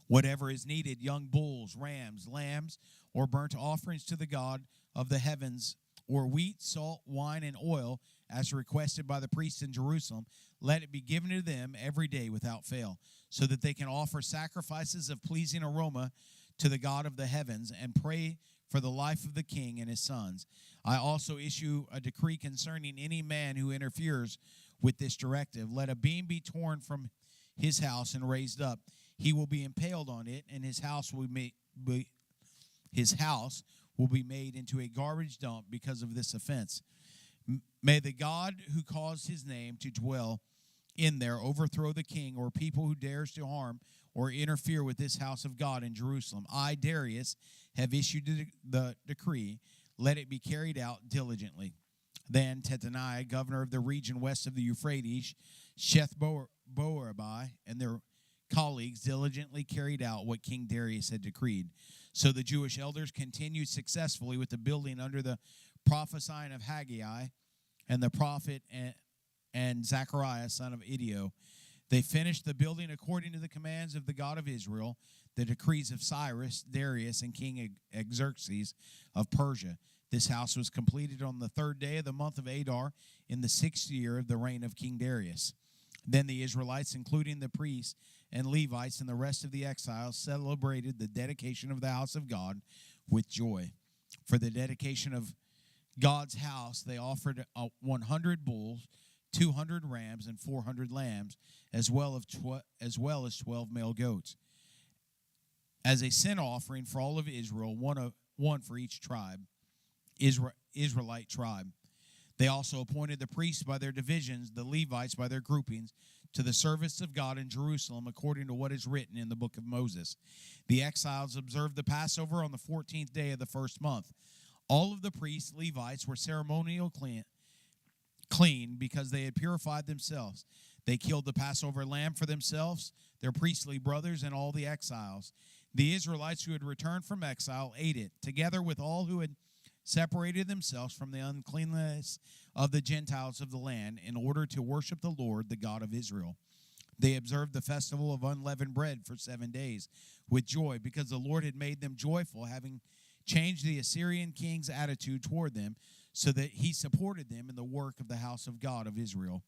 Whatever is needed, young bulls, rams, lambs, or burnt offerings to the God of the heavens, or wheat, salt, wine, and oil, as requested by the priests in Jerusalem, let it be given to them every day without fail, so that they can offer sacrifices of pleasing aroma to the God of the heavens and pray for the life of the king and his sons. I also issue a decree concerning any man who interferes with this directive. Let a beam be torn from his house and raised up. He will be impaled on it, and his house will be made into a garbage dump because of this offense. May the God who caused his name to dwell in there overthrow the king or people who dares to harm or interfere with this house of God in Jerusalem. I, Darius, have issued the decree. Let it be carried out diligently. Then Tattenai, governor of the region west of the Euphrates, Shethar-Bozzai, and their colleagues diligently carried out what King Darius had decreed. So the Jewish elders continued successfully with the building under the prophesying of Haggai and the prophet and Zechariah, son of Iddo. They finished the building according to the commands of the God of Israel, the decrees of Cyrus, Darius, and King Xerxes of Persia. This house was completed on the 3rd day of the month of Adar in the 6th year of the reign of King Darius. Then the Israelites, including the priests and Levites and the rest of the exiles, celebrated the dedication of the house of God with joy. For the dedication of God's house, they offered 100 bulls, 200 rams, and 400 lambs, as well as 12 male goats, as a sin offering for all of Israel, one for each tribe, Israelite tribe. They also appointed the priests by their divisions, the Levites by their groupings, to the service of God in Jerusalem, according to what is written in the book of Moses. The exiles observed the Passover on the 14th day of the first month. All of the priests, Levites, were ceremonial clean because they had purified themselves. They killed the Passover lamb for themselves, their priestly brothers, and all the exiles. The Israelites who had returned from exile ate it, together with all who had separated themselves from the uncleanness of the Gentiles of the land, in order to worship the Lord, the God of Israel. They observed the festival of unleavened bread for 7 days with joy, because the Lord had made them joyful, having changed the Assyrian king's attitude toward them, so that he supported them in the work of the house of God of Israel.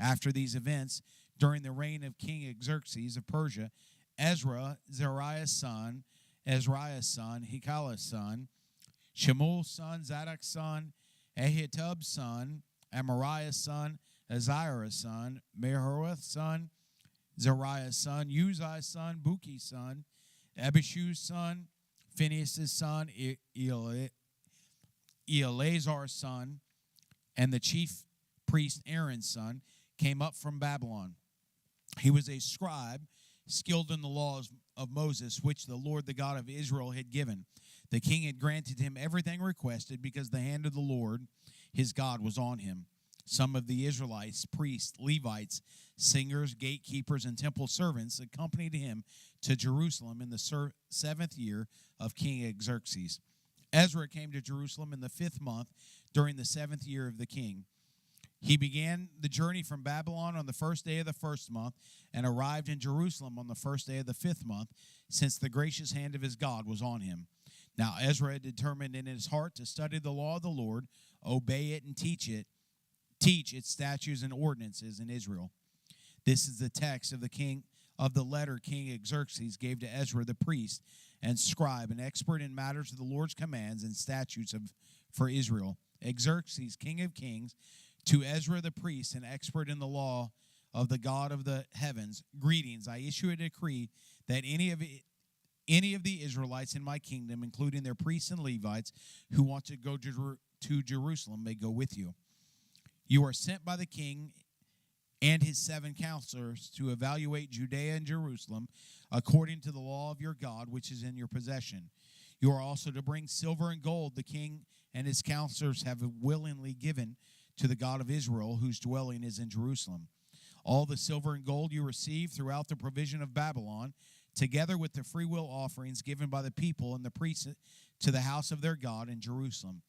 After these events, during the reign of King Xerxes of Persia, Ezra, Zariah's son, Azariah's son, Hilkiah's son, Shemuel's son, Zadok's son, Ahitub's son, Amariah's son, Azariah's son, Meharoth's son, Zariah's son, Uzziah's son, Buki's son, Abishu's son, Phinehas' son, Eleazar's son, and the chief priest Aaron's son came up from Babylon. He was a scribe, skilled in the laws of Moses, which the Lord, the God of Israel, had given. The king had granted him everything requested because the hand of the Lord, his God, was on him. Some of the Israelites, priests, Levites, singers, gatekeepers, and temple servants accompanied him to Jerusalem in the 7th year of King Xerxes. Ezra came to Jerusalem in the 5th month during the 7th year of the king. He began the journey from Babylon on the 1st day of the 1st month and arrived in Jerusalem on the 1st day of the 5th month, since the gracious hand of his God was on him. Now Ezra had determined in his heart to study the law of the Lord, obey it, and teach its statutes and ordinances in Israel. This is the text of the letter King Xerxes gave to Ezra the priest and scribe, an expert in matters of the Lord's commands and statutes for Israel. Xerxes, king of kings, to Ezra the priest, an expert in the law of the God of the heavens, greetings. I issue a decree that any of the Israelites in my kingdom, including their priests and Levites, who want to go to Jerusalem, may go with you. You are sent by the king and his 7 counselors to evaluate Judea and Jerusalem according to the law of your God, which is in your possession. You are also to bring silver and gold the king and his counselors have willingly given to the God of Israel, whose dwelling is in Jerusalem. All the silver and gold you receive throughout the provision of Babylon, together with the freewill offerings given by the people and the priests to the house of their God in Jerusalem.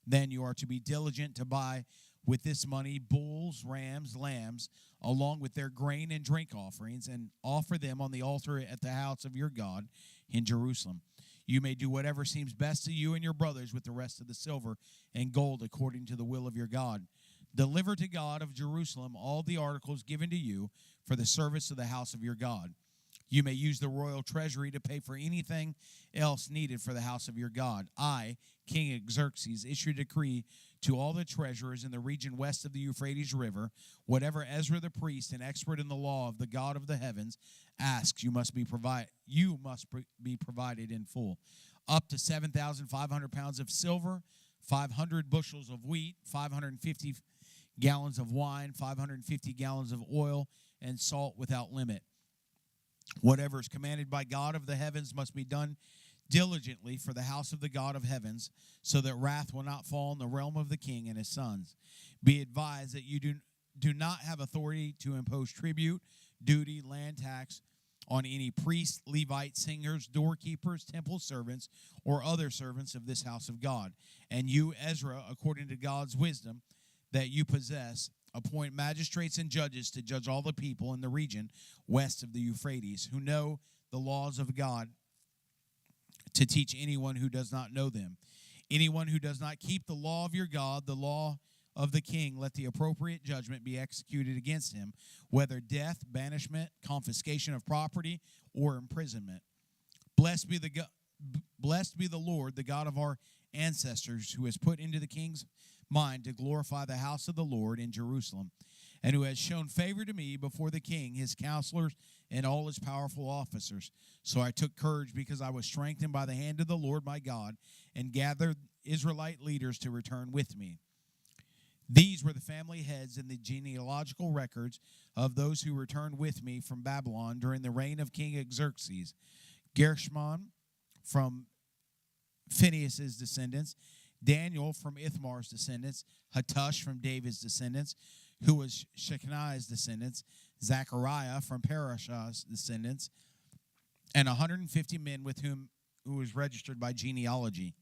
Then you are to be diligent to buy with this money bulls, rams, lambs, along with their grain and drink offerings, and offer them on the altar at the house of your God in Jerusalem. You may do whatever seems best to you and your brothers with the rest of the silver and gold according to the will of your God. Deliver to God of Jerusalem all the articles given to you for the service of the house of your God. You may use the royal treasury to pay for anything else needed for the house of your God. I, King Xerxes, issue a decree to all the treasurers in the region west of the Euphrates River, whatever Ezra the priest, an expert in the law of the God of the heavens, asks, you must be provided in full. Up to 7,500 pounds of silver, 500 bushels of wheat, 550 gallons of wine, 550 gallons of oil, and salt without limit. Whatever is commanded by God of the heavens must be done diligently for the house of the God of heavens, so that wrath will not fall in the realm of the king and his sons. Be advised that you do not have authority to impose tribute, duty, land tax on any priest, Levite, singers, doorkeepers, temple servants, or other servants of this house of God. And you, Ezra, according to God's wisdom that you possess, appoint magistrates and judges to judge all the people in the region west of the Euphrates, who know the laws of God, to teach anyone who does not know them. Anyone who does not keep the law of your God, the law of the king, let the appropriate judgment be executed against him, whether death, banishment, confiscation of property, or imprisonment. Blessed be the Lord, the God of our ancestors, who has put into the king's mind to glorify the house of the Lord in Jerusalem, and who has shown favor to me before the king, his counselors, and all his powerful officers. So I took courage because I was strengthened by the hand of the Lord my God, and gathered Israelite leaders to return with me. These were the family heads in the genealogical records of those who returned with me from Babylon during the reign of King Xerxes. Gershon from Phinehas' descendants, Daniel from Ithamar's descendants, Hattush from David's descendants, who was Shecaniah's descendants, Zechariah from Parashah's descendants, and 150 men with who was registered by genealogy.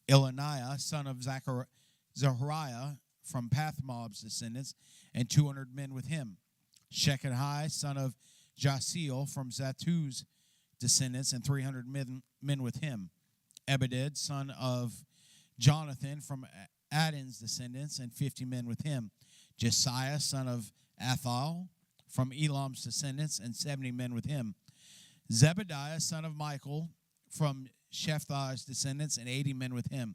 Elaniah, son of Zechariah from Pathmob's descendants, and 200 men with him. Shechaniah, son of Jasiel from Zattu's descendants, and 300 men with him. Ebeded, son of Jonathan from Adin's descendants, and 50 men with him. Jesiah, son of Athal from Elam's descendants, and 70 men with him. Zebediah, son of Michael, from Shephthah's descendants, and 80 men with him.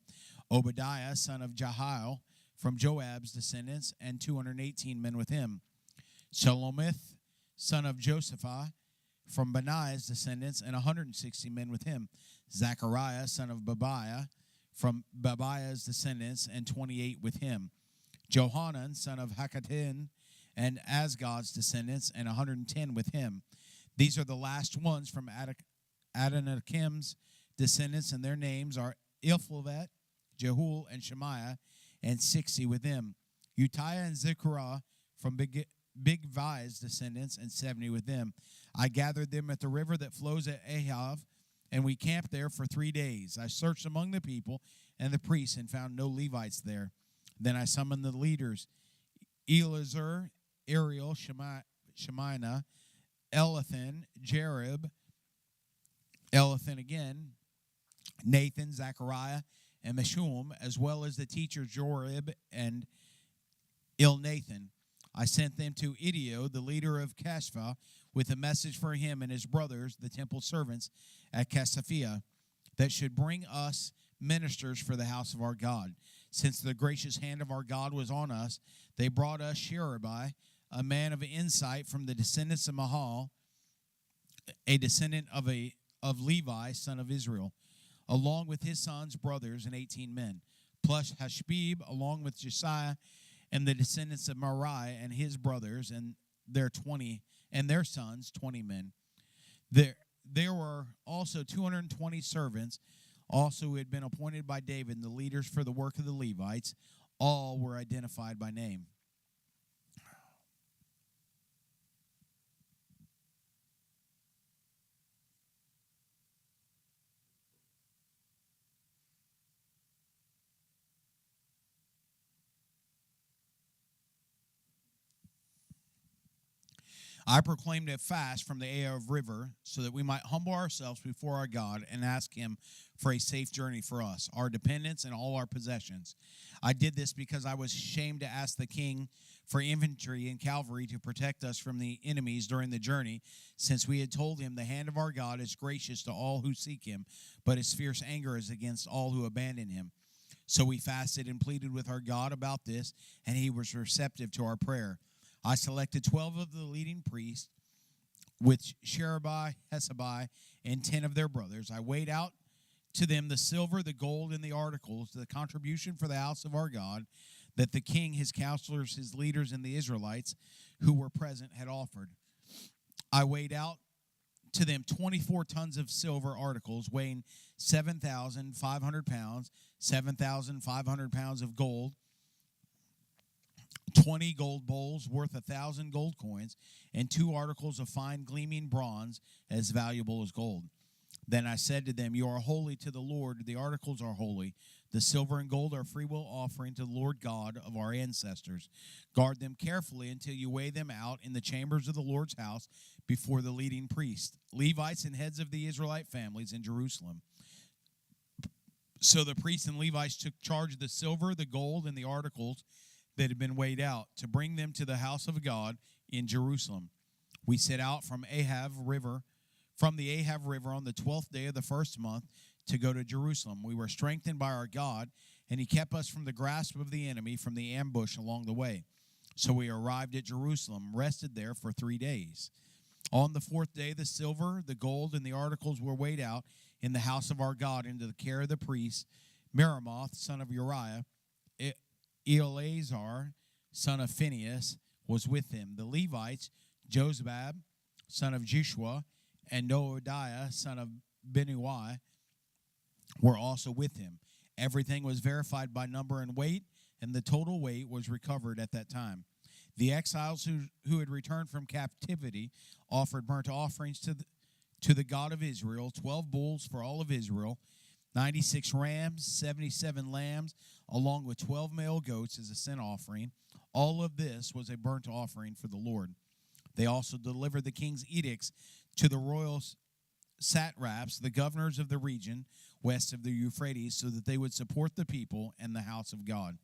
Obadiah, son of Jehiel, from Joab's descendants, and 218 men with him. Shalomith, son of Josephah, from Benaiah's descendants, and 160 men with him. Zechariah, son of Babiah, from Babiah's descendants, and 28 with him. Johanan, son of Hakkatin, and Asgod's descendants, and 110 with him. These are the last ones from Adonakim's descendants, and their names are Elphalet, Jehul, and Shemaiah, and 60 with them. Utiah and Zechariah from Bigvai's descendants, and 70 with them. I gathered them at the river that flows at Ahav, and we camped there for 3 days. I searched among the people and the priests and found no Levites there. Then I summoned the leaders, Eleazar, Ariel, Shemaiah, Elathan, Jerib, Elathan again, Nathan, Zechariah, and Meshullam, as well as the teachers Jorib and Elnathan. I sent them to Iddo, the leader of Cashphah, with a message for him and his brothers, the temple servants at Casaphia, that should bring us ministers for the house of our God. Since the gracious hand of our God was on us, they brought us Sherebiah, a man of insight from the descendants of Mahal, a descendant of Levi, son of Israel, along with his sons, brothers, and 18 men, plus Hashbib, along with Josiah, and the descendants of Merari and his brothers, and their sons, 20 men. There were also 220 servants, also who had been appointed by David, the leaders for the work of the Levites. All were identified by name. I proclaimed a fast from the Ahav River so that we might humble ourselves before our God and ask him for a safe journey for us, our dependents, and all our possessions. I did this because I was ashamed to ask the king for infantry and cavalry to protect us from the enemies during the journey, since we had told him the hand of our God is gracious to all who seek him, but his fierce anger is against all who abandon him. So we fasted and pleaded with our God about this, and he was receptive to our prayer. I selected 12 of the leading priests with Sherebiah, Hesebiah, and 10 of their brothers. I weighed out to them the silver, the gold, and the articles, the contribution for the house of our God, that the king, his counselors, his leaders, and the Israelites who were present had offered. I weighed out to them 24 tons of silver articles, weighing 7,500 pounds, 7,500 pounds of gold, 20 gold bowls worth 1,000 gold coins, and 2 articles of fine gleaming bronze as valuable as gold. Then I said to them, you are holy to the Lord. The articles are holy. The silver and gold are freewill offering to the Lord God of our ancestors. Guard them carefully until you weigh them out in the chambers of the Lord's house before the leading priests, Levites, and heads of the Israelite families in Jerusalem. So the priests and Levites took charge of the silver, the gold, and the articles that had been weighed out to bring them to the house of God in Jerusalem. We set out from the Ahav River on the 12th day of the first month to go to Jerusalem. We were strengthened by our God, and he kept us from the grasp of the enemy, from the ambush along the way. So we arrived at Jerusalem, rested there for 3 days. On the 4th day, the silver, the gold, and the articles were weighed out in the house of our God into the care of the priest, Meremoth, son of Uriah. Eleazar, son of Phinehas, was with him. The Levites, Jozabad, son of Jeshua, and Noadiah, son of Binnui, were also with him. Everything was verified by number and weight, and the total weight was recovered at that time. The exiles who had returned from captivity offered burnt offerings to the God of Israel, 12 bulls for all of Israel, 96 rams, 77 lambs, along with 12 male goats as a sin offering. All of this was a burnt offering for the Lord. They also delivered the king's edicts to the royal satraps, the governors of the region west of the Euphrates, so that they would support the people and the house of God.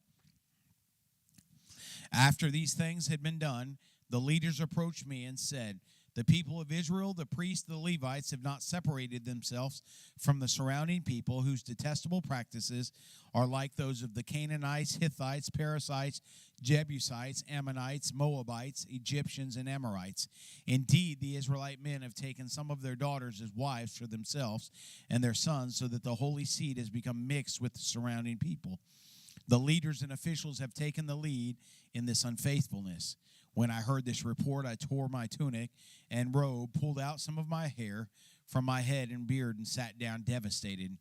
After these things had been done, the leaders approached me and said, The people of Israel, the priests, the Levites, have not separated themselves from the surrounding people, whose detestable practices are like those of the Canaanites, Hittites, Perizzites, Jebusites, Ammonites, Moabites, Egyptians, and Amorites. Indeed, the Israelite men have taken some of their daughters as wives for themselves and their sons, so that the holy seed has become mixed with the surrounding people. The leaders and officials have taken the lead in this unfaithfulness. When I heard this report, I tore my tunic and robe, pulled out some of my hair from my head and beard, and sat down devastated.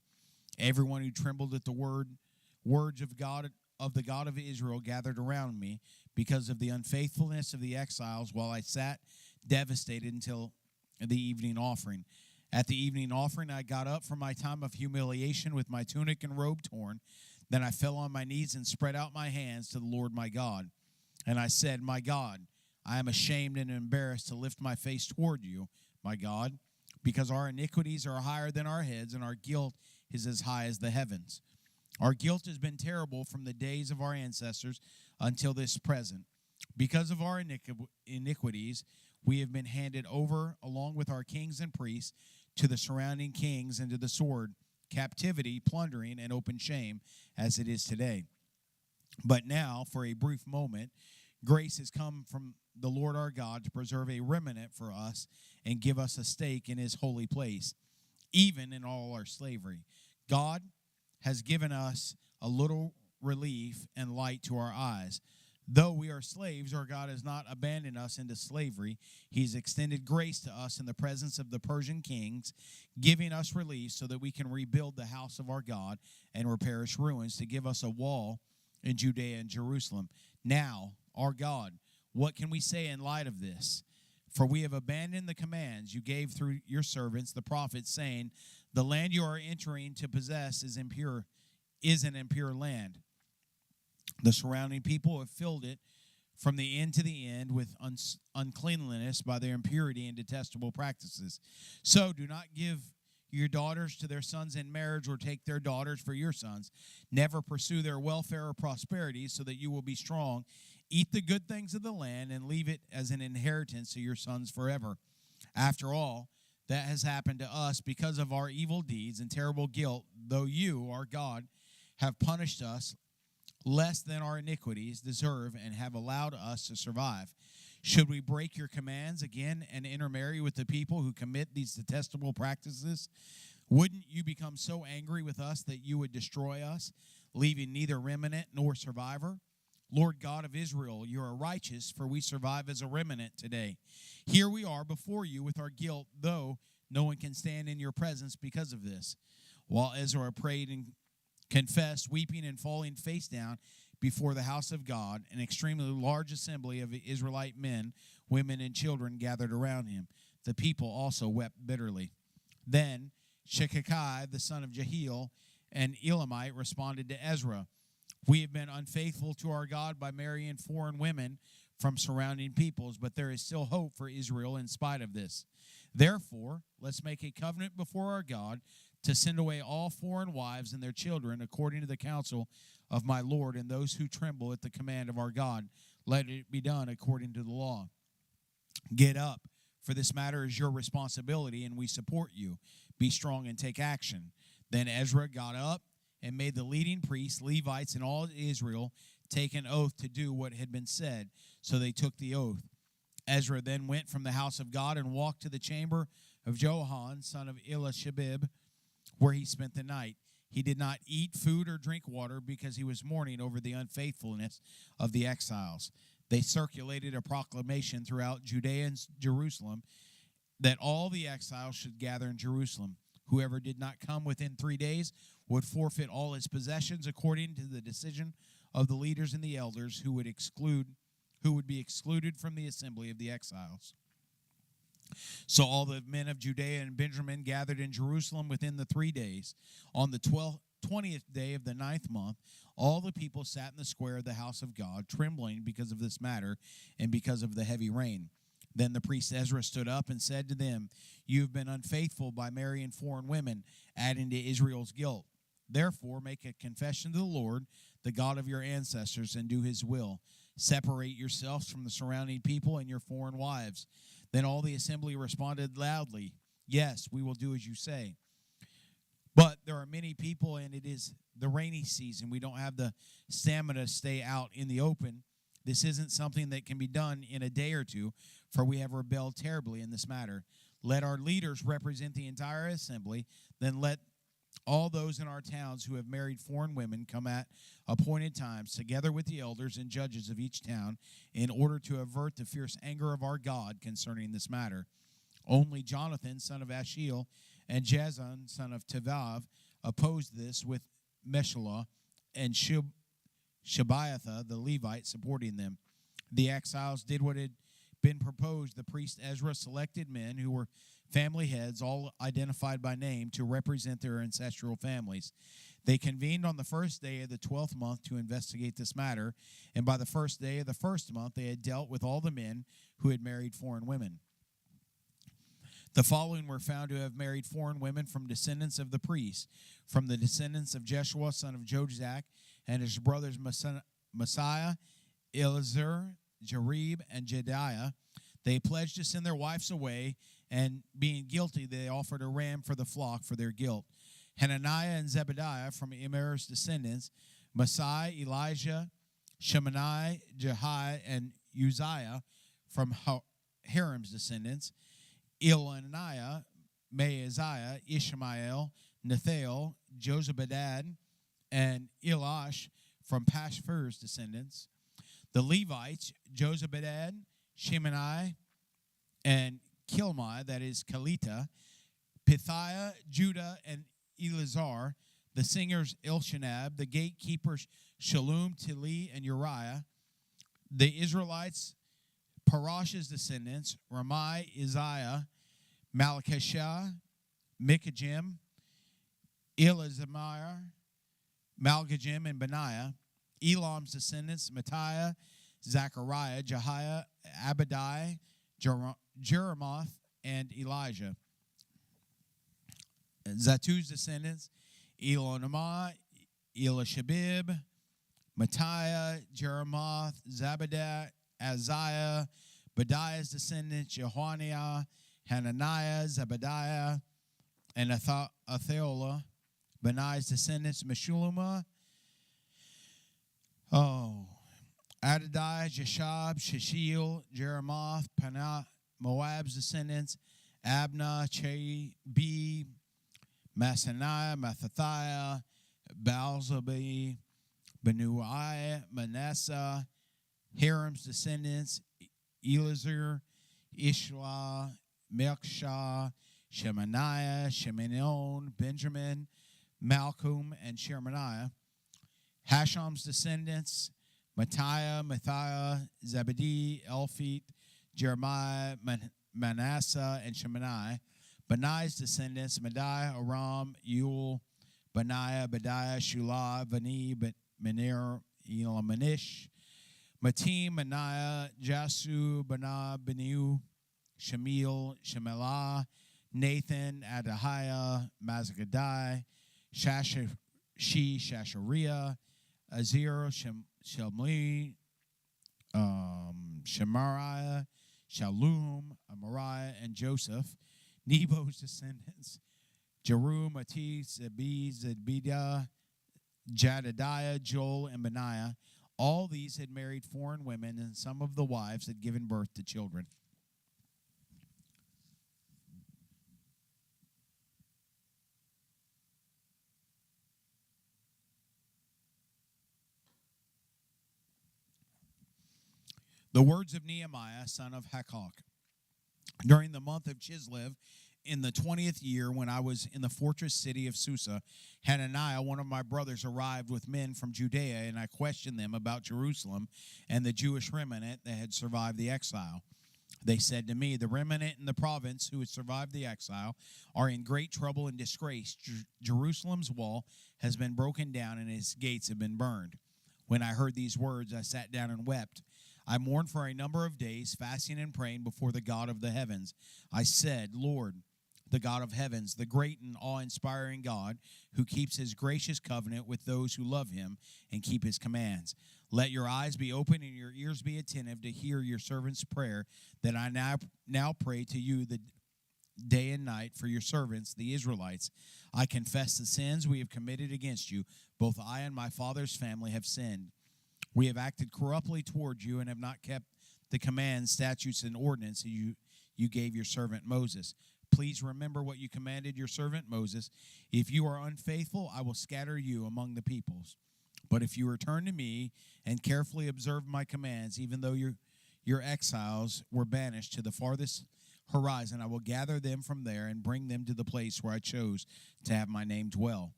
Everyone who trembled at the words of the God of Israel gathered around me because of the unfaithfulness of the exiles, while I sat devastated until the evening offering. At the evening offering, I got up from my time of humiliation with my tunic and robe torn. Then I fell on my knees and spread out my hands to the Lord my God. And I said, my God, I am ashamed and embarrassed to lift my face toward you, my God, because our iniquities are higher than our heads, and our guilt is as high as the heavens. Our guilt has been terrible from the days of our ancestors until this present. Because of our iniquities, we have been handed over, along with our kings and priests, to the surrounding kings and to the sword, captivity, plundering, and open shame, as it is today. But now, for a brief moment, grace has come from the Lord our God to preserve a remnant for us and give us a stake in his holy place, even in all our slavery. God has given us a little relief and light to our eyes. Though we are slaves, our God has not abandoned us into slavery. He's extended grace to us in the presence of the Persian kings, giving us relief so that we can rebuild the house of our God and repair its ruins, to give us a wall in Judea and Jerusalem. Now, our God, what can we say in light of this? For we have abandoned the commands you gave through your servants, the prophets, saying, the land you are entering to possess is an impure land. The surrounding people have filled it from the end to the end with uncleanliness by their impurity and detestable practices. So do not give your daughters to their sons in marriage, or take their daughters for your sons. Never pursue their welfare or prosperity, so that you will be strong. Eat the good things of the land and leave it as an inheritance to your sons forever. After all, that has happened to us because of our evil deeds and terrible guilt, though you, our God, have punished us less than our iniquities deserve and have allowed us to survive. Should we break your commands again and intermarry with the people who commit these detestable practices? Wouldn't you become so angry with us that you would destroy us, leaving neither remnant nor survivor? Lord God of Israel, you are righteous, for we survive as a remnant today. Here we are before you with our guilt, though no one can stand in your presence because of this. While Ezra prayed and confessed, weeping and falling face down before the house of God, an extremely large assembly of Israelite men, women, and children gathered around him. The people also wept bitterly. Then Shekaniah, the son of Jehiel, an Elamite, responded to Ezra, we have been unfaithful to our God by marrying foreign women from surrounding peoples, but there is still hope for Israel in spite of this. Therefore, let's make a covenant before our God to send away all foreign wives and their children according to the counsel of my Lord, and those who tremble at the command of our God. Let it be done according to the law. Get up, for this matter is your responsibility, and we support you. Be strong and take action. Then Ezra got up and made the leading priests, Levites, and all Israel take an oath to do what had been said. So they took the oath. Ezra then went from the house of God and walked to the chamber of Johanan, son of Elishibib, where he spent the night. He did not eat food or drink water because he was mourning over the unfaithfulness of the exiles. They circulated a proclamation throughout Judea and Jerusalem that all the exiles should gather in Jerusalem. Whoever did not come within 3 days would forfeit all his possessions, according to the decision of the leaders and the elders, who would be excluded from the assembly of the exiles. So all the men of Judea and Benjamin gathered in Jerusalem within the 3 days. On the 20th day of the 9th month, all the people sat in the square of the house of God, trembling because of this matter and because of the heavy rain. Then the priest Ezra stood up and said to them, you have been unfaithful by marrying foreign women, adding to Israel's guilt. Therefore, make a confession to the Lord, the God of your ancestors, and do his will. Separate yourselves from the surrounding people and your foreign wives. Then all the assembly responded loudly, "Yes, we will do as you say." But there are many people, and it is the rainy season. We don't have the stamina to stay out in the open. This isn't something that can be done in a day or two, for we have rebelled terribly in this matter. Let our leaders represent the entire assembly. Then let all those in our towns who have married foreign women come at appointed times, together with the elders and judges of each town, in order to avert the fierce anger of our God concerning this matter. Only Jonathan, son of Ashiel, and Jazan, son of Tevav, opposed this, with Meshulah and Shabbatha, the Levite, supporting them. The exiles did what had been proposed. The priest Ezra selected men who were family heads, all identified by name, to represent their ancestral families. They convened on the first day of the 12th month to investigate this matter, and by the first day of the first month they had dealt with all the men who had married foreign women. The following were found to have married foreign women from descendants of the priests, from the descendants of Jeshua, son of Jozadak, and his brothers Messiah, Elazar, Jarib, and Jediah. They pledged to send their wives away, and being guilty, they offered a ram for the flock for their guilt. Hananiah and Zebediah from Imer's descendants, Messiah, Elijah, Shemani, Jehi, and Uzziah from Haram's descendants, Elaniah, Maaziah, Ishmael, Nethael, Josabadad, and Elash from Pashfur's descendants. The Levites, Josabadad, Shemani, and Kilmai, that is Kalita, Pithiah, Judah, and Eleazar, the singers Elshanab, the gatekeepers Shalom, Tili, and Uriah, the Israelites, Parosh's descendants, Ramai, Isaiah, Malchishah, Mikajim, Elazamir, Malgajim, and Benaiah, Elam's descendants, Mattiah, Zechariah, Jehiah, Abadai, Jeremoth, and Elijah. Zatu's descendants, Elonamah, Elishabib, Mattiah, Jeremoth, Zabadah, Azariah, Badiah's descendants, Jehoniah, Hananiah, Zebediah, and Atheolah. Benaiah's descendants, Meshullamah, Adadiah, Jeshab, Sheshiel, Jeremoth, Panah, Moab's descendants, Abna, Chebi, Massaniah, Mathathiah, Baalzabi, Benuiah, Manasseh, Haram's descendants, Elazar, Ishla, Melchishah, Shemaniah, Shemanion, Benjamin, Malcolm, and Shermaniah. Hasham's descendants, Mattiah, Matthiah, Zebedee, Elphit, Jeremiah, Manasseh, and Shemaniah. Benaiah's descendants, Mediah, Aram, Yul, Benaiah, Bediah, Shulah, Bani, Menir, Elamanish, Matim, Benaiah, Jasu, Benah, Beniu, Shemiel, Shemelah, Nathan, Adahiah, Mazgadai, Shashariah, Azir, Shelmi, Shemariah, Shalom, Amariah, and Joseph. Nebo's descendants, Jeru, Matis, Zebidah, Jadadiah, Joel, and Benaiah. All these had married foreign women, and some of the wives had given birth to children. The words of Nehemiah, son of Hakak. During the month of Chislev, in the 20th year, when I was in the fortress city of Susa, Hananiah, one of my brothers, arrived with men from Judea, and I questioned them about Jerusalem and the Jewish remnant that had survived the exile. They said to me, "The remnant in the province who had survived the exile are in great trouble and disgrace. Jerusalem's wall has been broken down, and its gates have been burned." When I heard these words, I sat down and wept. I mourned for a number of days, fasting and praying before the God of the heavens. I said, "Lord, the God of heavens, the great and awe-inspiring God, who keeps his gracious covenant with those who love him and keep his commands, Let your eyes be open and your ears be attentive to hear your servant's prayer that I now pray to you the day and night for your servants, the Israelites. I confess the sins we have committed against you. Both I and my father's family have sinned. We have acted corruptly toward you and have not kept the commands, statutes, and ordinances you gave your servant Moses. Please remember what you commanded your servant Moses. If you are unfaithful, I will scatter you among the peoples. But if you return to me and carefully observe my commands, even though your exiles were banished to the farthest horizon, I will gather them from there and bring them to the place where I chose to have my name dwell.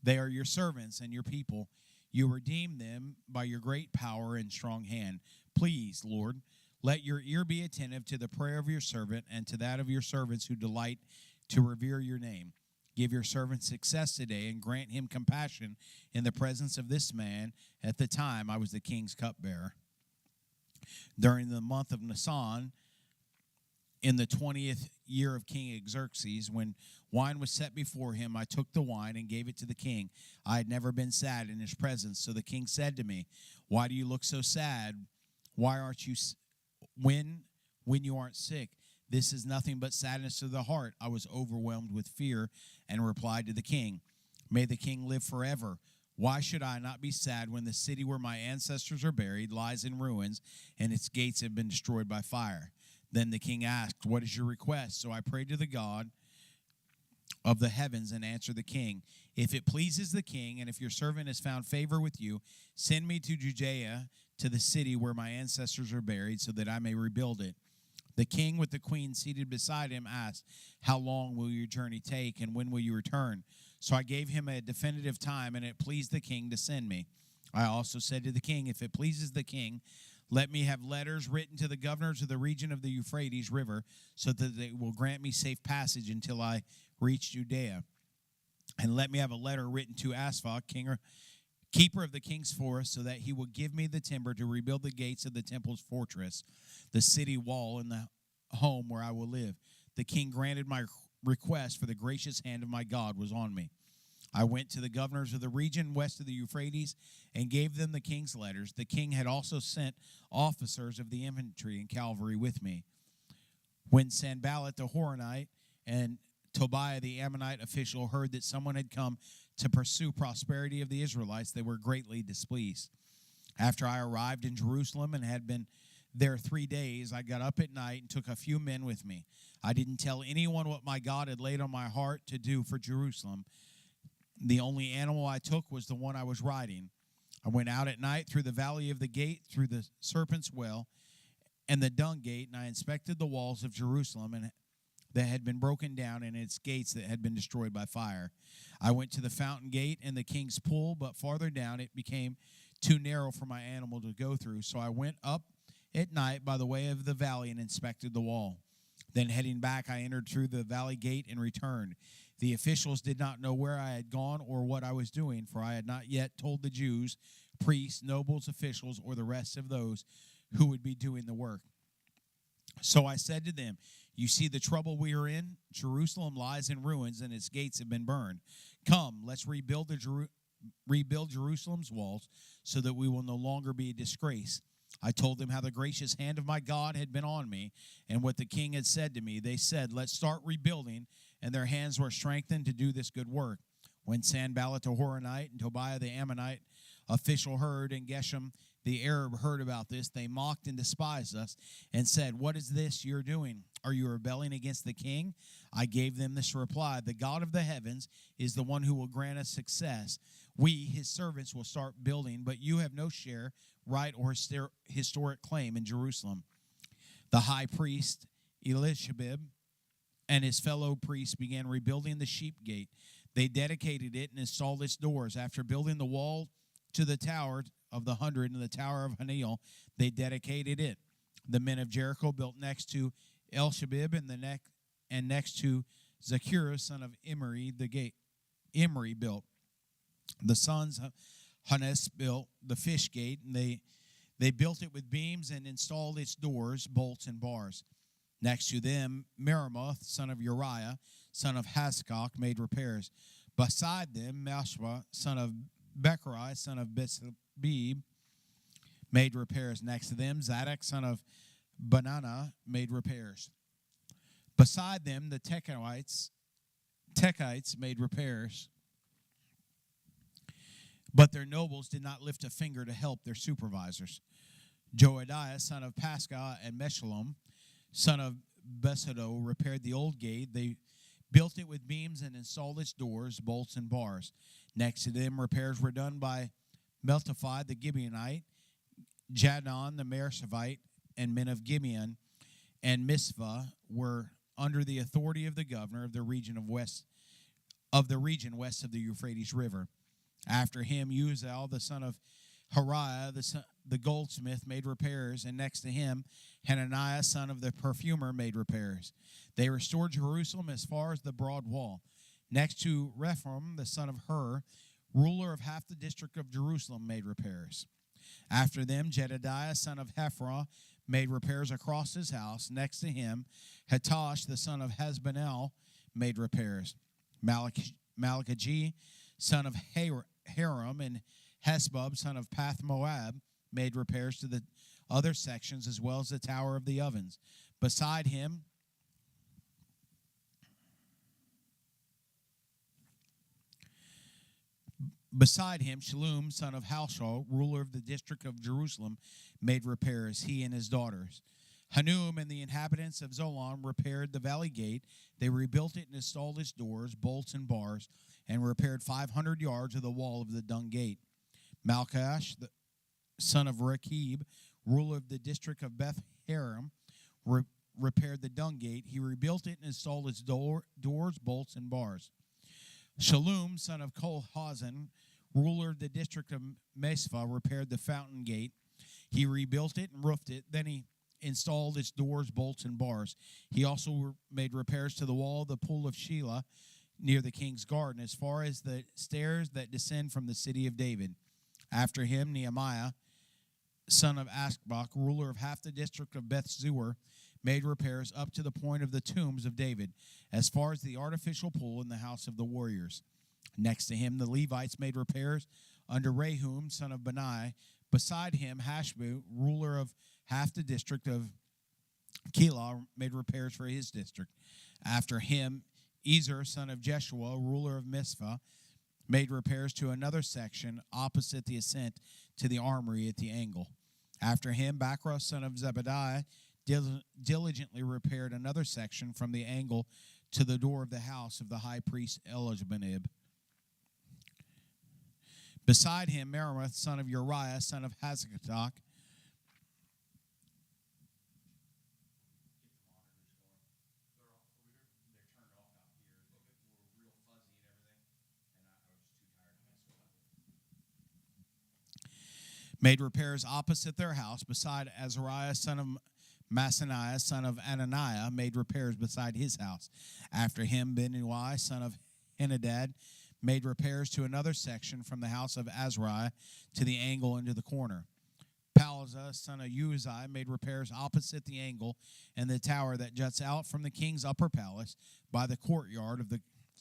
They are your servants and your people. You redeemed them by your great power and strong hand. Please, Lord, let your ear be attentive to the prayer of your servant and to that of your servants who delight to revere your name. Give your servant success today and grant him compassion in the presence of this man at the time I was the king's cupbearer. During the month of Nisan, in the 20th year of King Xerxes, when wine was set before him, I took the wine and gave it to the king. I had never been sad in his presence. So the king said to me, "Why do you look so sad? Why aren't you when you aren't sick? This is nothing but sadness of the heart." I was overwhelmed with fear and replied to the king, "May the king live forever. Why should I not be sad when the city where my ancestors are buried lies in ruins and its gates have been destroyed by fire?" Then the king asked, "What is your request?" So I prayed to the God of the heavens and answered the king, "If it pleases the king, and if your servant has found favor with you, send me to Judea, to the city where my ancestors are buried, so that I may rebuild it." The king, with the queen seated beside him, asked, "How long will your journey take, and when will you return?" So I gave him a definitive time, and it pleased the king to send me. I also said to the king, "If it pleases the king, let me have letters written to the governors of the region of the Euphrates River, so that they will grant me safe passage until I reach Judea. And let me have a letter written to Asaph, keeper of the king's forest, so that he will give me the timber to rebuild the gates of the temple's fortress, the city wall, and the home where I will live." The king granted my request, for the gracious hand of my God was on me. I went to the governors of the region west of the Euphrates and gave them the king's letters. The king had also sent officers of the infantry and cavalry with me. When Sanballat the Horonite and Tobiah the Ammonite official heard that someone had come to pursue prosperity of the Israelites, they were greatly displeased. After I arrived in Jerusalem and had been there 3 days, I got up at night and took a few men with me. I didn't tell anyone what my God had laid on my heart to do for Jerusalem. The only animal I took was the one I was riding. I went out at night through the valley of the gate, through the serpent's well, and the dung gate, and I inspected the walls of Jerusalem and that had been broken down, and its gates that had been destroyed by fire. I went to the fountain gate and the king's pool, but farther down it became too narrow for my animal to go through. So I went up at night by the way of the valley and inspected the wall. Then heading back, I entered through the valley gate and returned. The officials did not know where I had gone or what I was doing, for I had not yet told the Jews, priests, nobles, officials, or the rest of those who would be doing the work. So I said to them, "You see the trouble we are in? Jerusalem lies in ruins, and its gates have been burned. Come, let's rebuild Jerusalem's walls, so that we will no longer be a disgrace." I told them how the gracious hand of my God had been on me and what the king had said to me. They said, "Let's start rebuilding," and their hands were strengthened to do this good work. When Sanballat the Horonite and Tobiah the Ammonite official heard, and Geshem the Arab heard about this, they mocked and despised us and said, "What is this you're doing? Are you rebelling against the king?" I gave them this reply: "The God of the heavens is the one who will grant us success. We, his servants, will start building, but you have no share, right, or historic claim in Jerusalem." The high priest Elishabib and his fellow priests began rebuilding the sheep gate. They dedicated it and installed its doors. After building the wall to the Tower of the 100 and the Tower of Haneel, they dedicated it. The men of Jericho built next to Elishabib and next to Zechariah, son of Imri, the gate. Imri built. The sons of Hannes built the fish gate, and they built it with beams and installed its doors, bolts, and bars. Next to them, Meremoth, son of Uriah, son of Haskok, made repairs. Beside them, Mashwa, son of Bechariah, son of Besabib, made repairs. Next to them, Zadok, son of Benaiah, made repairs. Beside them, the Techites made repairs. But their nobles did not lift a finger to help their supervisors. Joadiah, son of Pascah, and Meshullam, son of Besado, repaired the old gate. They built it with beams and installed its doors, bolts, and bars. Next to them, repairs were done by Meltiphi the Gibeonite, Jadon the Mersavite, and men of Gibeon and Mizpah were under the authority of the governor of the region west of the Euphrates River. After him, Uzal, the son of Hariah, the goldsmith, made repairs, and next to him, Hananiah, son of the perfumer, made repairs. They restored Jerusalem as far as the broad wall. Next to Rephaim, the son of Hur, ruler of half the district of Jerusalem, made repairs. After them, Jedediah, son of Hephron, made repairs across his house. Next to him, Hattush, the son of Hezbanel, made repairs. Malachijah, son of Haram, and Hesbub, son of Path Moab, made repairs to the other sections as well as the Tower of the Ovens. Beside him, Shallum, son of Halshal, ruler of the district of Jerusalem, made repairs, he and his daughters. Hanum and the inhabitants of Zolan repaired the valley gate. They rebuilt it and installed its doors, bolts, and bars, and repaired 500 yards of the wall of the dung gate. Malchash, the son of Rechib, ruler of the district of Beth Haram, repaired the dung gate. He rebuilt it and installed its doors, bolts, and bars. Shallum, son of Kolhazan, ruler of the district of Mizpah, repaired the fountain gate. He rebuilt it and roofed it. Then he installed its doors, bolts, and bars. He also made repairs to the wall of the pool of Shelah near the king's garden, as far as the stairs that descend from the city of David. After him, Nehemiah, son of Askbach, ruler of half the district of Beth Zur, made repairs up to the point of the tombs of David, as far as the artificial pool in the house of the warriors. Next to him, the Levites made repairs under Rehum, son of Bani. Beside him, Hashbu, ruler of half the district of Keilah, made repairs for his district. After him, Ezer, son of Jeshua, ruler of Mizpah, made repairs to another section opposite the ascent to the armory at the angle. After him, Bakra, son of Zebediah, diligently repaired another section from the angle to the door of the house of the high priest Eliashib. Beside him, Meremoth, son of Uriah, son of Hazakatok, made repairs opposite their house. Beside Azariah, son of Maasaniah, son of Ananiah, made repairs beside his house. After him, Benui, son of Henadad, made repairs to another section from the house of Azariah to the angle into the corner. Palazah, son of Uzai, made repairs opposite the angle and the tower that juts out from the king's upper palace by the courtyard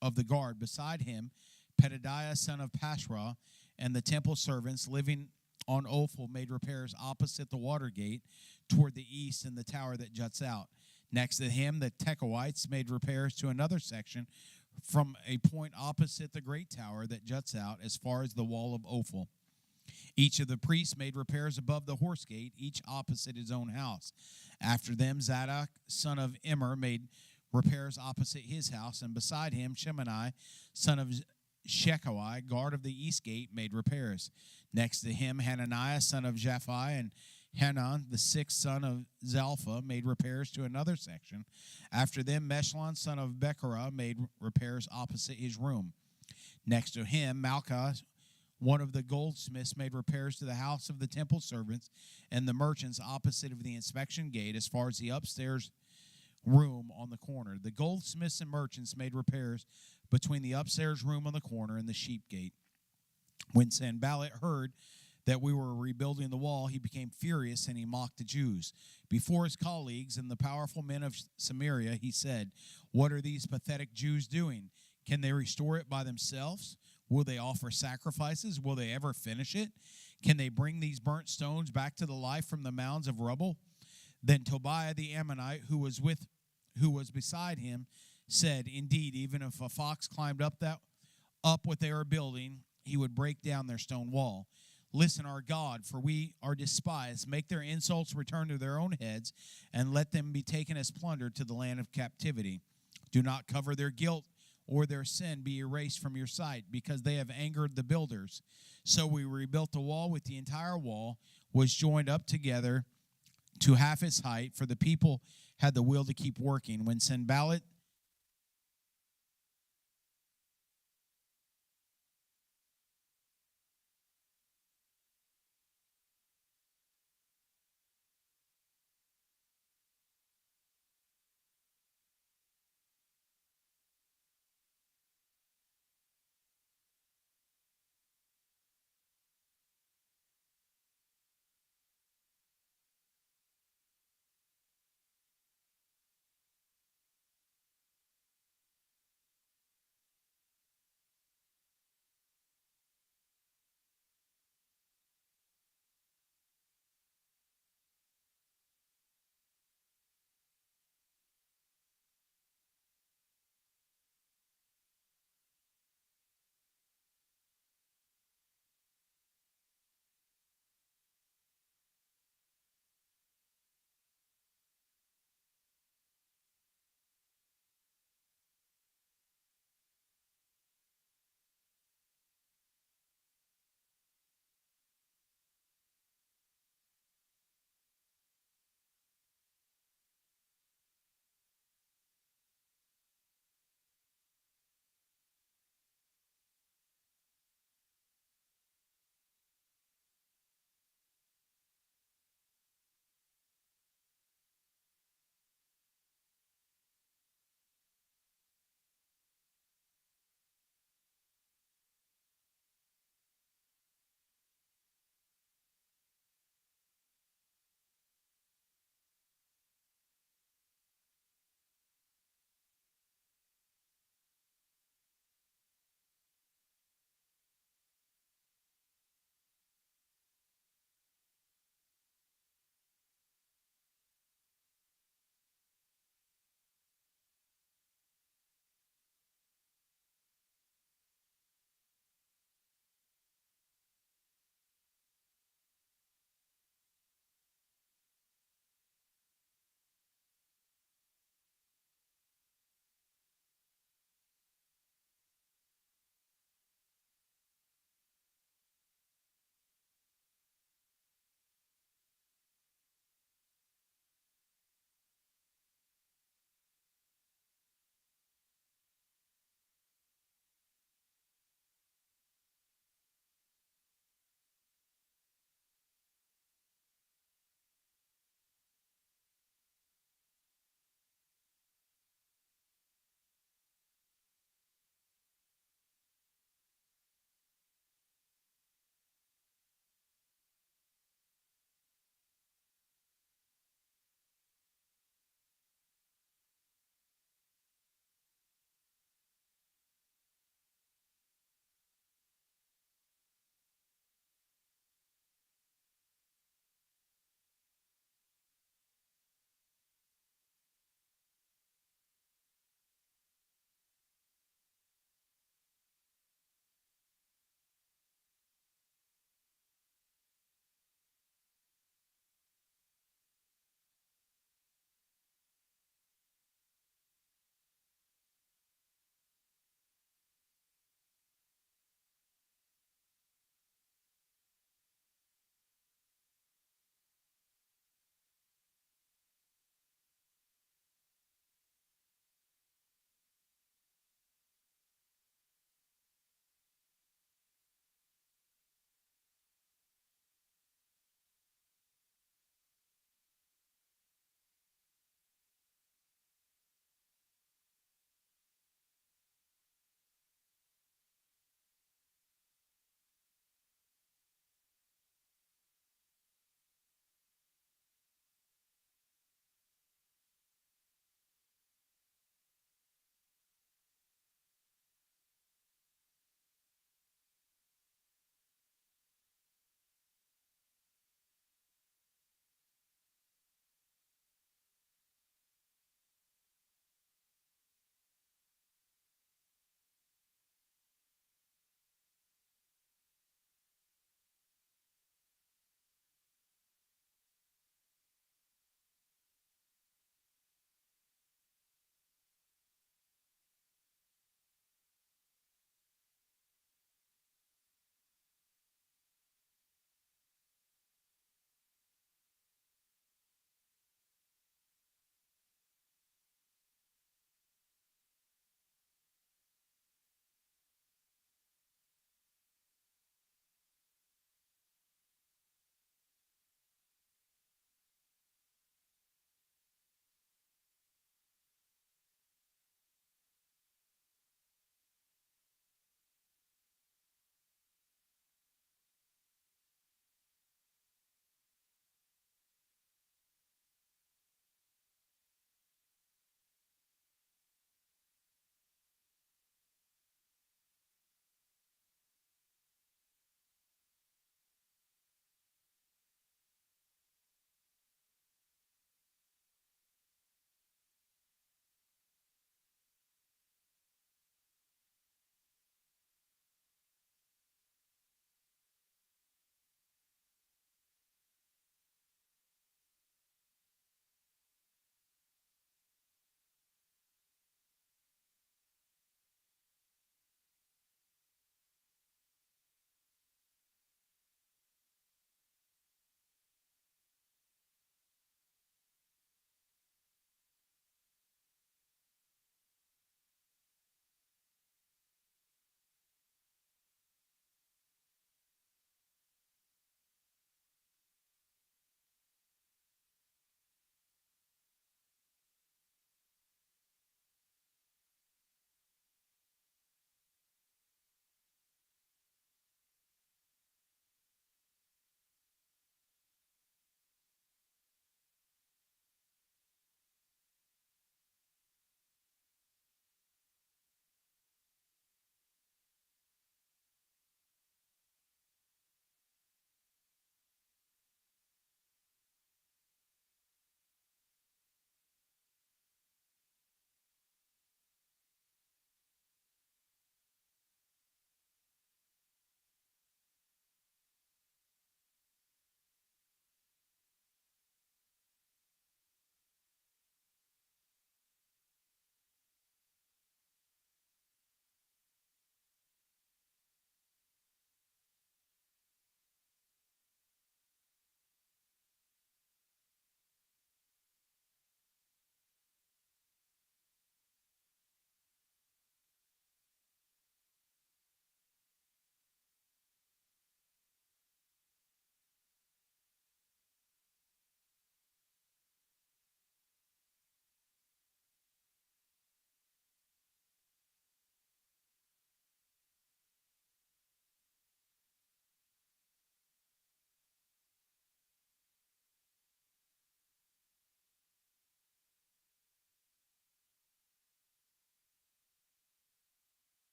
of the guard. Beside him, Pedadiah, son of Pashrah, and the temple servants living on Ophel made repairs opposite the water gate toward the east and the tower that juts out. Next to him, the Tekoites made repairs to another section from a point opposite the great tower that juts out as far as the wall of Ophel. Each of the priests made repairs above the horse gate, each opposite his own house. After them, Zadok, son of Immer, made repairs opposite his house, and beside him, Shemani, son of Shechai, guard of the east gate, made repairs. Next to him, Hananiah, son of Japhi, and Hanan, the sixth son of Zalpha, made repairs to another section. After them, Meshullam, son of Becherah, made repairs opposite his room. Next to him, Malchah, one of the goldsmiths, made repairs to the house of the temple servants and the merchants opposite of the inspection gate as far as the upstairs room on the corner. The goldsmiths and merchants made repairs between the upstairs room on the corner and the sheep gate. When Sanballat heard that we were rebuilding the wall, he became furious and he mocked the Jews. Before his colleagues and the powerful men of Samaria, he said, "What are these pathetic Jews doing? Can they restore it by themselves? Will they offer sacrifices? Will they ever finish it? Can they bring these burnt stones back to the life from the mounds of rubble?" Then Tobiah the Ammonite, who was beside him, said, "Indeed, even if a fox climbed up what they are building, he would break down their stone wall. Listen, our God, for we are despised. Make their insults return to their own heads, and let them be taken as plunder to the land of captivity. Do not cover their guilt, or their sin be erased from your sight, because they have angered the builders." So we rebuilt the wall. With the entire wall was joined up together to half its height, for the people had the will to keep working. When Sanballat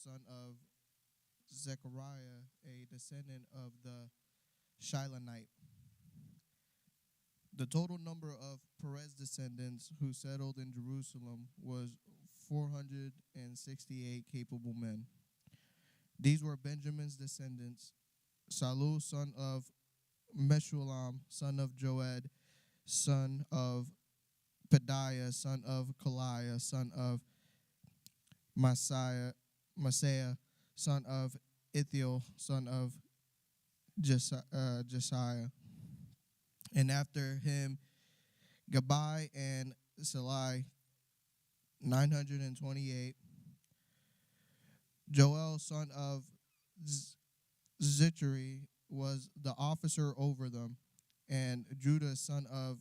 son of Zechariah, a descendant of the Shilonite. The total number of Perez descendants who settled in Jerusalem was 468 capable men. These were Benjamin's descendants: Salu, son of Meshullam, son of Joed, son of Pedaiah, son of Kaliah, son of Messiah, son of Ithiel, son of Jesiah. And after him, Gabai and Salai, 928. Joel, son of Zichri, was the officer over them, and Judah, son of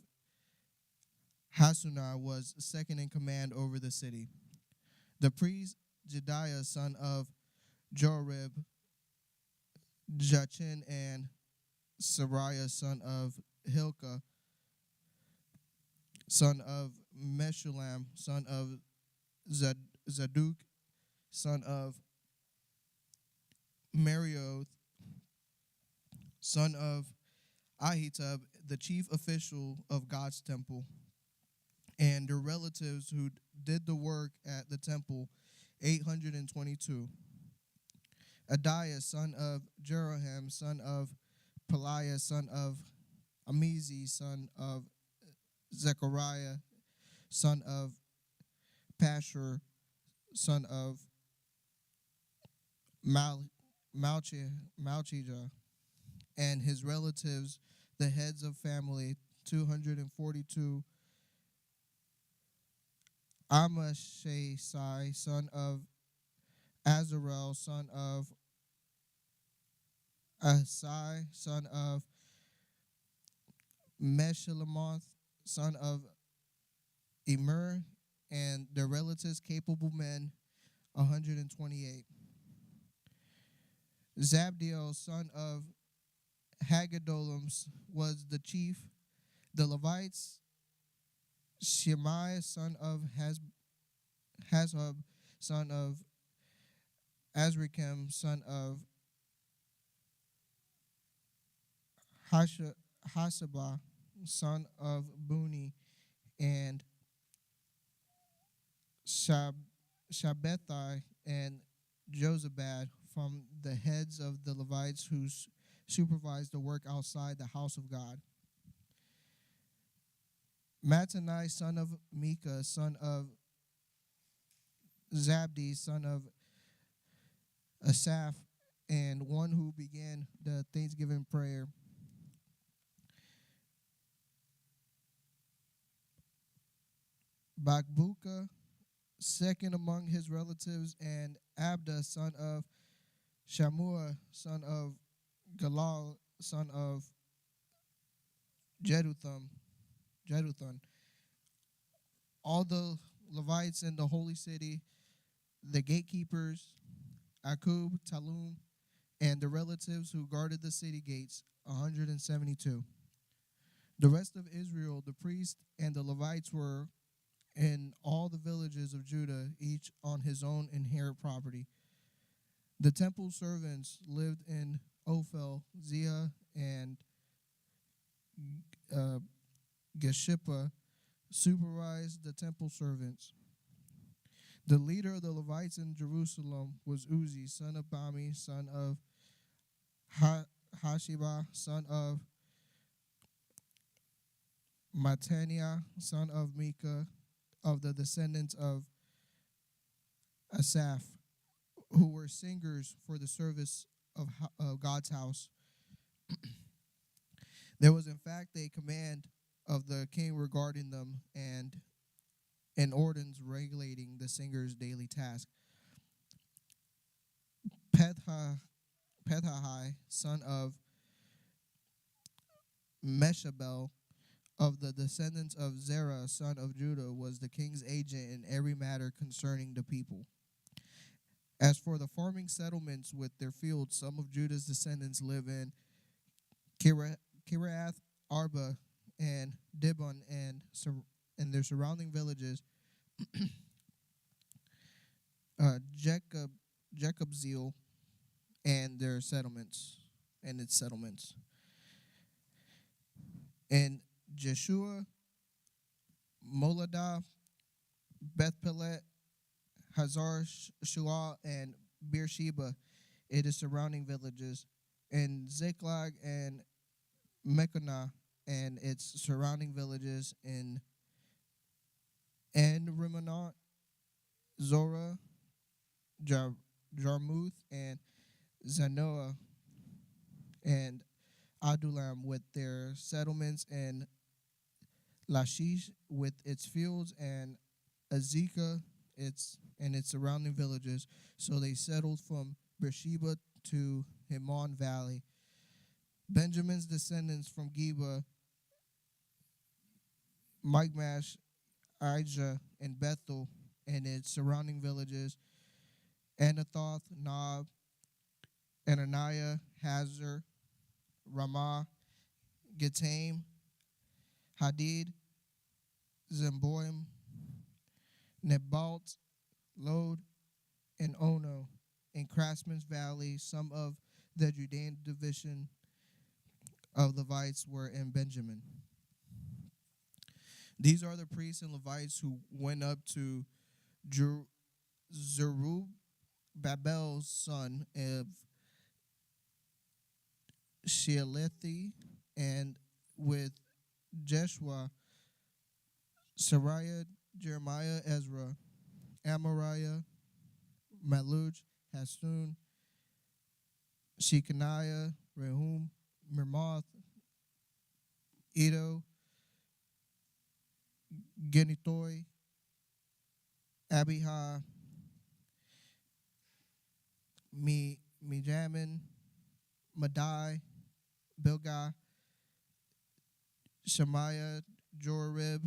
Hasunah, was second in command over the city. The priest Jediah, son of Jorib, Jachin, and Sariah, son of Hilkiah, son of Meshullam, son of Zadok, son of Marioth, son of Ahitub, the chief official of God's temple, and their relatives who did the work at the temple, 822. Adiah, son of Jeroham, son of Peliah, son of Amizi, son of Zechariah, son of Pashur, son of Malchijah, and his relatives, the heads of family, 242. Amashasai, son of Azarel, son of Asai, son of Meshillemoth, son of Immer, and their relatives, capable men, 128. Zabdiel, son of Haggadolam, was the chief. The Levites, Shemaiah, son of Hazub, son of Azrikam, son of Hasabah, son of Buni, and Shabbethai and Josabad, from the heads of the Levites who supervised the work outside the house of God. Mattanai, son of Micah, son of Zabdi, son of Asaph, and one who began the Thanksgiving prayer. Bakbuka, second among his relatives, and Abda, son of Shamua, son of Galal, son of Jeduthun. All the Levites in the holy city, the gatekeepers, Akub, Talum, and the relatives who guarded the city gates, 172. The rest of Israel, the priests and the Levites, were in all the villages of Judah, each on his own inherent property. The temple servants lived in Ophel, Zia, and Geshippa, supervised the temple servants. The leader of the Levites in Jerusalem was Uzi, son of Bami, son of Hashiba, son of Mattaniah, son of Micah, of the descendants of Asaph, who were singers for the service of God's house. There was, in fact, a command of the king regarding them, and an ordinance regulating the singer's daily task. Pethahai, son of Meshabel, of the descendants of Zerah, son of Judah, was the king's agent in every matter concerning the people. As for the farming settlements with their fields, some of Judah's descendants live in Kiriath Arba and Dibon and their surrounding villages, Jacobzeel and their settlements and its settlements. And Jeshua, Moladah, Beth Pelet, Hazar Shual, and Beersheba, and its surrounding villages, and Ziklag and Mechanah and its surrounding villages, and Rimonot, Zorah, Jarmuth, and Zanoah, and Adulam with their settlements, and Lachish with its fields, and Azekah its surrounding villages. So they settled from Beersheba to Himon Valley. Benjamin's descendants from Geba, Michmash, Ijah, and Bethel, and its surrounding villages, Anathoth, Nob, Ananiah, Hazor, Ramah, Gitaim, Hadid, Zemboim, Nebalt, Lod, and Ono. In Craftsman's Valley, some of the Judean division of Levites were in Benjamin. These are the priests and Levites who went up to Zerubbabel's son of Shealethi, and with Jeshua, Sariah, Jeremiah, Ezra, Amariah, Maluch, Hasun, Shechaniah, Rehum, Mermoth, Edo, Genitoy, Abihah, Mijamin, Madai, Bilgah, Shemaiah, Jorib,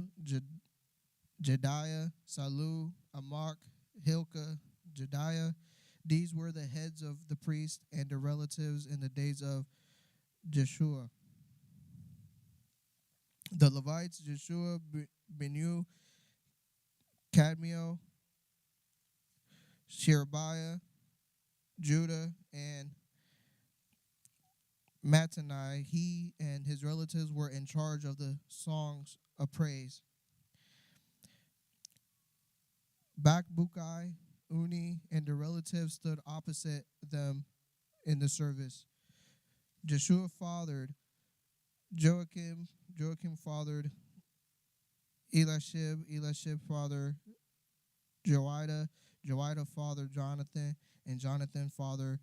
Jediah, Salu, Amak, Hilkiah, Jediah. These were the heads of the priests and their relatives in the days of Jeshua. The Levites, Jeshua, Benu, Cadmiel, Sherebiah, Judah, and Mattanai. He and his relatives were in charge of the songs of praise. Bakbukai, Uni, and the relatives stood opposite them in the service. Jeshua fathered Joachim, Joachim fathered Elishib, Elishib fathered Joiada, Joiada fathered Jonathan, and Jonathan fathered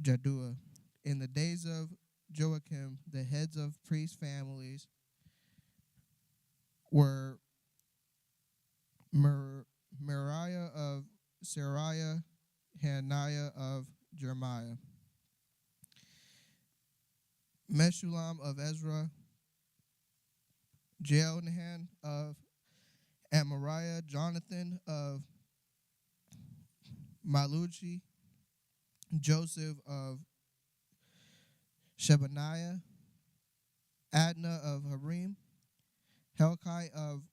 Jaddua. In the days of Joachim, the heads of priest families were Meriah of Sariah, Hananiah of Jeremiah, Meshulam of Ezra, Jehonahan of Amariah, Jonathan of Maluchi, Joseph of Shebaniah, Adnah of Harim, Helkai of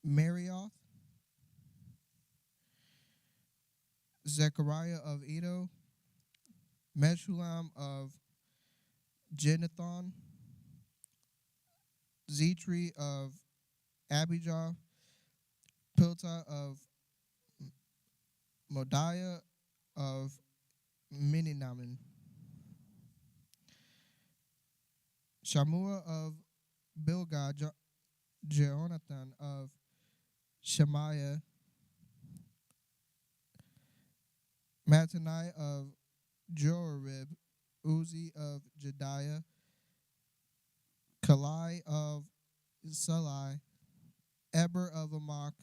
Marioth, Zechariah of Edo, Meshulam of Jenathon, Zetri of Abijah, Pilta of Modiah of Mininamin, Shamua of Bilgah, Jehonathan of Shemaiah, Mattanai of Jorib, Uzi of Jediah, Kalai of Salai, Eber of Amok,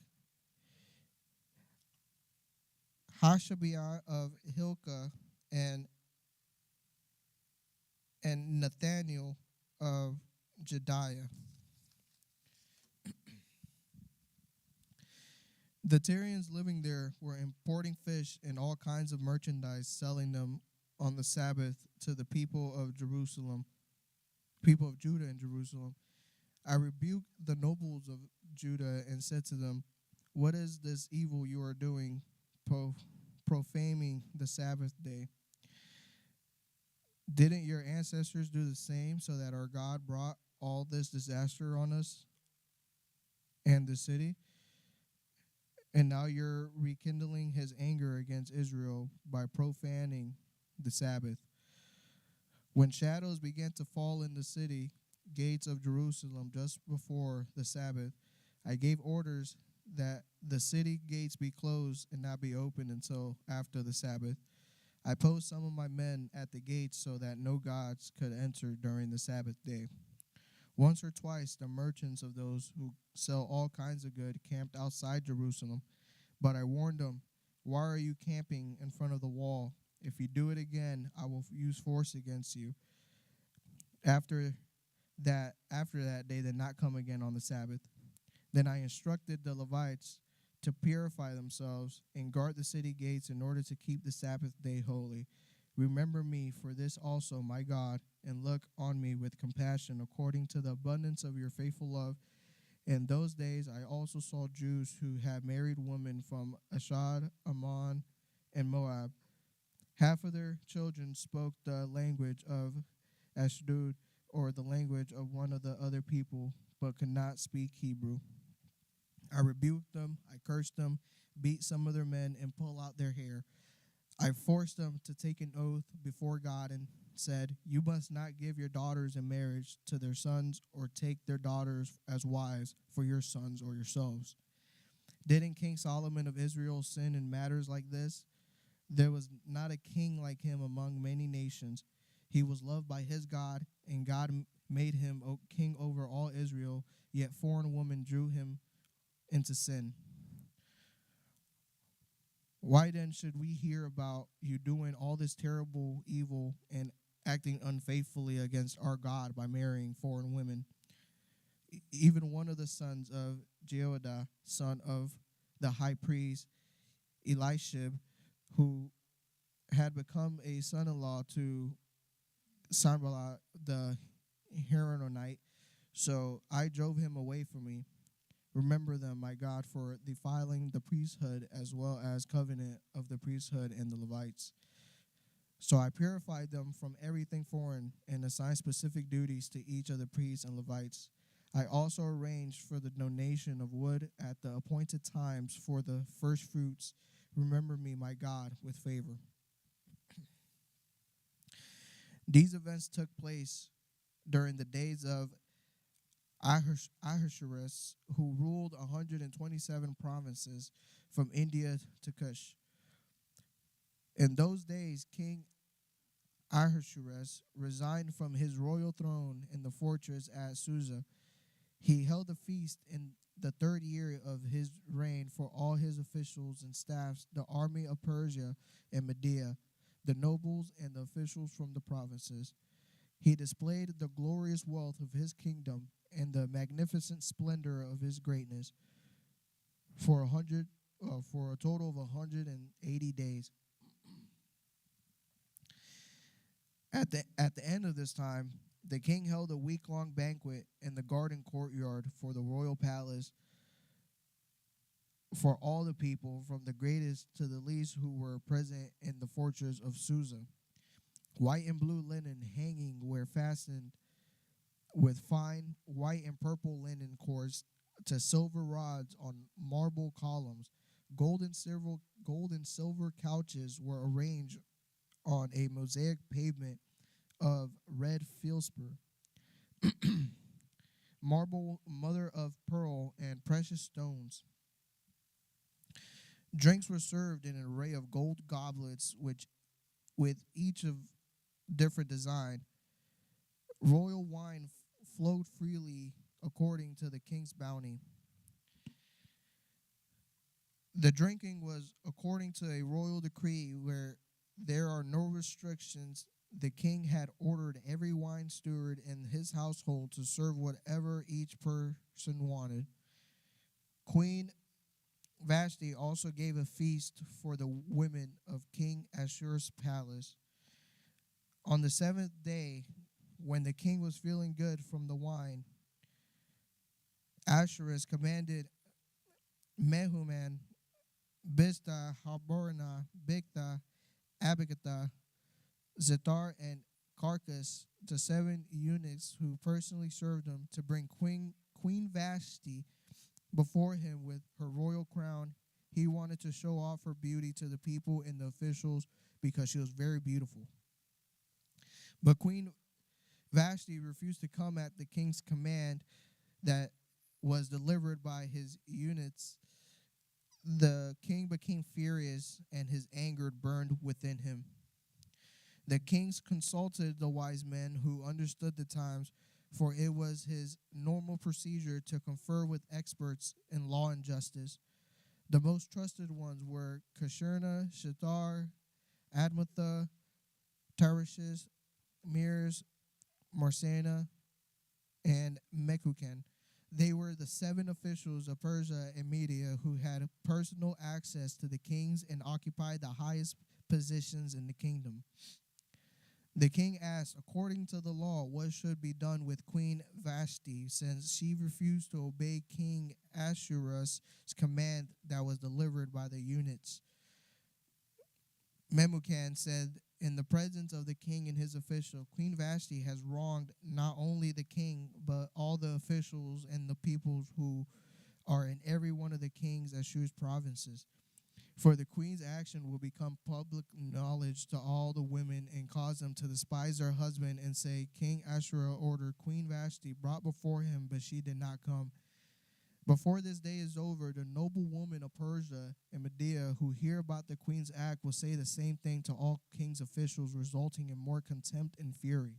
Hashabiah of Hilkiah, and Nathaniel of Jediah. The Tyrians living there were importing fish and all kinds of merchandise, selling them on the Sabbath to the people of Jerusalem, people of Judah and Jerusalem. I rebuked the nobles of Judah and said to them, "What is this evil you are doing, profaning the Sabbath day. Didn't your ancestors do the same so that our God brought all this disaster on us and the city? And now you're rekindling his anger against Israel by profaning the Sabbath. When shadows began to fall in the city gates of Jerusalem just before the Sabbath, I gave orders that the city gates be closed and not be opened until after the Sabbath. I posted some of my men at the gates so that no gods could enter during the Sabbath day. Once or twice, the merchants of those who sell all kinds of good camped outside Jerusalem, but I warned them, "Why are you camping in front of the wall? If you do it again, I will use force against you." After that, they did not come again on the Sabbath. Then I instructed the Levites to purify themselves and guard the city gates in order to keep the Sabbath day holy. Remember me for this also, my God, and look on me with compassion according to the abundance of your faithful love. In those days I also saw Jews who had married women from Ashdod, Ammon, and Moab. Half of their children spoke the language of Ashdod or the language of one of the other people, but could not speak Hebrew. I rebuked them, I cursed them, beat some of their men, and pulled out their hair. I forced them to take an oath before God and said, "You must not give your daughters in marriage to their sons or take their daughters as wives for your sons or yourselves." Didn't King Solomon of Israel sin in matters like this? There was not a king like him among many nations. He was loved by his God, and God made him king over all Israel, yet foreign women drew him into sin. Why then should we hear about you doing all this terrible evil and acting unfaithfully against our God by marrying foreign women? Even one of the sons of Jehoiada, son of the high priest Elishib, who had become a son-in-law to Sanballat the Horonite, so I drove him away from me. Remember them, my God, for defiling the priesthood as well as covenant of the priesthood and the Levites. So I purified them from everything foreign and assigned specific duties to each of the priests and Levites. I also arranged for the donation of wood at the appointed times for the first fruits. Remember me, my God, with favor. These events took place during the days of Ahasuerus, who ruled 127 provinces from India to Kush. In those days, King Ahasuerus resigned from his royal throne in the fortress at Susa. He held a feast in the 3rd year of his reign for all his officials and staffs, the army of Persia and Media, the nobles and the officials from the provinces. He displayed the glorious wealth of his kingdom and the magnificent splendor of his greatness for a total of 180 days. At the end of this time, the king held a week-long banquet in the garden courtyard for the royal palace for all the people, from the greatest to the least who were present in the fortress of Susa. White and blue linen hanging were fastened with fine white and purple linen cords to silver rods on marble columns. Gold and silver couches were arranged on a mosaic pavement of red feldspar, marble, mother of pearl, and precious stones. Drinks were served in an array of gold goblets, which, with each of different design. Royal wine flowed freely according to the king's bounty. The drinking was according to a royal decree where there are no restrictions. The king had ordered every wine steward in his household to serve whatever each person wanted. Queen Vashti also gave a feast for the women of King Ashur's palace. On the 7th day, when the king was feeling good from the wine, Ahasuerus commanded Mehuman, Biztha, Haborna, Bigtha, Abigatha, Zethar, and Carcass, the 7 eunuchs who personally served him, to bring Queen Vashti before him with her royal crown. He wanted to show off her beauty to the people and the officials because she was very beautiful. But Queen Vashti refused to come at the king's command that was delivered by his eunuchs. The king became furious, and his anger burned within him. The kings consulted the wise men who understood the times, for it was his normal procedure to confer with experts in law and justice. The most trusted ones were Kasherna, Shethar, Admatha, Tarishish, Meres, Marsena, and Mekukan. They were the 7 officials of Persia and Media who had personal access to the kings and occupied the highest positions in the kingdom. The king asked, according to the law, what should be done with Queen Vashti, since she refused to obey King Ahasuerus' command that was delivered by the eunuchs. Memucan said, in the presence of the king and his official, Queen Vashti has wronged not only the king, but all the officials and the peoples who are in every one of the king's Ashur's provinces. For the queen's action will become public knowledge to all the women and cause them to despise their husband and say, King Ahasuerus ordered Queen Vashti brought before him, but she did not come. Before this day is over, the noble women of Persia and Media who hear about the queen's act will say the same thing to all king's officials, resulting in more contempt and fury.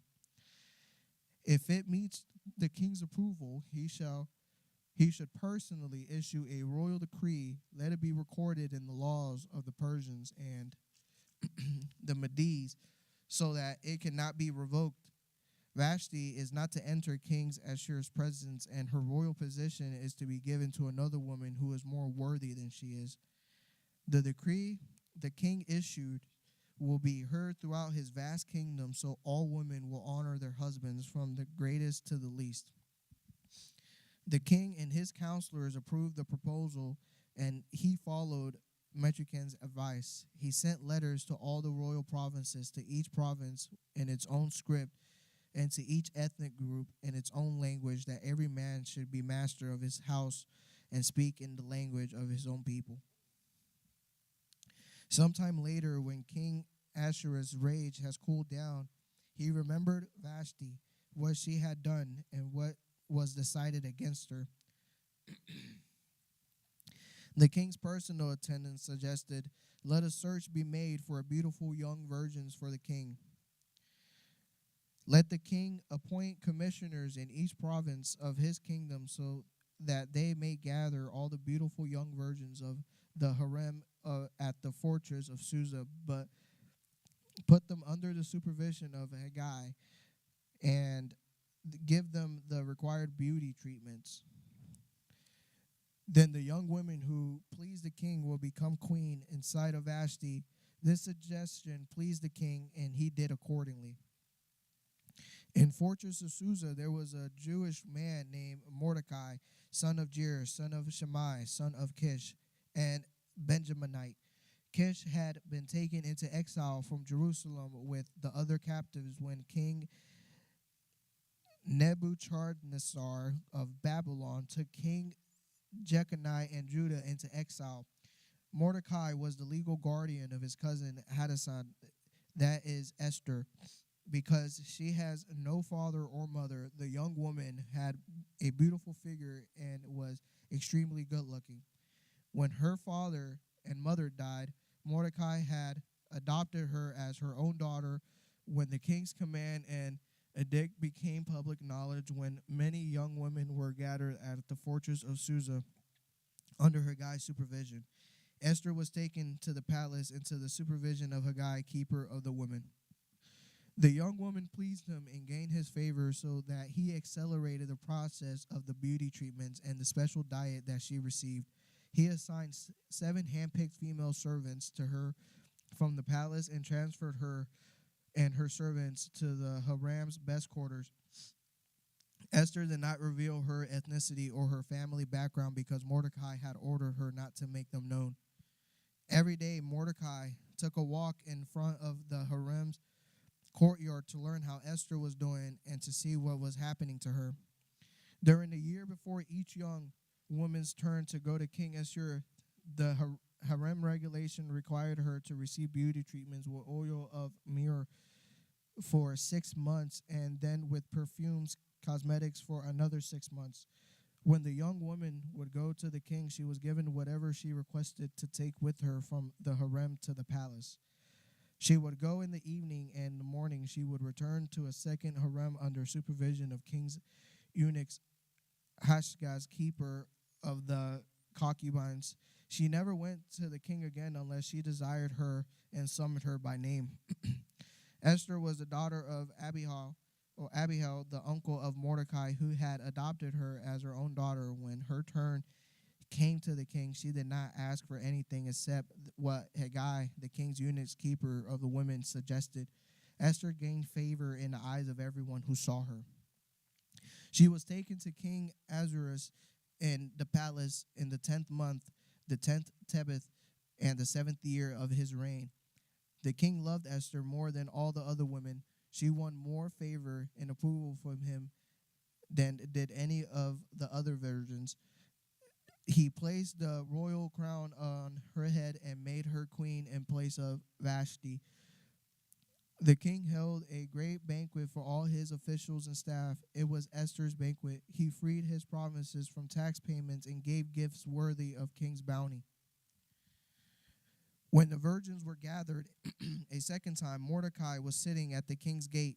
If it meets the king's approval, he should personally issue a royal decree, let it be recorded in the laws of the Persians and the Medes, so that it cannot be revoked. Vashti is not to enter King Ahasuerus' presence, and her royal position is to be given to another woman who is more worthy than she is. The decree the king issued will be heard throughout his vast kingdom, so all women will honor their husbands from the greatest to the least. The king and his counselors approved the proposal, and he followed Memucan's advice. He sent letters to all the royal provinces, to each province in its own script, and to each ethnic group in its own language, that every man should be master of his house and speak in the language of his own people. Sometime later, when King Ahasuerus' rage has cooled down, he remembered Vashti, what she had done, and what was decided against her. The king's personal attendants suggested, let a search be made for beautiful young virgins for the king. Let the king appoint commissioners in each province of his kingdom, so that they may gather all the beautiful young virgins of the harem at the fortress of Susa, but put them under the supervision of Haggai and give them the required beauty treatments. Then the young women who please the king will become queen in sight of Vashti. This suggestion pleased the king, and he did accordingly. In fortress of Susa, there was a Jewish man named Mordecai, son of Jair, son of Shimei, son of Kish, and Benjaminite. Kish had been taken into exile from Jerusalem with the other captives when King Nebuchadnezzar of Babylon took King Jeconiah and Judah into exile. Mordecai was the legal guardian of his cousin Hadassah, that is Esther. Because she has no father or mother, the young woman had a beautiful figure and was extremely good-looking. When her father and mother died, Mordecai had adopted her as her own daughter. When the king's command and edict became public knowledge, when many young women were gathered at the fortress of Susa under Haggai's supervision, Esther was taken to the palace into the supervision of Haggai, keeper of the women. The young woman pleased him and gained his favor, so that he accelerated the process of the beauty treatments and the special diet that she received. He assigned 7 handpicked female servants to her from the palace and transferred her and her servants to the harem's best quarters. Esther did not reveal her ethnicity or her family background because Mordecai had ordered her not to make them known. Every day, Mordecai took a walk in front of the harem's courtyard to learn how Esther was doing and to see what was happening to her. During the year before each young woman's turn to go to King Esther, the harem regulation required her to receive beauty treatments with oil of myrrh for 6 months and then with perfumes, cosmetics for another 6 months. When the young woman would go to the king, she was given whatever she requested to take with her from the harem to the palace. She would go in the evening, and in the morning she would return to a second harem under supervision of king's eunuchs, Hashgaz, keeper of the concubines. She never went to the king again unless she desired her and summoned her by name. Esther was the daughter of Abihail, the uncle of Mordecai, who had adopted her as her own daughter. When her turn came to the king, she did not ask for anything except what Haggai, the king's eunuch's keeper of the women, suggested. Esther gained favor in the eyes of everyone who saw her. She was taken to King Ahasuerus in the palace in the 10th month, the 10th Tebeth, and the 7th year of his reign. The king loved Esther more than all the other women. She won more favor and approval from him than did any of the other virgins. He placed the royal crown on her head and made her queen in place of Vashti. The king held a great banquet for all his officials and staff. It was Esther's banquet. He freed his provinces from tax payments and gave gifts worthy of king's bounty. When the virgins were gathered a second time, Mordecai was sitting at the king's gate.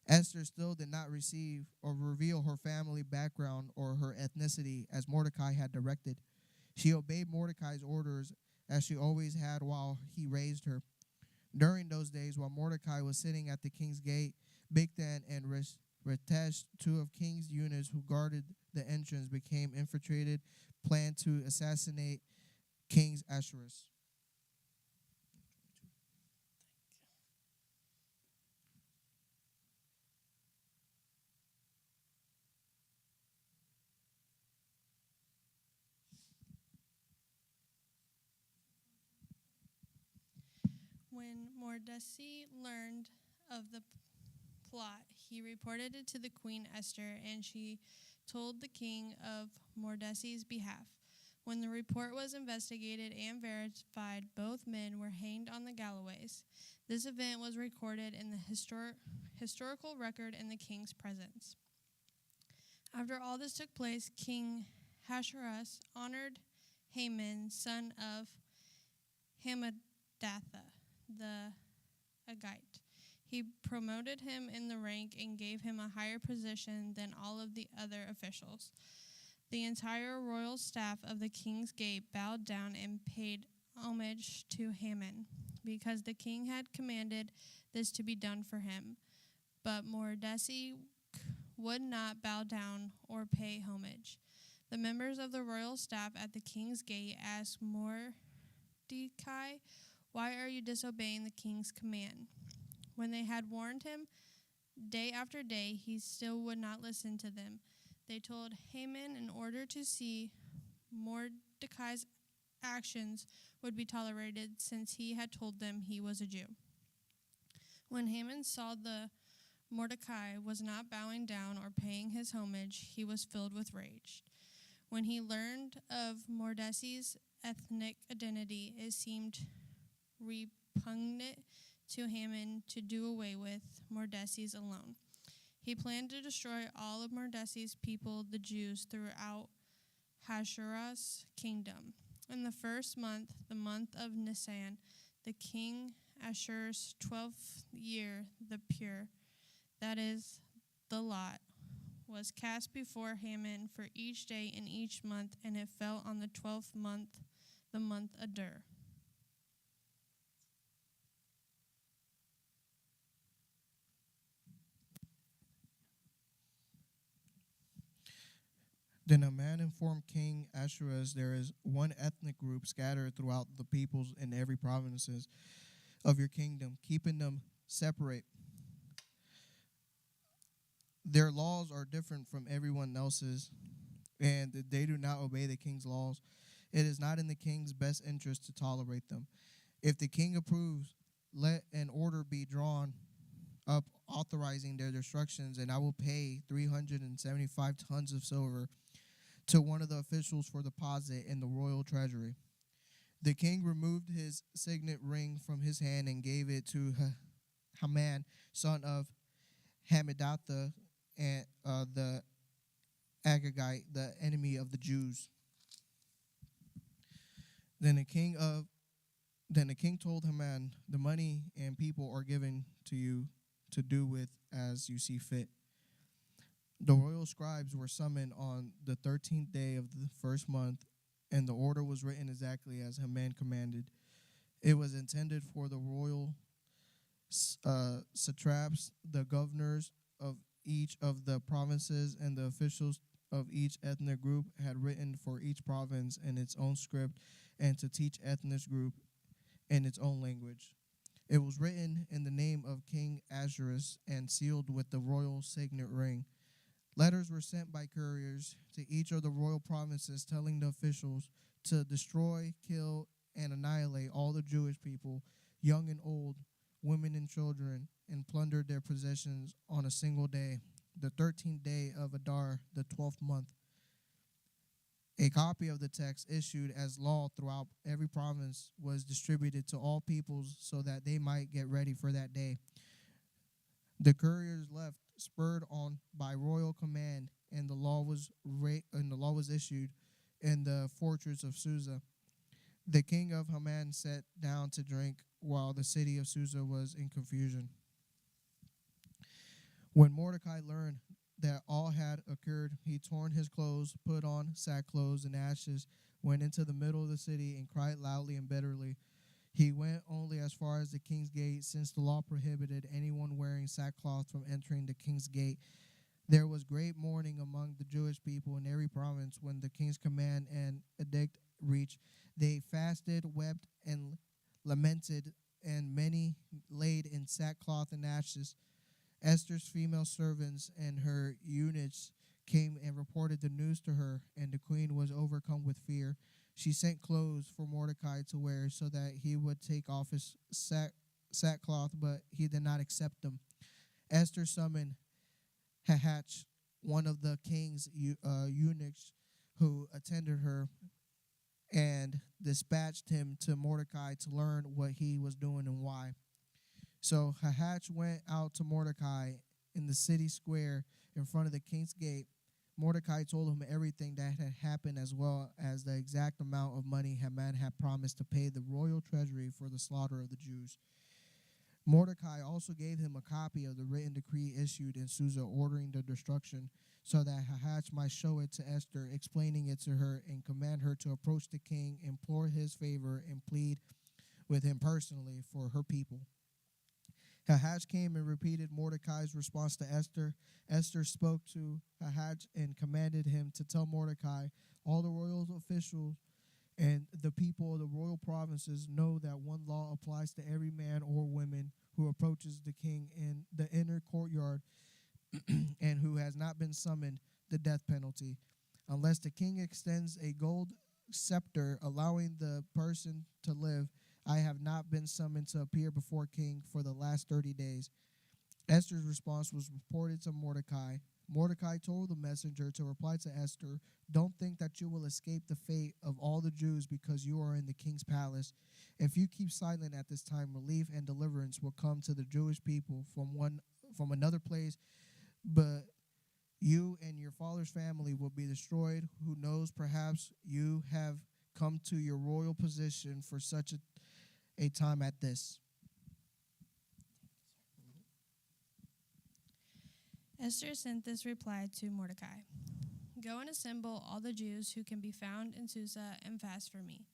Esther still did not receive or reveal her family background or her ethnicity as Mordecai had directed. She obeyed Mordecai's orders as she always had while he raised her. During those days, while Mordecai was sitting at the king's gate, Bigthan and Retesh, two of king's eunuchs who guarded the entrance, became infiltrated, planned to assassinate King Ahasuerus. When Mordecai learned of the plot, he reported it to the Queen Esther, and she told the king of Mordecai's behalf. When the report was investigated and verified, both men were hanged on the galloways. This event was recorded in the historical record in the king's presence. After all this took place, King Ahasuerus honored Haman, son of Hammedatha, the Agite. He promoted him in the rank and gave him a higher position than all of the other officials. The entire royal staff of the king's gate bowed down and paid homage to Haman, because the king had commanded this to be done for him. But Mordecai would not bow down or pay homage. The members of the royal staff at the king's gate asked Mordecai, "Why are you disobeying the king's command?" When they had warned him day after day, he still would not listen to them. They told Haman in order to see Mordecai's actions would be tolerated, since he had told them he was a Jew. When Haman saw the Mordecai was not bowing down or paying his homage, he was filled with rage. When he learned of Mordecai's ethnic identity, it seemed repugnant to Haman to do away with Mordecai's alone. He planned to destroy all of Mordecai's people, the Jews, throughout Ahasuerus' kingdom. In the first month, the month of Nisan, the king Ahasuerus' 12th year, the pur, that is, the lot, was cast before Haman for each day in each month, and it fell on the 12th month, the month Adar. Then a man informed King Ahasuerus, there is one ethnic group scattered throughout the peoples in every provinces of your kingdom, keeping them separate. Their laws are different from everyone else's, and they do not obey the king's laws. It is not in the king's best interest to tolerate them. If the king approves, let an order be drawn up authorizing their destructions, and I will pay 375 tons of silver to one of the officials for deposit in the royal treasury. The king removed his signet ring from his hand and gave it to Haman, son of Hammedatha, and the Agagite, the enemy of the Jews. Then the king told Haman, "The money and people are given to you to do with as you see fit." The royal scribes were summoned on the 13th day of the first month, and the order was written exactly as Haman commanded. It was intended for the royal satraps, the governors of each of the provinces, and the officials of each ethnic group had written for each province in its own script, and to each ethnic group in its own language. It was written in the name of King Ahasuerus and sealed with the royal signet ring. Letters were sent by couriers to each of the royal provinces telling the officials to destroy, kill, and annihilate all the Jewish people, young and old, women and children, and plunder their possessions on a single day, the 13th day of Adar, the 12th month. A copy of the text issued as law throughout every province was distributed to all peoples so that they might get ready for that day. The couriers left, spurred on by royal command, and the law was issued in the fortress of Susa. The king of Haman sat down to drink while the city of Susa was in confusion. When Mordecai learned that all had occurred, he torn his clothes, put on sackcloth and ashes, went into the middle of the city, and cried loudly and bitterly. He went only as far as the king's gate, since the law prohibited anyone wearing sackcloth from entering the king's gate. There was great mourning among the Jewish people in every province when the king's command and edict reached. They fasted, wept, and lamented, and many laid in sackcloth and ashes. Esther's female servants and her eunuchs came and reported the news to her, and the queen was overcome with fear. She sent clothes for Mordecai to wear so that he would take off his sackcloth, but he did not accept them. Esther summoned Hachach, one of the king's eunuchs who attended her, and dispatched him to Mordecai to learn what he was doing and why. So Hachach went out to Mordecai in the city square in front of the king's gate. Mordecai told him everything that had happened, as well as the exact amount of money Haman had promised to pay the royal treasury for the slaughter of the Jews. Mordecai also gave him a copy of the written decree issued in Susa ordering the destruction, so that Hachach might show it to Esther, explaining it to her and command her to approach the king, implore his favor, and plead with him personally for her people. Hachach came and repeated Mordecai's response to Esther. Esther spoke to Hachach and commanded him to tell Mordecai, all the royal officials and the people of the royal provinces know that one law applies to every man or woman who approaches the king in the inner courtyard and who has not been summoned, the death penalty, unless the king extends a gold scepter allowing the person to live. I have not been summoned to appear before king for the last 30 days. Esther's response was reported to Mordecai. Mordecai told the messenger to reply to Esther, don't think that you will escape the fate of all the Jews because you are in the king's palace. If you keep silent at this time, relief and deliverance will come to the Jewish people from another place, but you and your father's family will be destroyed. Who knows, perhaps you have come to your royal position for such a time at this. Esther sent this reply to Mordecai. Go and assemble all the Jews who can be found in Susa and fast for me.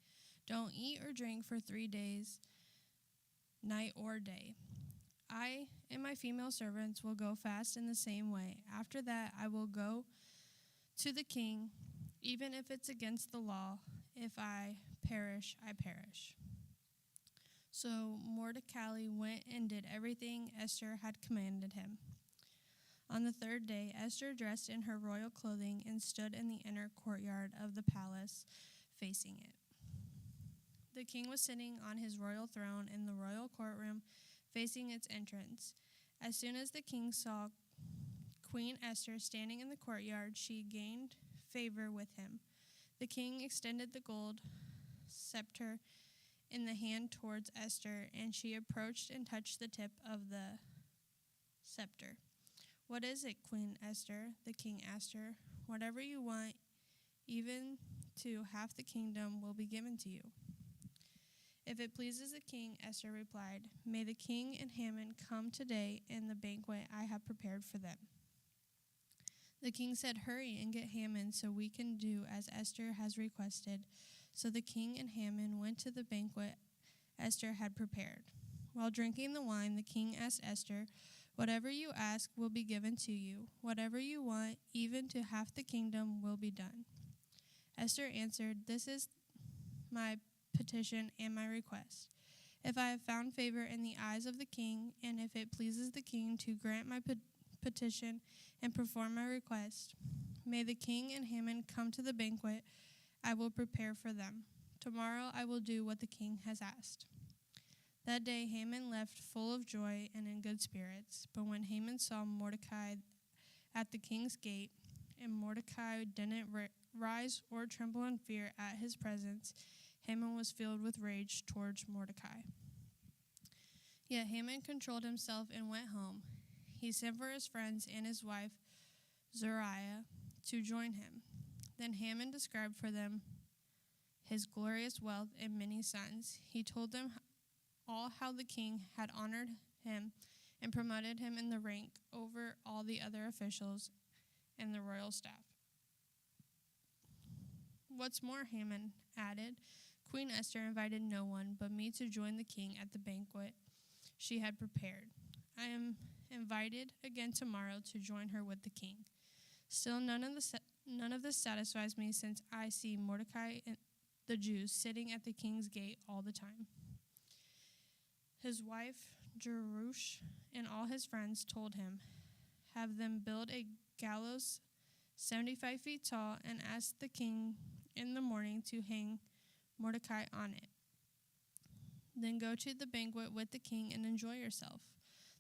Don't eat or drink for 3 days, night or day. I and my female servants will go fast in the same way. After that, I will go to the king, even if it's against the law. If I perish, I perish. So Mordecai went and did everything Esther had commanded him. On the 3rd day, Esther dressed in her royal clothing and stood in the inner courtyard of the palace, facing it. The king was sitting on his royal throne in the royal courtroom facing its entrance. As soon as the king saw Queen Esther standing in the courtyard, she gained favor with him. The king extended the gold scepter in the hand towards Esther, and she approached and touched the tip of the scepter. "What is it, Queen Esther?" the king asked her. "Whatever you want, even to half the kingdom, will be given to you." "If it pleases the king," Esther replied, "may the king and Haman come today in the banquet I have prepared for them." The king said, "Hurry and get Haman so we can do as Esther has requested." So the king and Haman went to the banquet Esther had prepared. While drinking the wine, the king asked Esther, "Whatever you ask will be given to you. Whatever you want, even to half the kingdom, will be done." Esther answered, "This is my petition and my request. If I have found favor in the eyes of the king, and if it pleases the king to grant my petition and perform my request, may the king and Haman come to the banquet I will prepare for them. Tomorrow I will do what the king has asked." That day Haman left full of joy and in good spirits. But when Haman saw Mordecai at the king's gate, and Mordecai didn't rise or tremble in fear at his presence, Haman was filled with rage towards Mordecai. Yet Haman controlled himself and went home. He sent for his friends and his wife Zeruiah to join him. Then Haman described for them his glorious wealth and many sons. He told them all how the king had honored him and promoted him in the rank over all the other officials and the royal staff. "What's more," Haman added, "Queen Esther invited no one but me to join the king at the banquet she had prepared. I am invited again tomorrow to join her with the king. Still, none of this satisfies me, since I see Mordecai and the Jews sitting at the king's gate all the time." His wife Jerush and all his friends told him, "Have them build a gallows 75 feet tall and ask the king in the morning to hang Mordecai on it. Then go to the banquet with the king and enjoy yourself."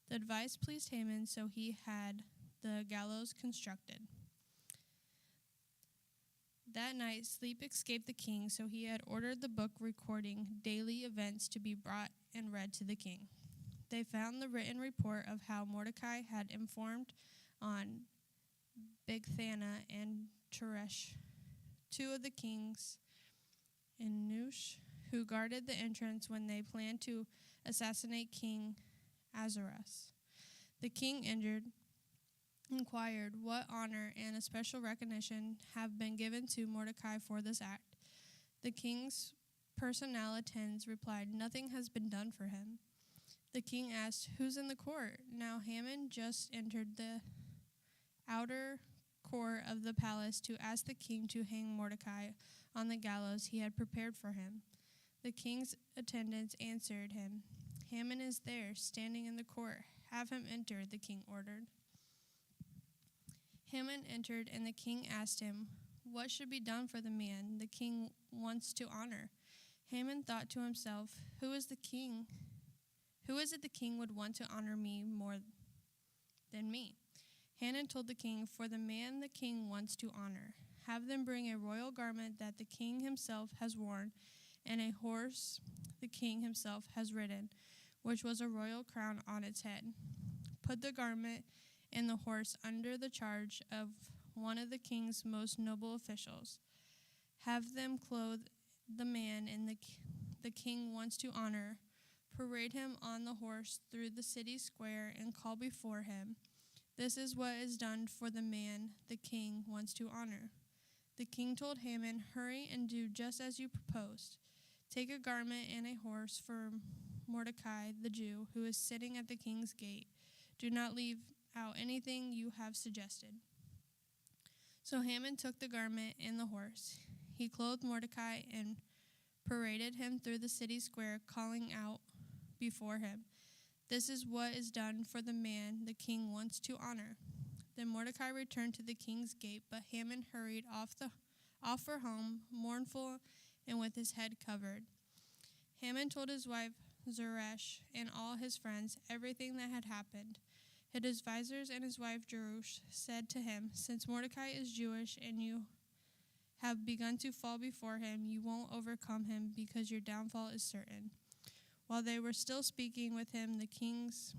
The advice pleased Haman, so he had the gallows constructed. That night sleep escaped the king, so he had ordered the book recording daily events to be brought and read to the king. They found the written report of how Mordecai had informed on Bigthana and Teresh, two of the kings in Noosh, who guarded the entrance when they planned to assassinate King Ahasuerus. The king inquired what honor and a special recognition have been given to Mordecai for this act. The king's personal attendants replied, "Nothing has been done for him." The king asked, "Who's in the court?" Now Haman just entered the outer court of the palace to ask the king to hang Mordecai on the gallows he had prepared for him. The king's attendants answered him, "Haman is there, standing in the court. Have him enter," the king ordered. Haman entered, and the king asked him, "What should be done for the man the king wants to honor?" Haman thought to himself, Who is it the king would want to honor me more than me?" Haman told the king, "For the man the king wants to honor, have them bring a royal garment that the king himself has worn, and a horse the king himself has ridden, which was a royal crown on its head. Put the garment and the horse under the charge of one of the king's most noble officials. Have them clothe the man and the king wants to honor, parade him on the horse through the city square, and call before him, 'This is what is done for the man the king wants to honor.'" The king told Haman, "Hurry and do just as you proposed. Take a garment and a horse for Mordecai the Jew, who is sitting at the king's gate. Do not leave out anything you have suggested." So Haman took the garment and the horse. He clothed Mordecai and paraded him through the city square, calling out before him, "This is what is done for the man the king wants to honor." Then Mordecai returned to the king's gate, but Haman hurried off for home, mournful and with his head covered. Haman told his wife Zeresh and all his friends everything that had happened. His advisors and his wife Jerush said to him, "Since Mordecai is Jewish and you have begun to fall before him, you won't overcome him because your downfall is certain." While they were still speaking with him, the king's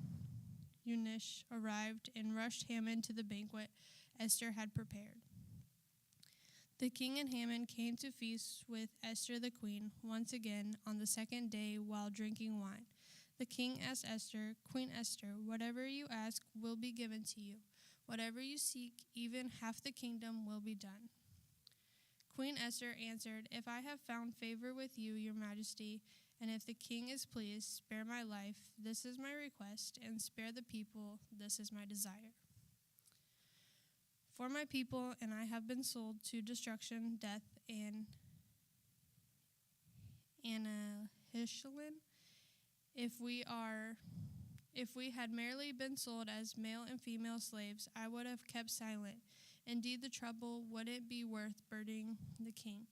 eunuch arrived and rushed Haman to the banquet Esther had prepared. The king and Haman came to feast with Esther the queen once again on the second day while drinking wine. The king asked Esther, "Queen Esther, whatever you ask will be given to you. Whatever you seek, even half the kingdom will be done." Queen Esther answered, "If I have found favor with you, your majesty, and if the king is pleased, spare my life, this is my request, and spare the people, this is my desire. For my people and I have been sold to destruction, death, and annihilation. If we had merely been sold as male and female slaves, I would have kept silent. Indeed, the trouble wouldn't be worth burdening the king."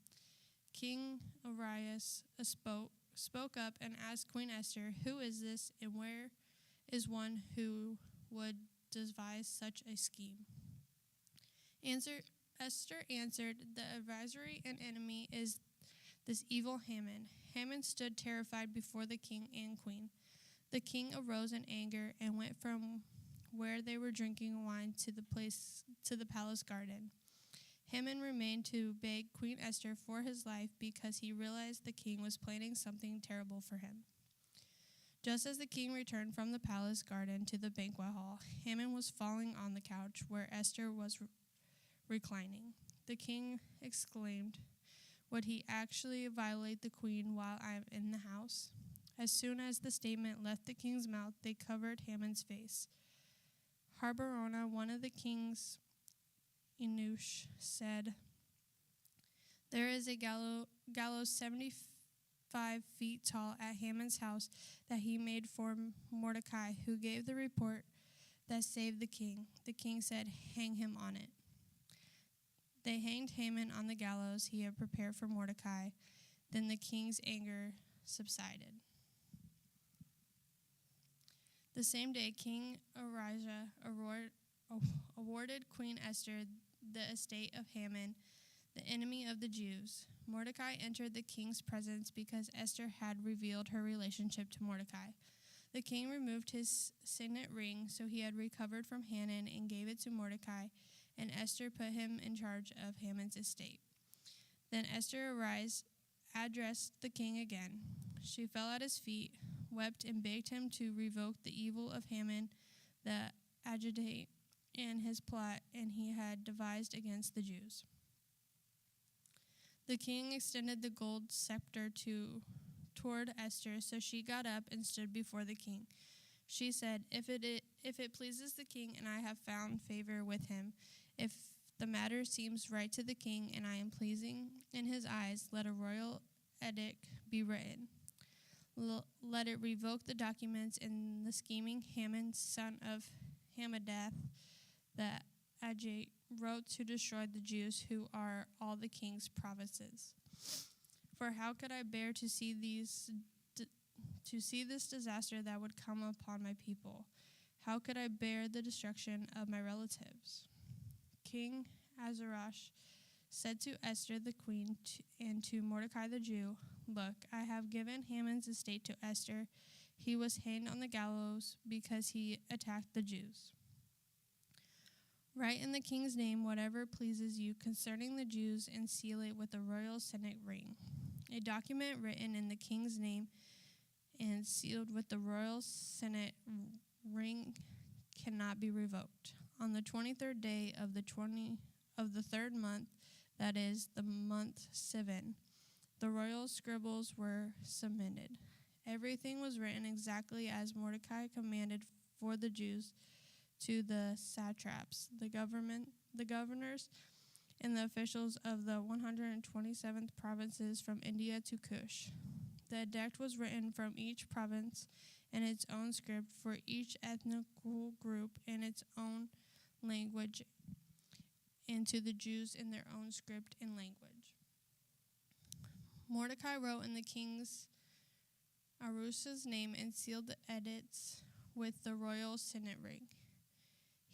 King Arias spoke up and asked Queen Esther, "Who is this, and where is one who would devise such a scheme?" Esther answered, "The adversary and enemy is this evil Haman." Haman stood terrified before the king and queen. The king arose in anger and went from where they were drinking wine to the palace garden. Haman remained to beg Queen Esther for his life because he realized the king was planning something terrible for him. Just as the king returned from the palace garden to the banquet hall, Haman was falling on the couch where Esther was reclining. The king exclaimed, "Would he actually violate the queen while I am in the house?" As soon as the statement left the king's mouth, they covered Haman's face. Harbona, one of the king's eunuchs, said, "There is a gallows 75 feet tall at Haman's house that he made for Mordecai, who gave the report that saved the king." The king said, "Hang him on it." They hanged Haman on the gallows he had prepared for Mordecai. Then the king's anger subsided. The same day, King Ahijah awarded Queen Esther the estate of Haman, the enemy of the Jews. Mordecai entered the king's presence because Esther had revealed her relationship to Mordecai. The king removed his signet ring so he had recovered from Haman and gave it to Mordecai, and Esther put him in charge of Haman's estate. Then Esther addressed the king again. She fell at his feet, wept, and begged him to revoke the evil of Haman, the agitate, and his plot and he had devised against the Jews. The king extended the gold scepter toward Esther, so she got up and stood before the king. She said, if it pleases the king and I have found favor with him, if the matter seems right to the king and I am pleasing in his eyes, let a royal edict be written. Let it revoke the documents in the scheming Haman, son of Hammedatha, that Agite wrote to destroy the Jews who are all the king's provinces. For how could I bear to see this disaster that would come upon my people? How could I bear the destruction of my relatives? King Ahasuerus said to Esther the queen and to Mordecai the Jew, "Look, I have given Haman's estate to Esther. He was hanged on the gallows because he attacked the Jews. Write in the king's name whatever pleases you concerning the Jews and seal it with a royal signet ring. A document written in the king's name and sealed with the royal signet ring cannot be revoked. On the 23rd day of the third month, that is, the month Sivan, the royal scribbles were submitted. Everything was written exactly as Mordecai commanded for the Jews to the satraps, the governors, and the officials of the 127th provinces from India to Cush. The edict was written from each province in its own script for each ethnical group in its own language, and to the Jews in their own script and language. Mordecai wrote in the king's Arusa's name and sealed the edicts with the royal signet ring.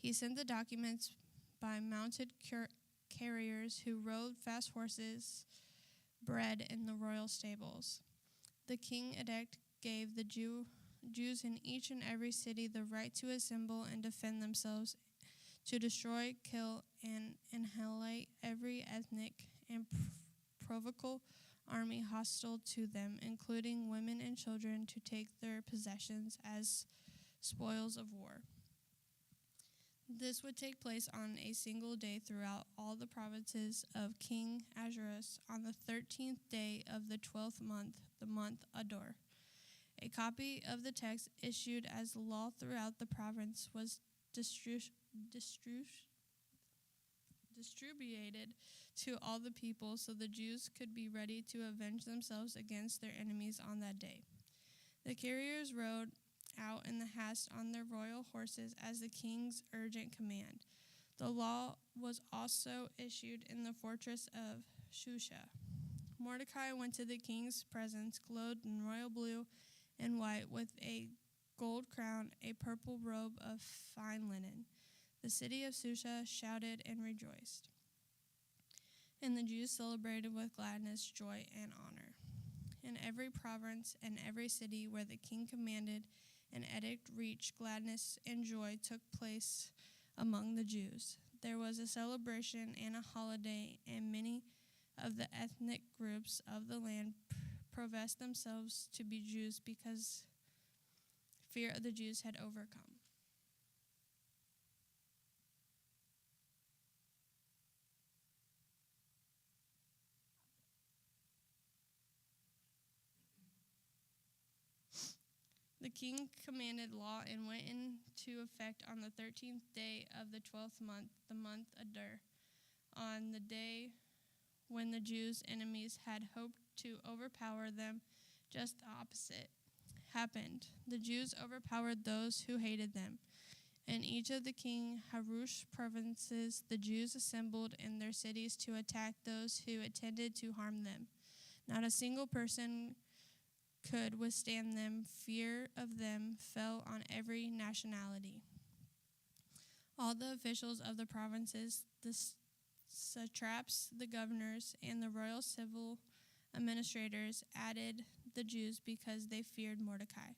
He sent the documents by mounted carriers who rode fast horses bred in the royal stables. The king edict gave the Jews in each and every city the right to assemble and defend themselves, to destroy, kill, and annihilate every ethnic and provincial army hostile to them, including women and children, to take their possessions as spoils of war. This would take place on a single day throughout all the provinces of King Ahasuerus on the 13th day of the 12th month, the month Adar. A copy of the text issued as law throughout the province was distributed to all the people, so the Jews could be ready to avenge themselves against their enemies on that day. The carriers rode out in the haste on their royal horses as the king's urgent command. The law was also issued in the fortress of Shusha. Mordecai went to the king's presence, clothed in royal blue and white, with a gold crown, a purple robe of fine linen. The city of Shusha shouted and rejoiced, and the Jews celebrated with gladness, joy, and honor. In every province and every city where the king commanded, an edict reached, gladness and joy took place among the Jews. There was a celebration and a holiday, and many of the ethnic groups of the land professed themselves to be Jews because fear of the Jews had overcome. The king commanded law and went into effect on the 13th day of the 12th month, the month Adar, on the day when the Jews' enemies had hoped to overpower them. Just the opposite happened. The Jews overpowered those who hated them. In each of the King Harush provinces, the Jews assembled in their cities to attack those who intended to harm them. Not a single person could withstand them. Fear of them fell on every nationality. All the officials of the provinces, the satraps, the governors, and the royal civil administrators aided the Jews because they feared Mordecai.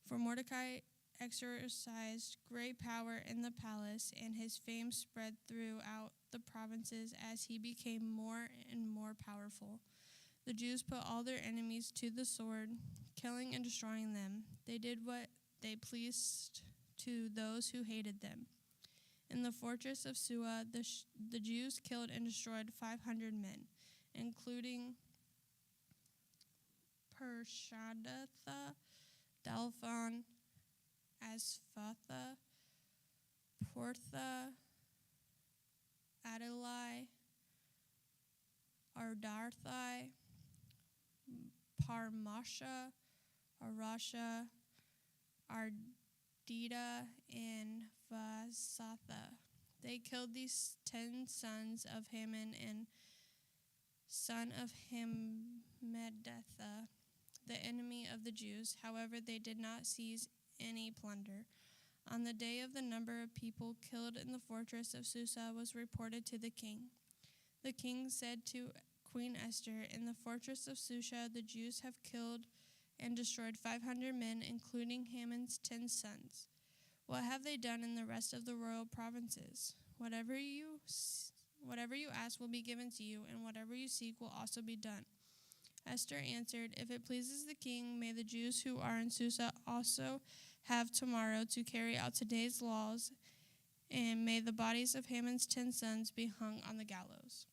For Mordecai exercised great power in the palace, and his fame spread throughout the provinces as he became more and more powerful. The Jews put all their enemies to the sword, killing and destroying them. They did what they pleased to those who hated them. In the fortress of Susa, the Jews killed and destroyed 500 men, including Pershadatha, Dalphon, Asphatha, Portha, Adalai, Ardarthai, Parmasha, Arasha, Ardita, and Vasatha. They killed these 10 sons of Haman and son of Hammedatha, the enemy of the Jews. However, they did not seize any plunder. On the day of the number of people killed in the fortress of Susa was reported to the king. The king said to Queen Esther, "In the fortress of Susa, the Jews have killed and destroyed 500 men, including Haman's 10 sons. What have they done in the rest of the royal provinces? Whatever you ask will be given to you, and whatever you seek will also be done." Esther answered, "If it pleases the king, may the Jews who are in Susa also have tomorrow to carry out today's laws, and may the bodies of Haman's 10 sons be hung on the gallows."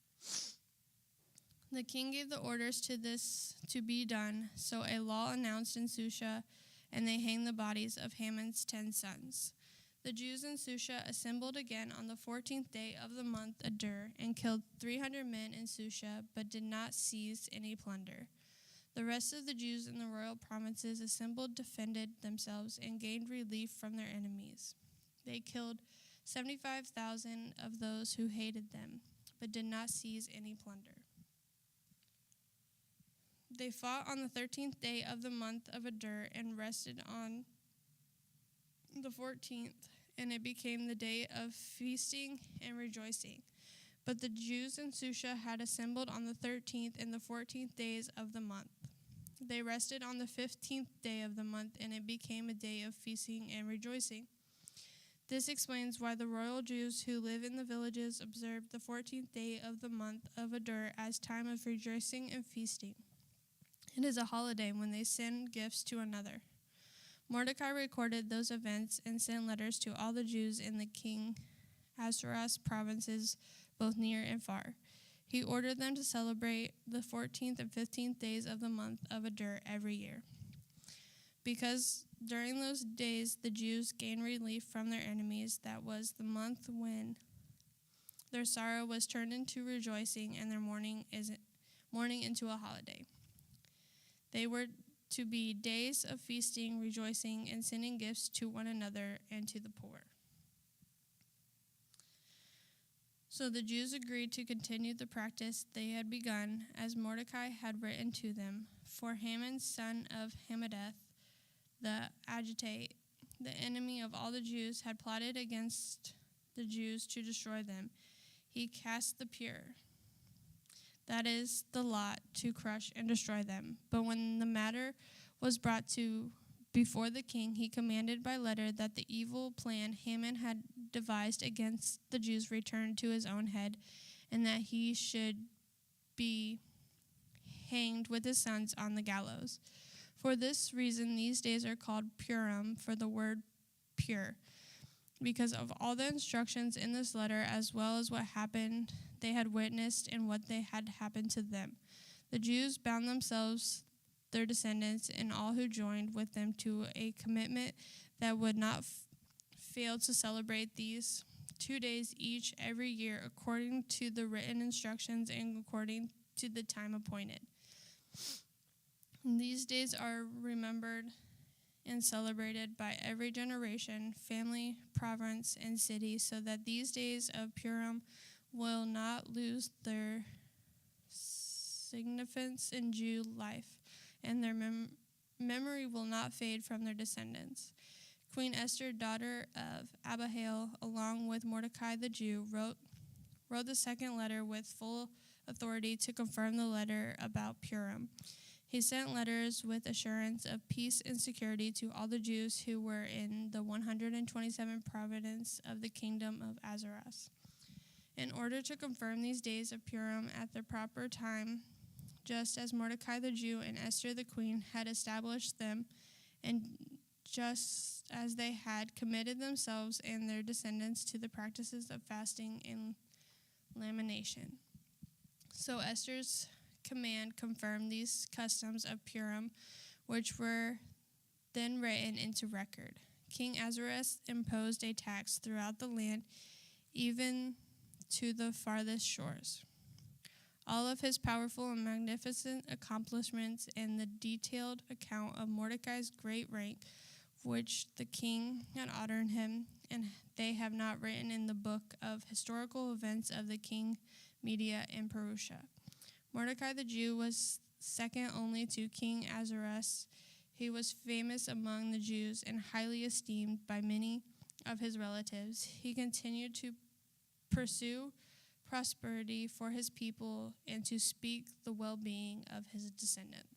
The king gave the orders to this to be done, so a law announced in Susa, and they hanged the bodies of Haman's 10 sons. The Jews in Susa assembled again on the 14th day of the month Adar and killed 300 men in Susa, but did not seize any plunder. The rest of the Jews in the royal provinces assembled, defended themselves, and gained relief from their enemies. They killed 75,000 of those who hated them, but did not seize any plunder. They fought on the 13th day of the month of Adar and rested on the 14th, and it became the day of feasting and rejoicing. But the Jews in Susha had assembled on the 13th and the 14th days of the month. They rested on the 15th day of the month, and it became a day of feasting and rejoicing. This explains why the royal Jews who live in the villages observed the 14th day of the month of Adar as time of rejoicing and feasting. It is a holiday when they send gifts to another. Mordecai recorded those events and sent letters to all the Jews in the king Ahasuerus provinces, both near and far. He ordered them to celebrate the 14th and 15th days of the month of Adar every year, because during those days the Jews gained relief from their enemies. That was the month when their sorrow was turned into rejoicing and their mourning into a holiday. They were to be days of feasting, rejoicing, and sending gifts to one another and to the poor. So the Jews agreed to continue the practice they had begun, as Mordecai had written to them. For Haman, son of Hammedatha, the Agagite, the enemy of all the Jews, had plotted against the Jews to destroy them. He cast the pur, that is, the lot, to crush and destroy them. But when the matter was brought before the king, he commanded by letter that the evil plan Haman had devised against the Jews return to his own head, and that he should be hanged with his sons on the gallows. For this reason, these days are called Purim, for the word pure, because of all the instructions in this letter, as well as what happened they had witnessed and what they had happened to them. The Jews bound themselves, their descendants, and all who joined with them to a commitment that would not fail to celebrate these 2 days each every year, according to the written instructions and according to the time appointed. These days are remembered and celebrated by every generation, family, province, and city, so that these days of Purim will not lose their significance in Jew life, and their memory will not fade from their descendants. Queen Esther, daughter of Abihail, along with Mordecai the Jew, wrote the second letter with full authority to confirm the letter about Purim. He sent letters with assurance of peace and security to all the Jews who were in the 127th province of the kingdom of Ahasuerus, in order to confirm these days of Purim at the proper time, just as Mordecai the Jew and Esther the queen had established them, and just as they had committed themselves and their descendants to the practices of fasting and lamentation. So Esther's command confirmed these customs of Purim, which were then written into record. King Ahasuerus imposed a tax throughout the land, even to the farthest shores. All of his powerful and magnificent accomplishments and the detailed account of Mordecai's great rank, which the king had honored him, and they have not written in the book of historical events of the king Media and Persia. Mordecai the Jew was second only to King Ahasuerus. He was famous among the Jews and highly esteemed by many of his relatives. He continued to pursue prosperity for his people and to speak the well-being of his descendants.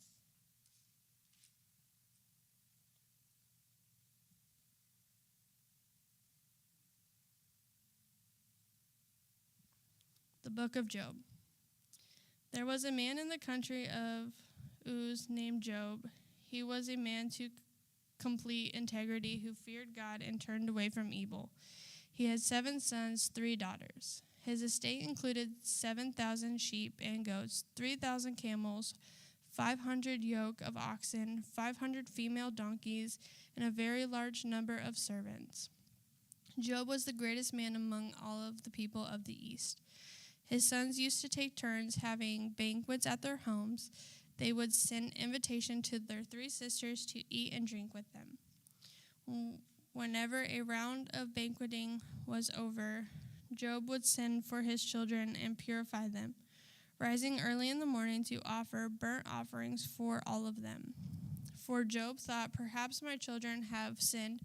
The Book of Job. There was a man in the country of Uz named Job. He was a man to complete integrity who feared God and turned away from evil. He had 7 sons, 3 daughters. His estate included 7,000 sheep and goats, 3,000 camels, 500 yoke of oxen, 500 female donkeys, and a very large number of servants. Job was the greatest man among all of the people of the East. His sons used to take turns having banquets at their homes. They would send invitation to their 3 sisters to eat and drink with them. Whenever a round of banqueting was over, Job would send for his children and purify them. rising early in the morning to offer burnt offerings for all of them. For Job thought, perhaps my children have sinned,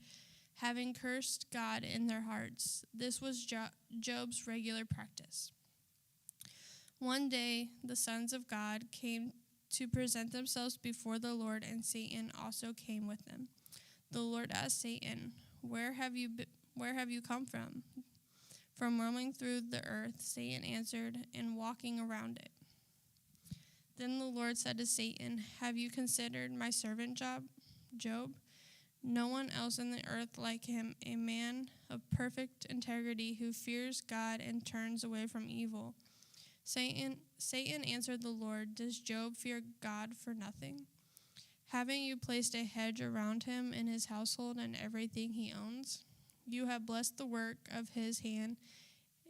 having cursed God in their hearts. This was Job's regular practice. One day, the sons of God came to present themselves before the Lord, and Satan also came with them. The Lord asked Satan, Where have you come from? From roaming through the earth, Satan answered, and walking around it. Then the Lord said to Satan, Have you considered my servant Job? No one else on the earth like him, a man of perfect integrity who fears God and turns away from evil. Satan answered the Lord, Does Job fear God for nothing? Haven't you placed a hedge around him and his household and everything he owns? You have blessed the work of his hand,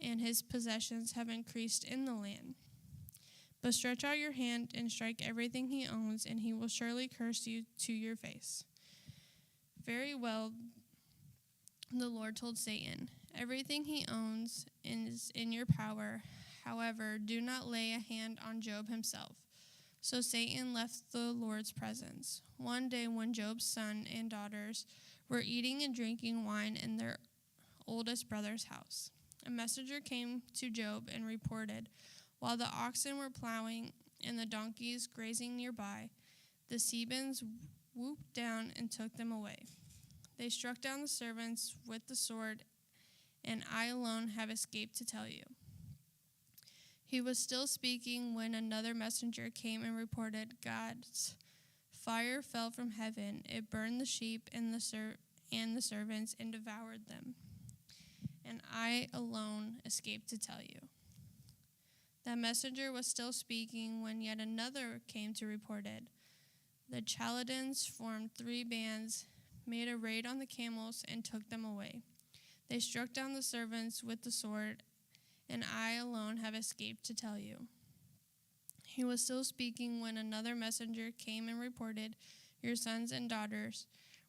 and his possessions have increased in the land. But stretch out your hand and strike everything he owns, and he will surely curse you to your face. Very well, the Lord told Satan, everything he owns is in your power. However, do not lay a hand on Job himself. So Satan left the Lord's presence. One day when Job's son and daughters were eating and drinking wine in their oldest brother's house, a messenger came to Job and reported, while the oxen were plowing and the donkeys grazing nearby, the Sebans whooped down and took them away. They struck down the servants with the sword, and I alone have escaped to tell you. He was still speaking when another messenger came and reported, God's fire fell from heaven. It burned the sheep and the servants and devoured them. And I alone escaped to tell you. That messenger was still speaking when yet another came to report it. The Chaldeans formed 3 bands, made a raid on the camels, and took them away. They struck down the servants with the sword, and I alone have escaped to tell you. He was still speaking when another messenger came and reported, Your sons and daughters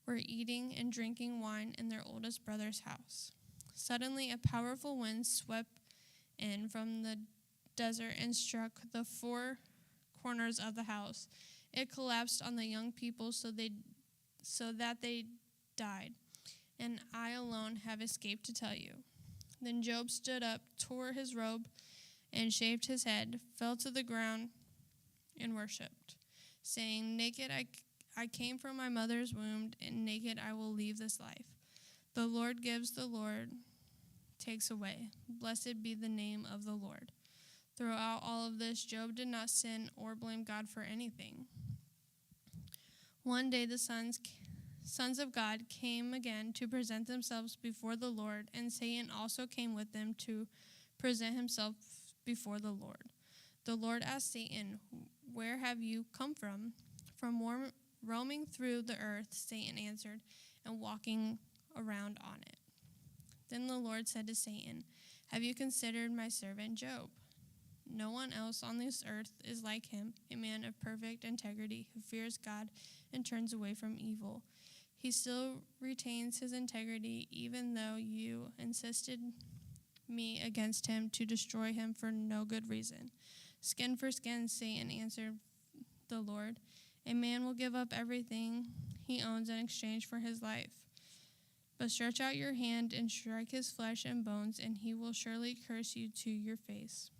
were eating and drinking wine in their oldest brother's house. Suddenly a powerful wind swept in from the desert and struck the 4 corners of the house. It collapsed on the young people so that they died, and I alone have escaped to tell you. Then Job stood up, tore his robe, and shaved his head, fell to the ground, and worshipped, saying, Naked I came from my mother's womb, and naked I will leave this life. The Lord gives, the Lord takes away. Blessed be the name of the Lord. Throughout all of this, Job did not sin or blame God for anything. One day the sons of God came again to present themselves before the Lord, and Satan also came with them to present himself before the Lord. The Lord asked Satan, Where have you come from? From roaming through the earth, Satan answered, and walking around on it. Then the Lord said to Satan, Have you considered my servant Job? No one else on this earth is like him, a man of perfect integrity who fears God and turns away from evil. He still retains his integrity, even though you insisted me against him to destroy him for no good reason. Skin for skin, Satan answered the Lord. A man will give up everything he owns in exchange for his life. But stretch out your hand and strike his flesh and bones, and he will surely curse you to your face.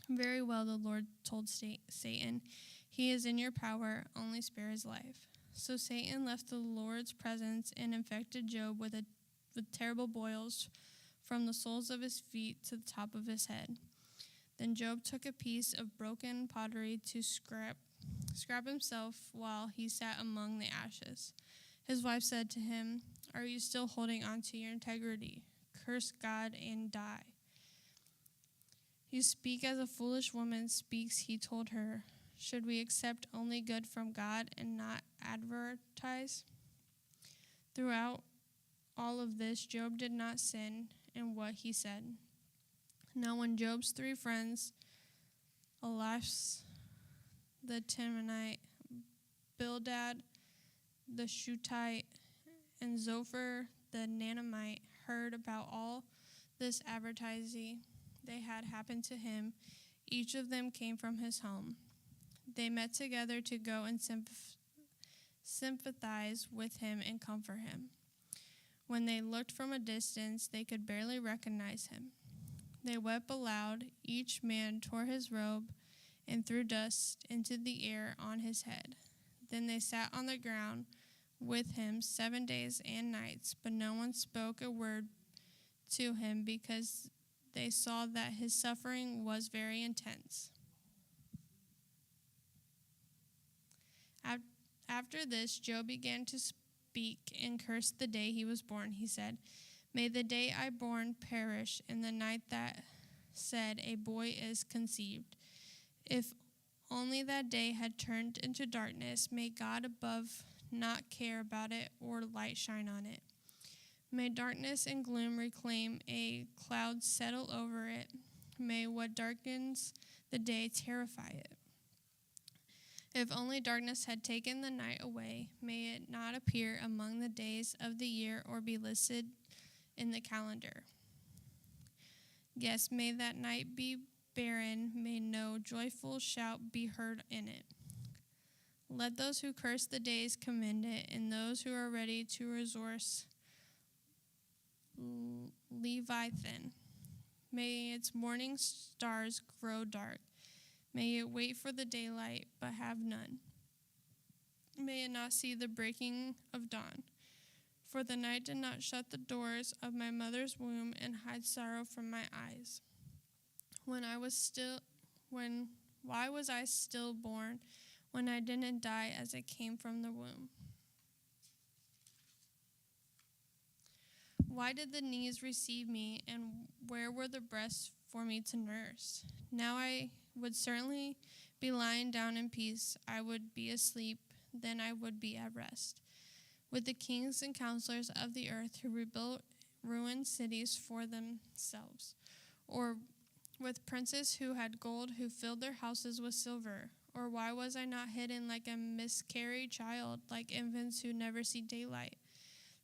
Very well, the Lord told Satan, He is in your power, only spare his life. So Satan left the Lord's presence and infected Job with terrible boils from the soles of his feet to the top of his head. Then Job took a piece of broken pottery to scrap himself while he sat among the ashes. His wife said to him, Are you still holding on to your integrity? Curse God and die. You speak as a foolish woman speaks, he told her. Should we accept only good from God and not advertise? Throughout all of this, Job did not sin in what he said. Now when Job's 3 friends, Eliphaz the Temanite, Bildad the Shuhite, and Zophar the Naamite, heard about all this advertising they had happened to him, Each of them came from his home. They met together to go and sympathize with him and comfort him. When they looked from a distance, they could barely recognize him. They wept aloud. Each man tore his robe and threw dust into the air on his head. Then they sat on the ground with him 7 days and nights, but no one spoke a word to him because they saw that his suffering was very intense. After this, Job began to speak and curse the day he was born. He said, "May the day I born perish, and the night that said a boy is conceived. If only that day had turned into darkness, may God above not care about it or light shine on it. May darkness and gloom reclaim, a cloud settle over it. May what darkens the day terrify it. If only darkness had taken the night away, may it not appear among the days of the year or be listed in the calendar. Yes, may that night be barren, may no joyful shout be heard in it. Let those who curse the days commend it, and those who are ready to resource Leviathan. May its morning stars grow dark. May it wait for the daylight, but have none. May it not see the breaking of dawn. For the night did not shut the doors of my mother's womb and hide sorrow from my eyes. Why was I still born when I didn't die as I came from the womb? Why did the knees receive me, and where were the breasts for me to nurse? Now I would certainly be lying down in peace. I would be asleep, then I would be at rest. With the kings and counselors of the earth who rebuilt ruined cities for themselves, or with princes who had gold, who filled their houses with silver. Or why was I not hidden like a miscarried child, like infants who never see daylight?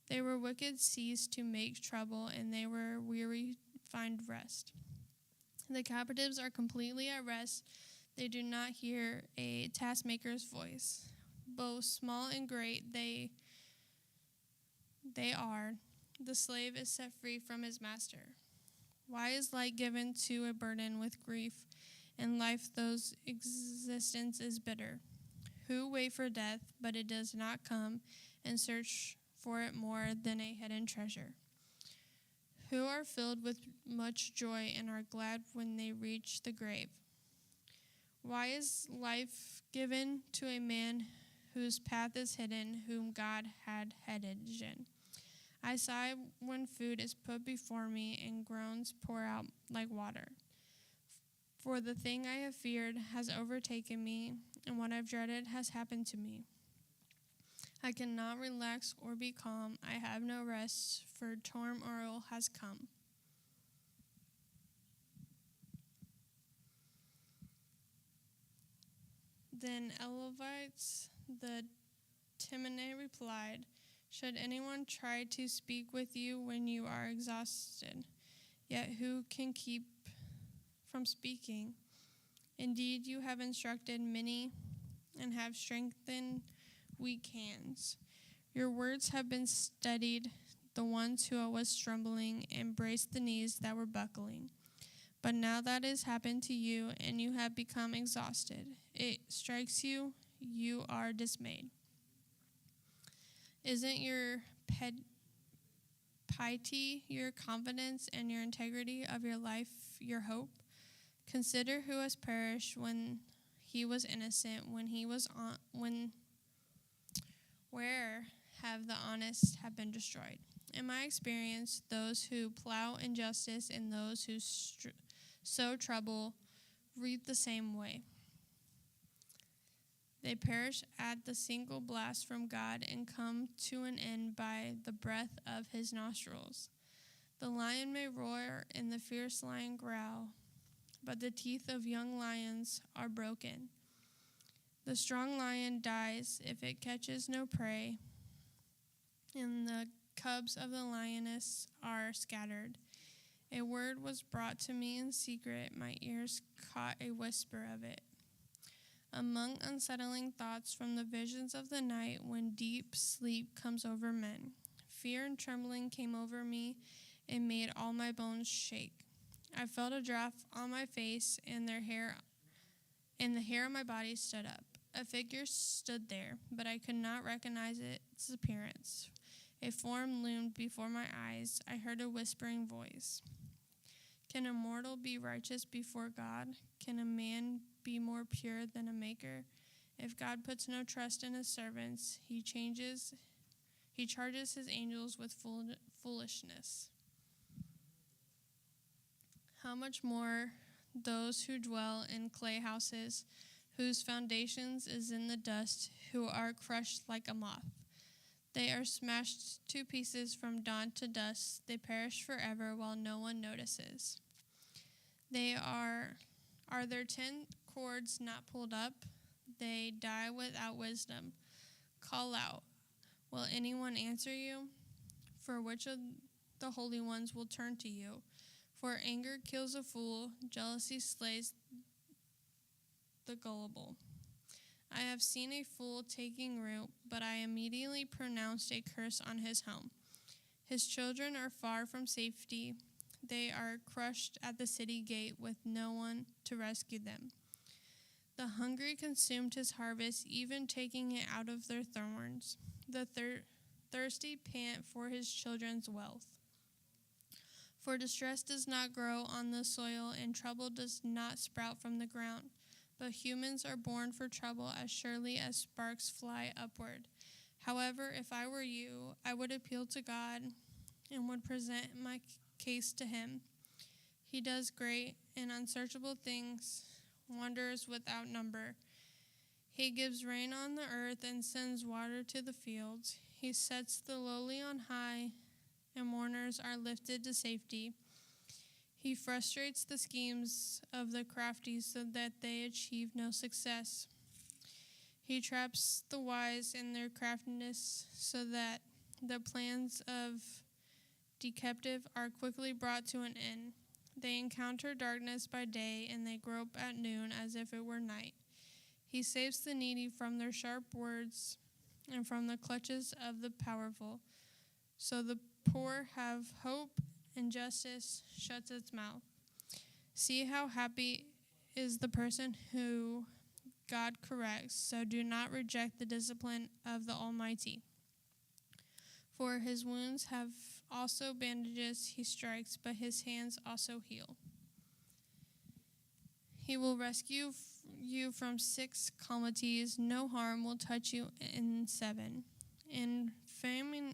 They were wicked ceased to make trouble, and they were weary find rest. The captives are completely at rest. They do not hear a taskmaker's voice. Both small and great they are. The slave is set free from his master. Why is light given to a burden with grief, and life whose existence is bitter? Who wait for death, but it does not come, and search for it more than a hidden treasure? Who are filled with much joy and are glad when they reach the grave? Why is life given to a man whose path is hidden, whom God had hidden? I sigh when food is put before me, and groans pour out like water. For the thing I have feared has overtaken me, and what I've dreaded has happened to me. I cannot relax or be calm. I have no rest, for turmoil has come. Then Elevites the Temanite replied, "Should anyone try to speak with you when you are exhausted? Yet who can keep from speaking? Indeed, you have instructed many and have strengthened weak hands. Your words have been studied, the ones who was trembling embraced the knees that were buckling. But now that has happened to you, and you have become exhausted. It strikes you, you are dismayed. Isn't your piety your confidence, and your integrity of your life your hope? Consider who has perished when he was innocent, where have the honest have been destroyed? In my experience, those who plow injustice and those who sow trouble reap the same way. They perish at the single blast from God and come to an end by the breath of his nostrils. The lion may roar and the fierce lion growl, but the teeth of young lions are broken. The strong lion dies if it catches no prey, and the cubs of the lioness are scattered. A word was brought to me in secret. My ears caught a whisper of it. Among unsettling thoughts from the visions of the night when deep sleep comes over men, fear and trembling came over me and made all my bones shake. I felt a draft on my face, and the hair on my body stood up. A figure stood there, but I could not recognize its appearance. A form loomed before my eyes. I heard a whispering voice. Can a mortal be righteous before God? Can a man be more pure than a maker? If God puts no trust in his servants, he charges his angels with foolishness. How much more those who dwell in clay houses, whose foundations is in the dust, who are crushed like a moth. They are smashed to pieces from dawn to dusk. They perish forever while no one notices. Are their 10 cords not pulled up? They die without wisdom. Call out. Will anyone answer you? For which of the holy ones will turn to you? For anger kills a fool, jealousy slays the gullible. I have seen a fool taking root, but I immediately pronounced a curse on his home. His children are far from safety. They are crushed at the city gate with no one to rescue them. The hungry consumed his harvest, even taking it out of their thorns. The thirsty pant for his children's wealth. For distress does not grow on the soil, and trouble does not sprout from the ground. But humans are born for trouble as surely as sparks fly upward. However, if I were you, I would appeal to God and would present my case to him. He does great and unsearchable things, wonders without number. He gives rain on the earth and sends water to the fields. He sets the lowly on high, and mourners are lifted to safety. He frustrates the schemes of the crafty so that they achieve no success. He traps the wise in their craftiness so that the plans of deceptive are quickly brought to an end. They encounter darkness by day, and they grope at noon as if it were night. He saves the needy from their sharp words and from the clutches of the powerful. So the poor have hope, and justice shuts its mouth. See how happy is the person who God corrects, so do not reject the discipline of the Almighty. For his wounds have also bandages he strikes, but his hands also heal. He will rescue you from 6 calamities. No harm will touch you in 7. In famine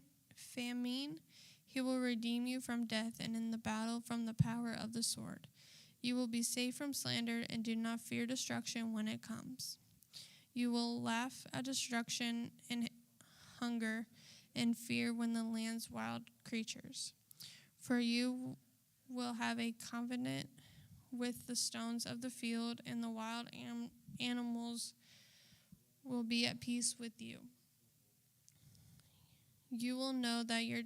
he will redeem you from death, and in the battle from the power of the sword. You will be safe from slander, and do not fear destruction when it comes. You will laugh at destruction and hunger and fear when the land's wild creatures. For you will have a covenant with the stones of the field, and the wild animals will be at peace with you. You will know that your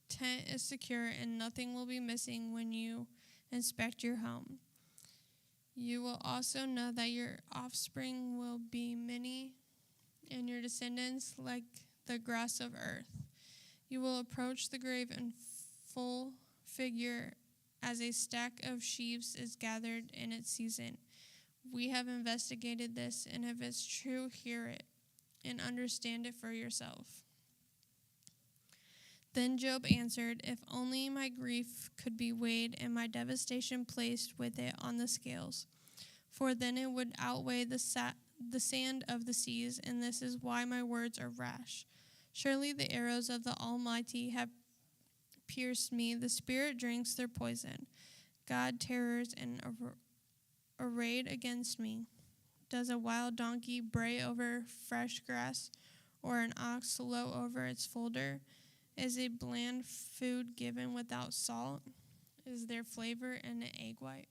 tent is secure, and nothing will be missing when you inspect your home. You will also know that your offspring will be many, and your descendants like the grass of earth. You will approach the grave in full figure as a stack of sheaves is gathered in its season. We have investigated this, and if it's true, hear it and understand it for yourself. Then Job answered, if only my grief could be weighed and my devastation placed with it on the scales, for then it would outweigh the sand of the seas, and this is why my words are rash. Surely the arrows of the Almighty have pierced me. The Spirit drinks their poison. God terrors and arrayed against me. Does a wild donkey bray over fresh grass, or an ox low over its folder? Is a bland food given without salt? Is there flavor in an egg white?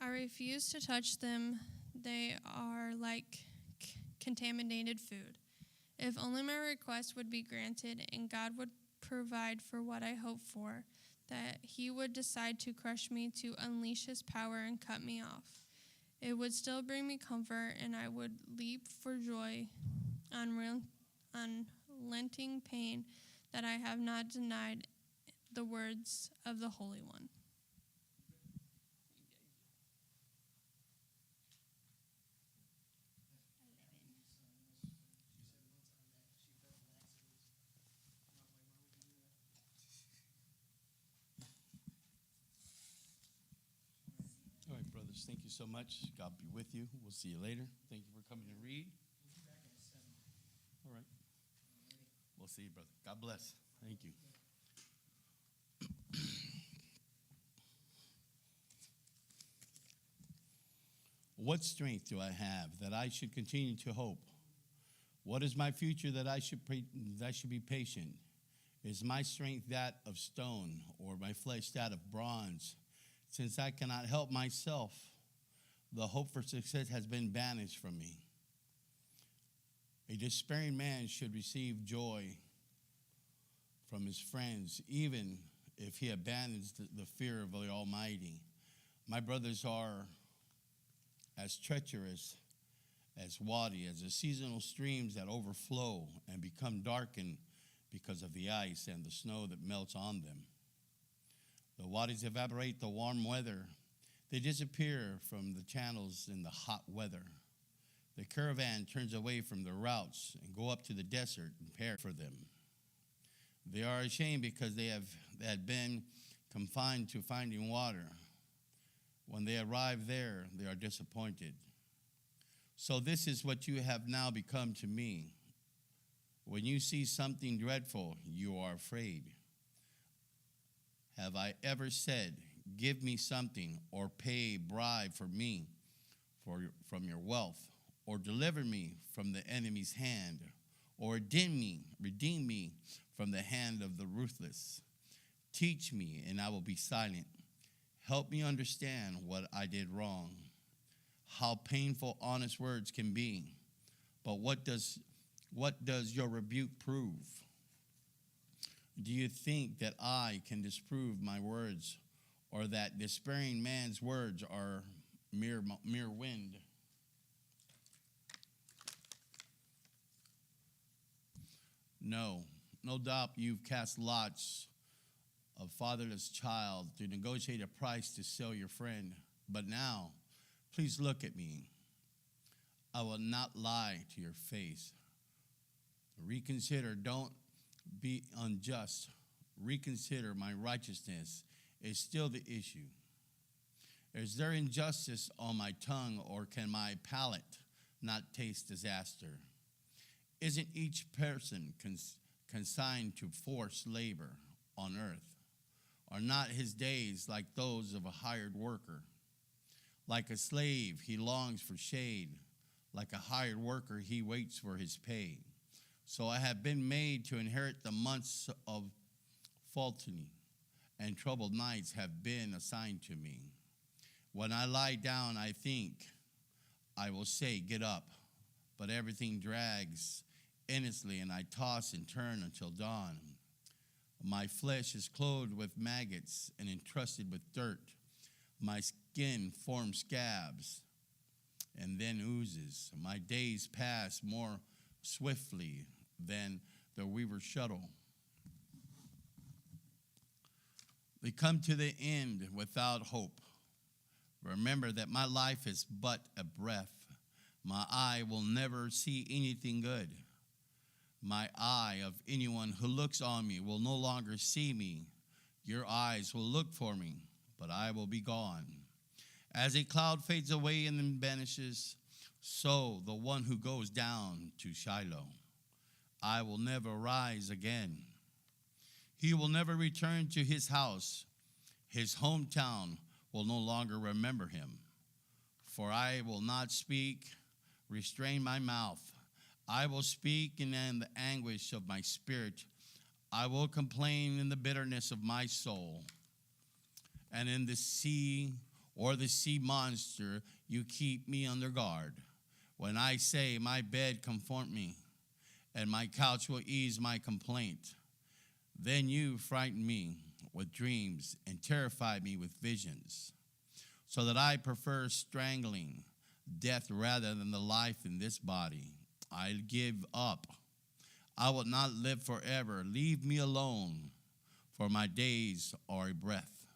I refuse to touch them. They are like contaminated food. If only my request would be granted and God would provide for what I hope for, that he would decide to crush me, to unleash his power and cut me off. It would still bring me comfort, and I would leap for joy, unrelenting pain that I have not denied the words of the Holy One. All right, brothers, thank you so much. God be with you. We'll see you later. Thank you for coming to read. All right. We'll see you, brother. God bless. Thank you. What strength do I have that I should continue to hope? What is my future that I should be patient? Is my strength that of stone, or my flesh that of bronze? Since I cannot help myself, the hope for success has been banished from me. A despairing man should receive joy from his friends, even if he abandons the fear of the Almighty. My brothers are as treacherous as Wadi, as the seasonal streams that overflow and become darkened because of the ice and the snow that melts on them. The wadis evaporate the warm weather. They disappear from the channels in the hot weather. The caravan turns away from their routes and go up to the desert and perish for them. They are ashamed because they had been confined to finding water. When they arrive there, they are disappointed. So this is what you have now become to me. When you see something dreadful, you are afraid. Have I ever said, give me something, or pay bribe for me from your wealth, or deliver me from the enemy's hand, or redeem me from the hand of the ruthless? Teach me, and I will be silent. Help me understand what I did wrong. How painful honest words can be. But what does your rebuke prove? Do you think that I can disprove my words, or that despairing man's words are mere wind? No doubt you've cast lots of fatherless child to negotiate a price to sell your friend. But now, please look at me. I will not lie to your face. Reconsider, don't be unjust. Reconsider, my righteousness is still the issue. Is there injustice on my tongue, or can my palate not taste disaster? Isn't each person consigned to forced labor on earth? Are not his days like those of a hired worker? Like a slave, he longs for shade. Like a hired worker, he waits for his pay. So I have been made to inherit the months of faltering, and troubled nights have been assigned to me. When I lie down, I think I will say, get up. But everything drags endlessly, and I toss and turn until dawn. My flesh is clothed with maggots and encrusted with dirt. My skin forms scabs and then oozes. My days pass more swiftly than the weaver's shuttle. They come to the end without hope. Remember that my life is but a breath. My eye will never see anything good. My eye of anyone who looks on me will no longer see me. Your eyes will look for me, but I will be gone. As a cloud fades away and then vanishes, so the one who goes down to Shiloh, I will never rise again. He will never return to his house. His hometown will no longer remember him. For I will not restrain my mouth. I will speak in the anguish of my spirit. I will complain in the bitterness of my soul. And in the sea or the sea monster, you keep me under guard. When I say, my bed comfort me, and my couch will ease my complaint. Then you frighten me with dreams and terrify me with visions, so that I prefer strangling death rather than the life in this body. I give up. I will not live forever. Leave me alone, for my days are a breath.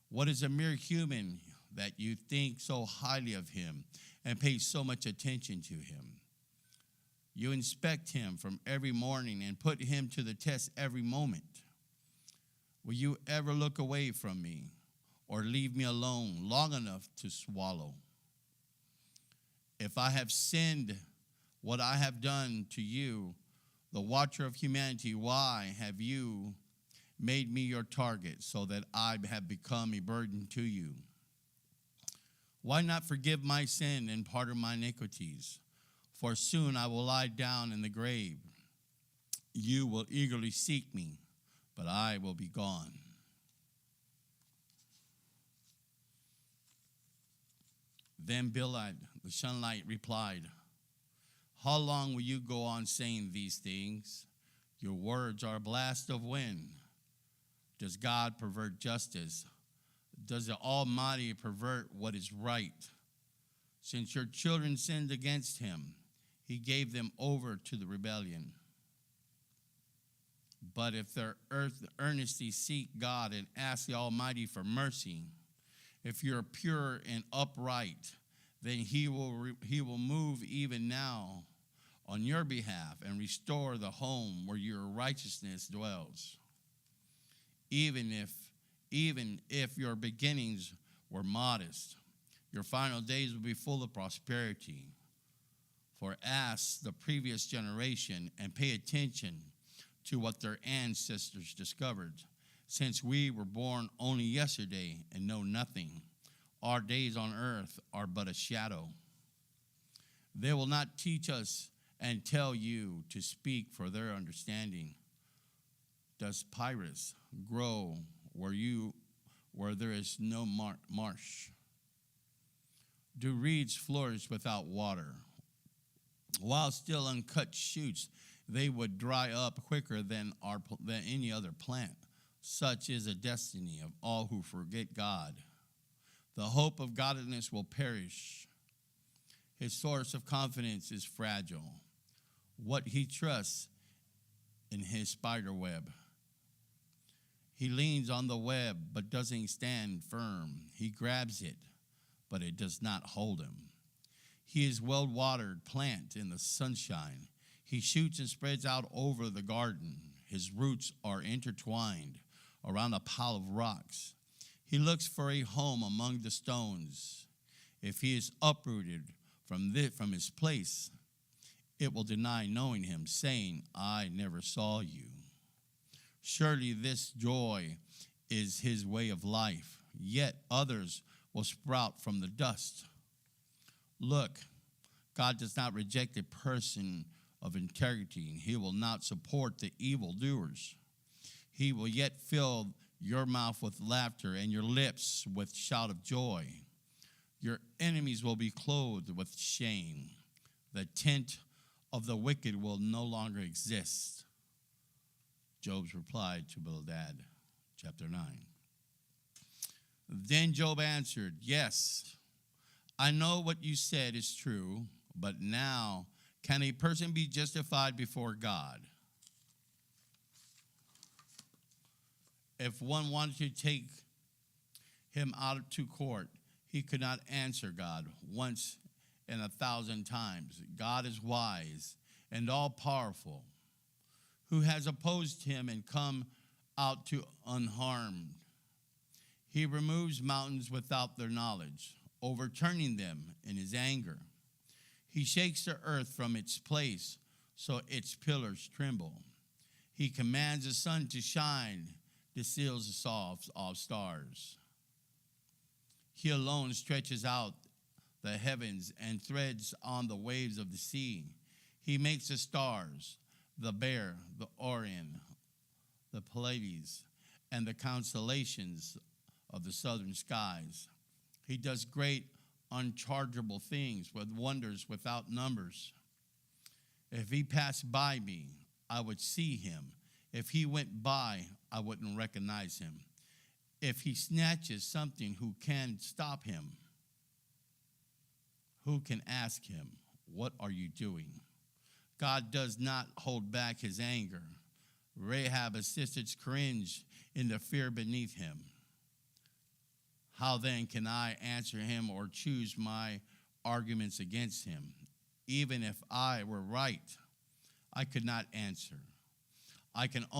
What is a mere human that you think so highly of him and pay so much attention to him? You inspect him from every morning and put him to the test every moment. Will you ever look away from me or leave me alone long enough to swallow? If I have sinned what I have done to you, the watcher of humanity, why have you made me your target so that I have become a burden to you? Why not forgive my sin and pardon my iniquities? For soon I will lie down in the grave. You will eagerly seek me, but I will be gone. Then Bildad, the Shunammite, replied, how long will you go on saying these things? Your words are a blast of wind. Does God pervert justice? Does the Almighty pervert what is right? Since your children sinned against him, he gave them over to the rebellion. But if their earnestly seek God and ask the Almighty for mercy, if you're pure and upright, then he will move even now on your behalf and restore the home where your righteousness dwells. Even if your beginnings were modest, your final days will be full of prosperity. For ask the previous generation and pay attention to what their ancestors discovered. Since we were born only yesterday and know nothing, our days on earth are but a shadow. They will not teach us and tell you to speak for their understanding. Does papyrus grow where there is no marsh? Do reeds flourish without water? While still uncut shoots, they would dry up quicker than any other plant. Such is the destiny of all who forget God. The hope of godliness will perish. His source of confidence is fragile. What he trusts in his spider web. He leans on the web but doesn't stand firm. He grabs it, but it does not hold him. He is well-watered plant in the sunshine. He shoots and spreads out over the garden. His roots are intertwined around a pile of rocks. He looks for a home among the stones. If he is uprooted from his place, it will deny knowing him, saying, I never saw you. Surely this joy is his way of life, yet others will sprout from the dust. Look, God does not reject a person of integrity, and he will not support the evildoers. He will yet fill your mouth with laughter and your lips with shout of joy. Your enemies will be clothed with shame. The tent of the wicked will no longer exist. Job's reply to Bildad, chapter 9. Then Job answered, yes, I know what you said is true, but now can a person be justified before God? If one wanted to take him out to court, he could not answer God once in 1,000 times. God is wise and all-powerful, who has opposed him and come out to unharmed. He removes mountains without their knowledge, overturning them in his anger. He shakes the earth from its place so its pillars tremble. He commands the sun to shine, distills the salt of stars. He alone stretches out the heavens and threads on the waves of the sea. He makes the stars, the Bear, the Orion, the Pleiades, and the constellations of the southern skies. He does great unchargeable things with wonders without numbers. If he passed by me, I would see him. If he went by, I wouldn't recognize him. If he snatches something, who can stop him? Who can ask him, what are you doing? God does not hold back his anger. Rahab assisted cringe in the fear beneath him. How then can I answer him or choose my arguments against him? Even if I were right, I could not answer. I can